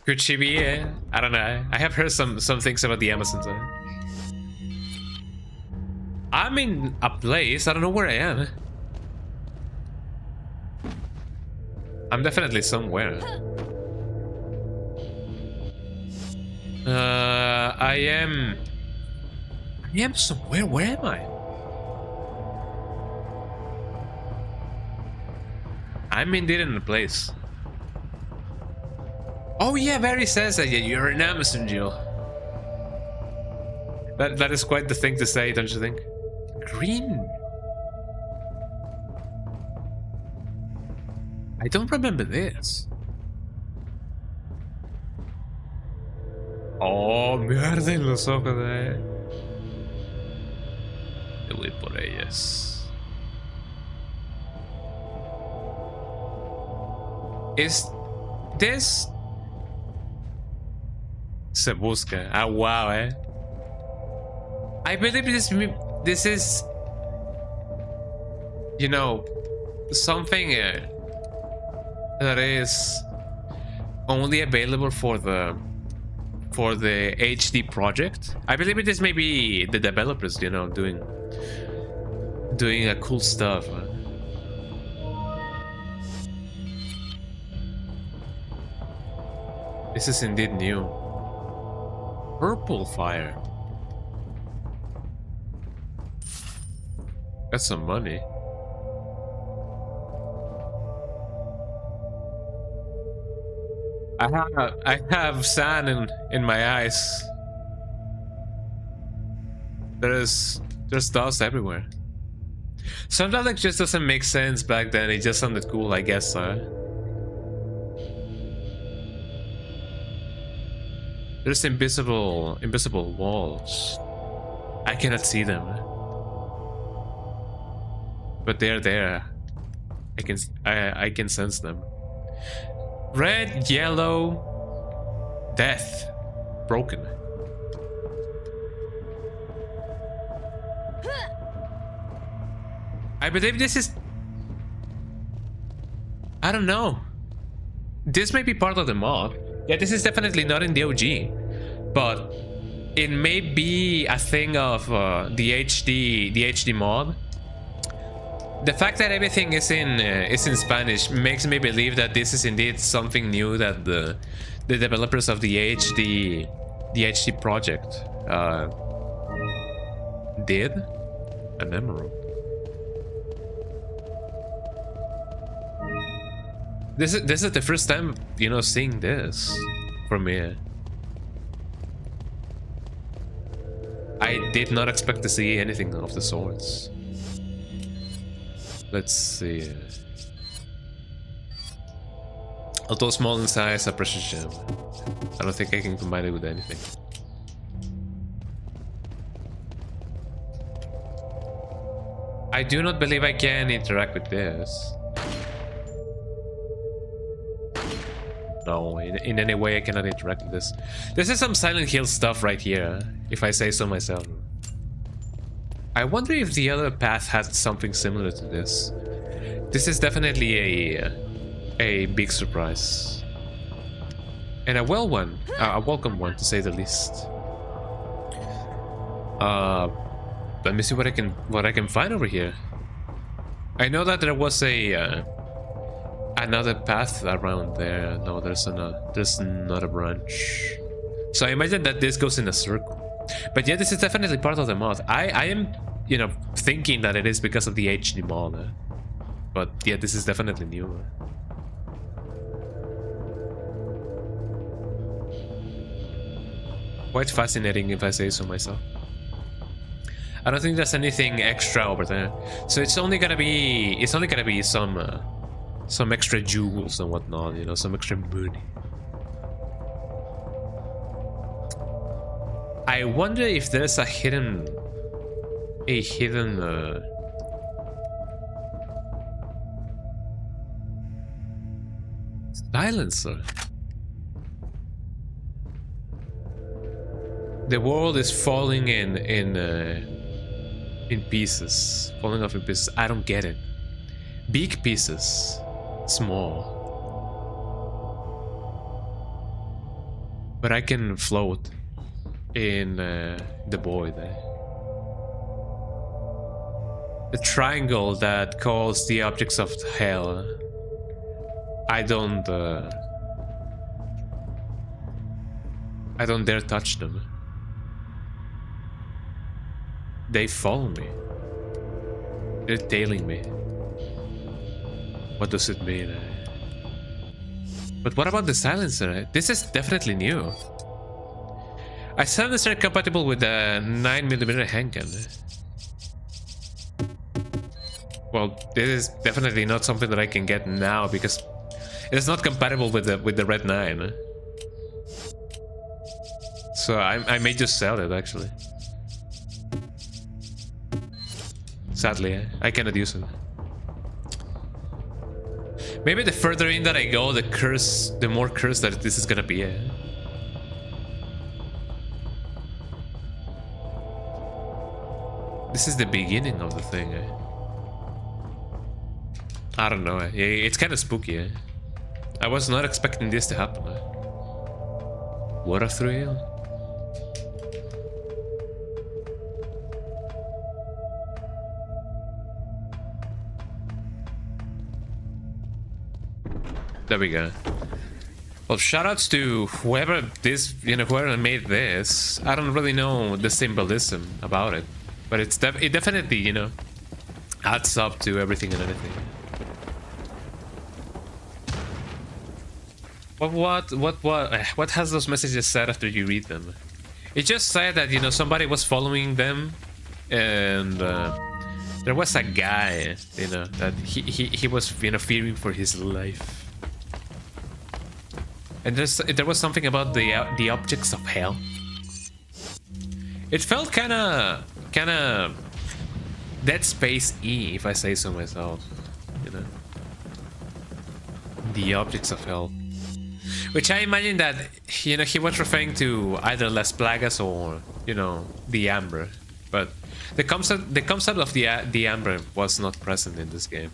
Could she be? I don't know. I have heard some things about the Amazons. I'm in a place. I don't know where I am. I'm definitely somewhere. I am somewhere. Where am I? I'm indeed in a place. Oh yeah, Barry says that you're an Amazon, Jill. That is quite the thing to say, don't you think? Green. I don't remember this. Oh, me arden los ojos de... Te voy por ellas. Is this... Se busca. Ah, wow, eh. I believe this is... You know, something... that is only available for the HD project. I believe it is maybe the developers, you know, doing a cool stuff. This is indeed new. Purple fire. That's some money. I have sand in my eyes. There's dust everywhere. Sometimes it just doesn't make sense back then. It just sounded cool, I guess. There's invisible walls. I cannot see them, but they're there. I can sense them. Red, yellow, death, broken. I believe this is... I don't know. This may be part of the mod. Yeah, this is definitely not in the OG, but it may be a thing of the HD mod. The fact that everything is in Spanish makes me believe that this is indeed something new that the developers of the HD project did. An emerald. This is the first time, you know, seeing this from me. I did not expect to see anything of the sorts. Let's see. Although small in size, a precious gem. I don't think I can combine it with anything. I do not believe I can interact with this. No, in any way I cannot interact with this. This is some Silent Hill stuff right here, if I say so myself. I wonder if the other path has something similar to this. This is definitely a big surprise. And a welcome one to say the least. Let me see what I can find over here. I know that there was another path around there. No, there's not a branch. So I imagine that this goes in a circle. But yeah, this is definitely part of the mod. I am, you know, thinking that it is because of the HD mod. But yeah, this is definitely new. Quite fascinating if I say so myself. I don't think there's anything extra over there, so it's only gonna be some extra jewels and whatnot, you know, some extra money. I wonder if there's a hidden silencer. The world is falling in pieces, falling off in pieces. I don't get it. Big pieces, small. But I can float in the void. The triangle that calls the objects of hell. I don't dare touch them. They follow me. They're tailing me. What does it mean? But what about the silencer? This is definitely new. A silencer compatible with a 9mm handgun. Well, this is definitely not something that I can get now because it's not compatible with the Red 9. So I may just sell it actually. Sadly, I cannot use it. Maybe the further in that I go, the more cursed that this is gonna be. This is the beginning of the thing. I don't know. It's kind of spooky. I was not expecting this to happen. What a thrill. There we go. Well, shoutouts to whoever whoever made this. I don't really know the symbolism about it, but it definitely, you know, adds up to everything and anything. What has those messages said after you read them? It just said that, you know, somebody was following them, and there was a guy, you know, that he was, you know, fearing for his life. And there was something about the objects of hell. It felt kind of Dead Space-y, if I say so myself. You know, the objects of hell, which I imagine that, you know, he was referring to either Las Plagas or, you know, the Amber. But the concept of the Amber was not present in this game.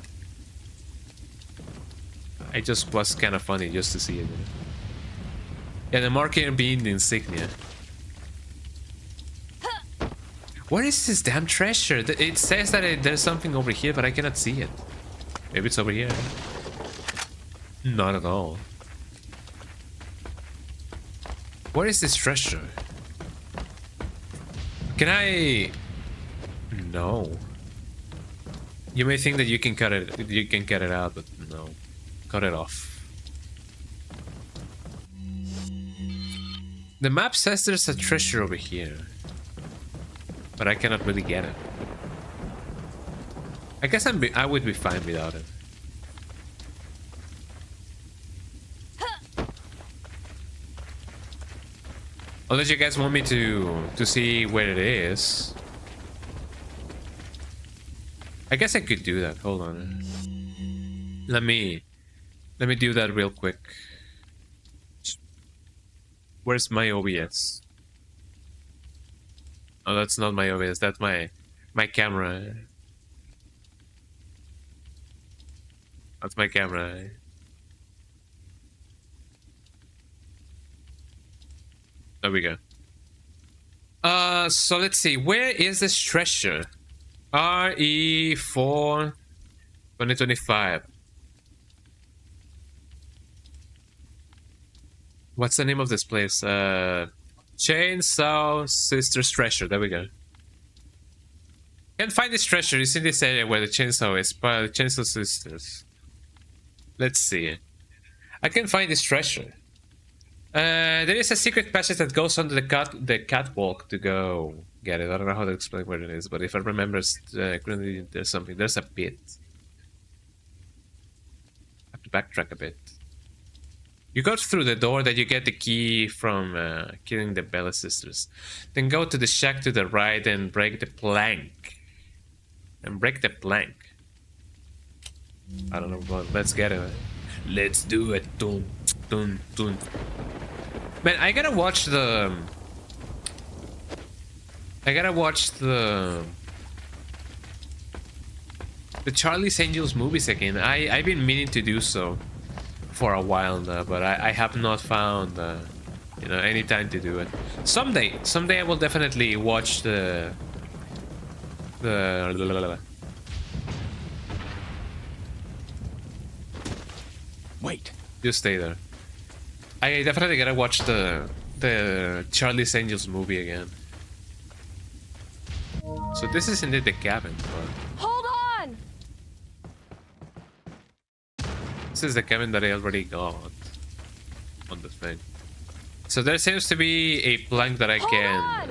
It just was kind of funny just to see it. You know? Yeah, the marker being the insignia. What is this damn treasure? It says that there's something over here, but I cannot see it. Maybe it's over here. Not at all. What is this treasure? Can I... No. You may think that you can cut it out, but no. Cut it off. The map says there's a treasure over here, but I cannot really get it. I guess I would be fine without it. Unless you guys want me to see where it is. I guess I could do that. Hold on. Let me do that real quick. Where's my OBS? Oh, that's not my OBS. That's my camera. That's my camera. There we go. So let's see. Where is this treasure? RE4 2025. What's the name of this place? Chainsaw Sisters Treasure. There we go. Can't find this treasure. It's in this area where the chainsaw is. By the Chainsaw Sisters. Let's see. I can find this treasure. There is a secret passage that goes under the catwalk to go get it. I don't know how to explain where it is, but if I remember, there's something. There's a pit. I have to backtrack a bit. You go through the door that you get the key from killing the Bella sisters. Then go to the shack to the right and break the plank. I don't know, but let's get it. Let's do it. Dun, dun, dun. Man, I gotta watch the Charlie's Angels movies again. I've been meaning to do so for a while now, but I have not found you know, any time to do it. Someday I will definitely watch the Wait. Just stay there. I definitely gotta watch the Charlie's Angels movie again. So this is indeed the cabin, but Hold on! this is the cabin that I already got on the thing. So there seems to be a plank that I can.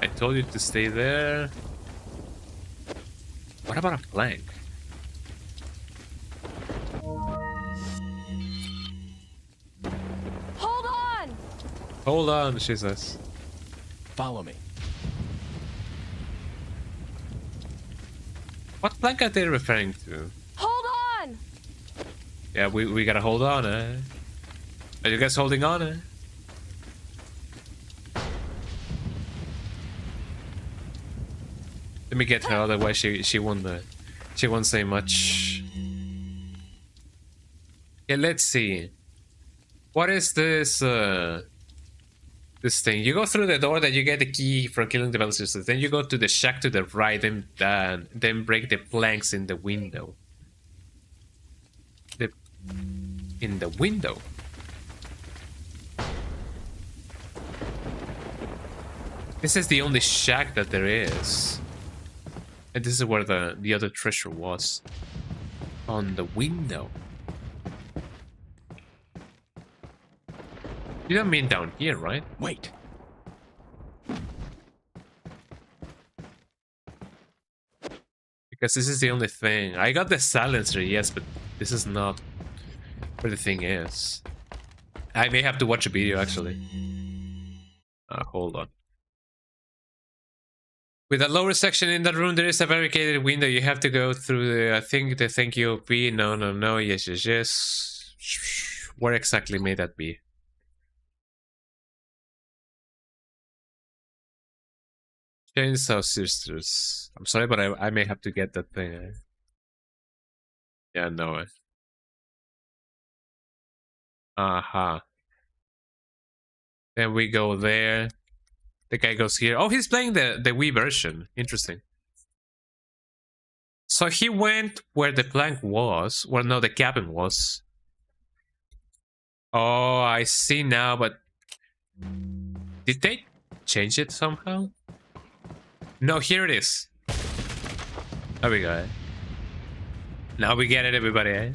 I told you to stay there. What about a plank? Hold on, she says. Follow me. What plank are they referring to? Hold on! Yeah, we gotta hold on, eh? Are you guys holding on, eh? Let me get her, otherwise she won't say much. Yeah, let's see. What is this this thing? You go through the door that you get the key from killing the Bell Sisters. Then you go to the shack to the right and then break the planks in the window. In the window. This is the only shack that there is. And this is where the other treasure was. On the window. You don't mean down here, right? Wait. Because this is the only thing. I got the silencer, yes, but this is not where the thing is. I may have to watch a video, actually. Hold on. With a lower section in that room, there is a barricaded window. You have to go through the, I think, the thank you OP. No. Yes. Where exactly may that be? Chainsaw Sisters. I'm sorry, but I may have to get that thing. Yeah, no. Aha. Then we go there. The guy goes here. Oh, he's playing the Wii version. Interesting. So he went where the plank was. Well, no, the cabin was. Oh, I see now, but did they change it somehow? No, here it is. There we go. Now we get it, everybody. Eh?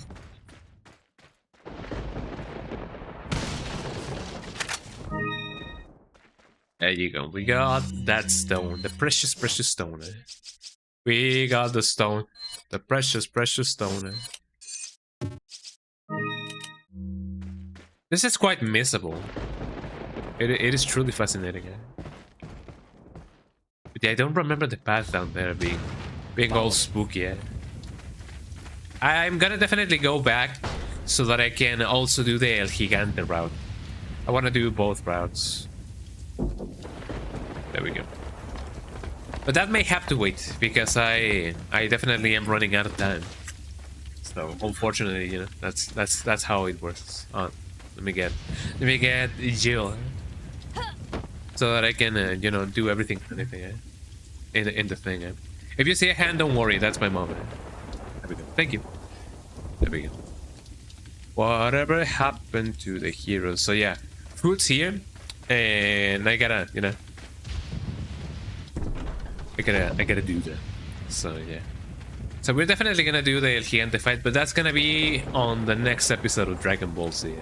There you go. We got that stone. The precious, precious stone. Eh? We got the stone. The precious, precious stone. This is quite missable. It is truly fascinating. But yeah, I don't remember the path down there being all spooky. I'm gonna definitely go back so that I can also do the El Gigante route. I want to do both routes. There we go. But that may have to wait because I definitely am running out of time. So unfortunately, you know, that's how it works. Let me get Jill so that I can you know, do everything in the thing. If you see a hand, don't worry, that's my mom. There we go. Thank you. There we go. Whatever happened to the heroes? So yeah, food's here, and I gotta, you know, I gotta do that. So yeah. So we're definitely gonna do the El Gigante fight, but that's gonna be on the next episode of Dragon Ball Z.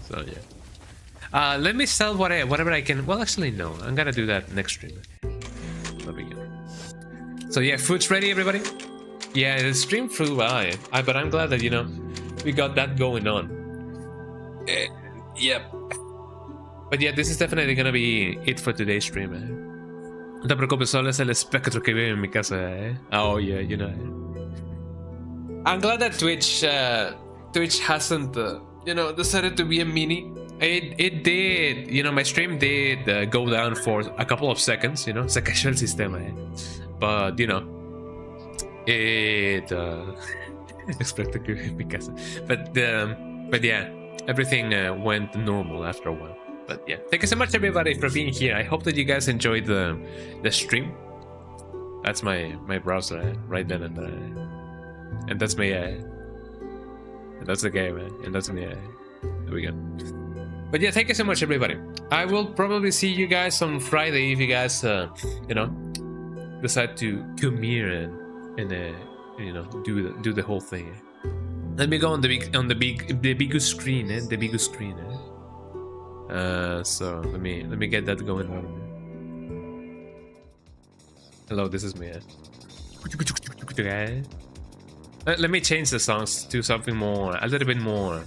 So yeah. Let me sell whatever I can. Well, actually no, I'm gonna do that next stream. There we go. So yeah, food's ready, everybody. Yeah, the stream flew by, but I'm glad that, you know, we got that going on. Yep. But yeah, this is definitely gonna be it for today's stream. No te preocupes, solo es el espectro que vive en mi casa. Oh yeah, you know. I'm glad that Twitch hasn't, you know, decided to be a mini. It did, you know, my stream did go down for a couple of seconds, you know, se cayó el sistema. But you know, espectro que vive en mi casa. But yeah, everything went normal after a while. But yeah, thank you so much everybody for being here. I hope that you guys enjoyed the stream. That's my browser right then and there. And that's me. And that's the game. And that's me. There we go. But yeah, thank you so much everybody. I will probably see you guys on Friday if you guys you know, decide to come here and you know, do the whole thing. Let me go on the big screen. The big screen. So let me get that going on. Hello, this is me. Let me change the songs to something more, a little bit more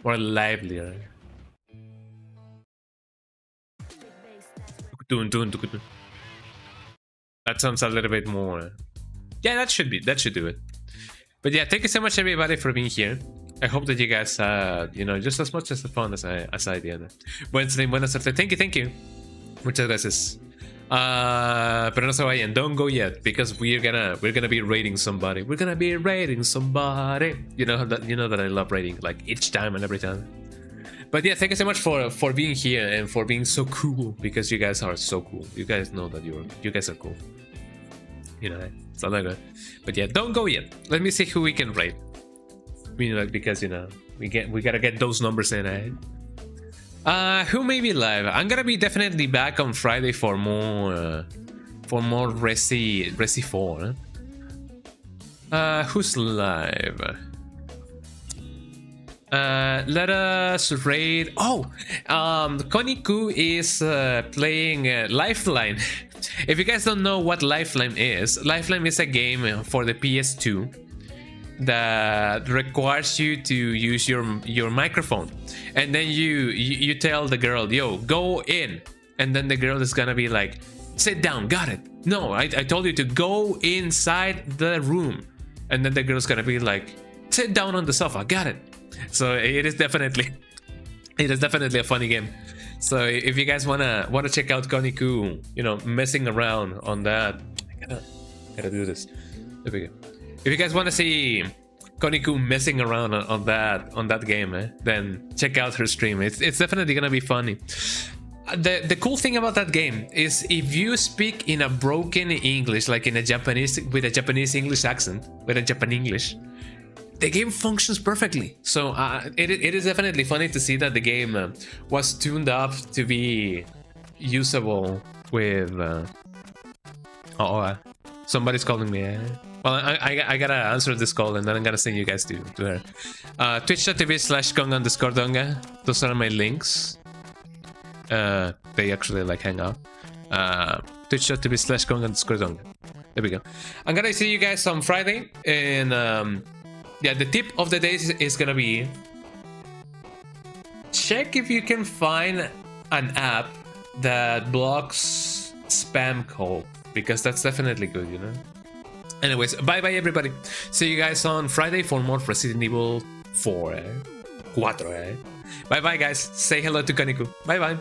livelier. That sounds a little bit more. Yeah, that should do it. But yeah, thank you so much everybody for being here. I hope that you guys had, you know, just as much as the fun as I did. Wednesday, buena suerte. Thank you. Muchas gracias. Pero no se vayan. Don't go yet because we're gonna be rating somebody. We're gonna be rating somebody. You know that I love rating like each time and every time. But yeah, thank you so much for being here and for being so cool because you guys are so cool. You guys know that you guys are cool. You know, it's not that good. But yeah, don't go yet. Let me see who we can rate. You know, because you know we gotta get those numbers in. Who may be live? I'm gonna be definitely back on Friday for more Resi 4. Who's live? Let us rate. Koniku is playing Lifeline. If you guys don't know what Lifeline is a game for the PS2 that requires you to use your microphone, and then you tell the girl, yo, go in, and then the girl is gonna be like, sit down, got it. No, I told you to go inside the room, and then the girl's gonna be like, sit down on the sofa, got it. So it is definitely a funny game. So if you guys wanna check out Koniku, you know, messing around on that, I gotta do this. There we go. If you guys want to see Koniku messing around on that game, then check out her stream. It's definitely gonna be funny. The cool thing about that game is if you speak in a broken English, like in a Japanese with a Japanese English accent, with a Japan English, the game functions perfectly. So it is definitely funny to see that the game was tuned up to be usable with. Somebody's calling me. Well, I gotta answer this call and then I'm gonna send you guys to her. Twitch.tv/Kong_Donga. Those are my links. They actually like hang out. Twitch.tv/Kong_Donga. There we go. I'm gonna see you guys on Friday, and yeah, the tip of the day is gonna be check if you can find an app that blocks spam call, because that's definitely good, you know. Anyways, bye bye everybody. See you guys on Friday for more Resident Evil 4. 4, Bye bye guys. Say hello to Kaniku. Bye bye.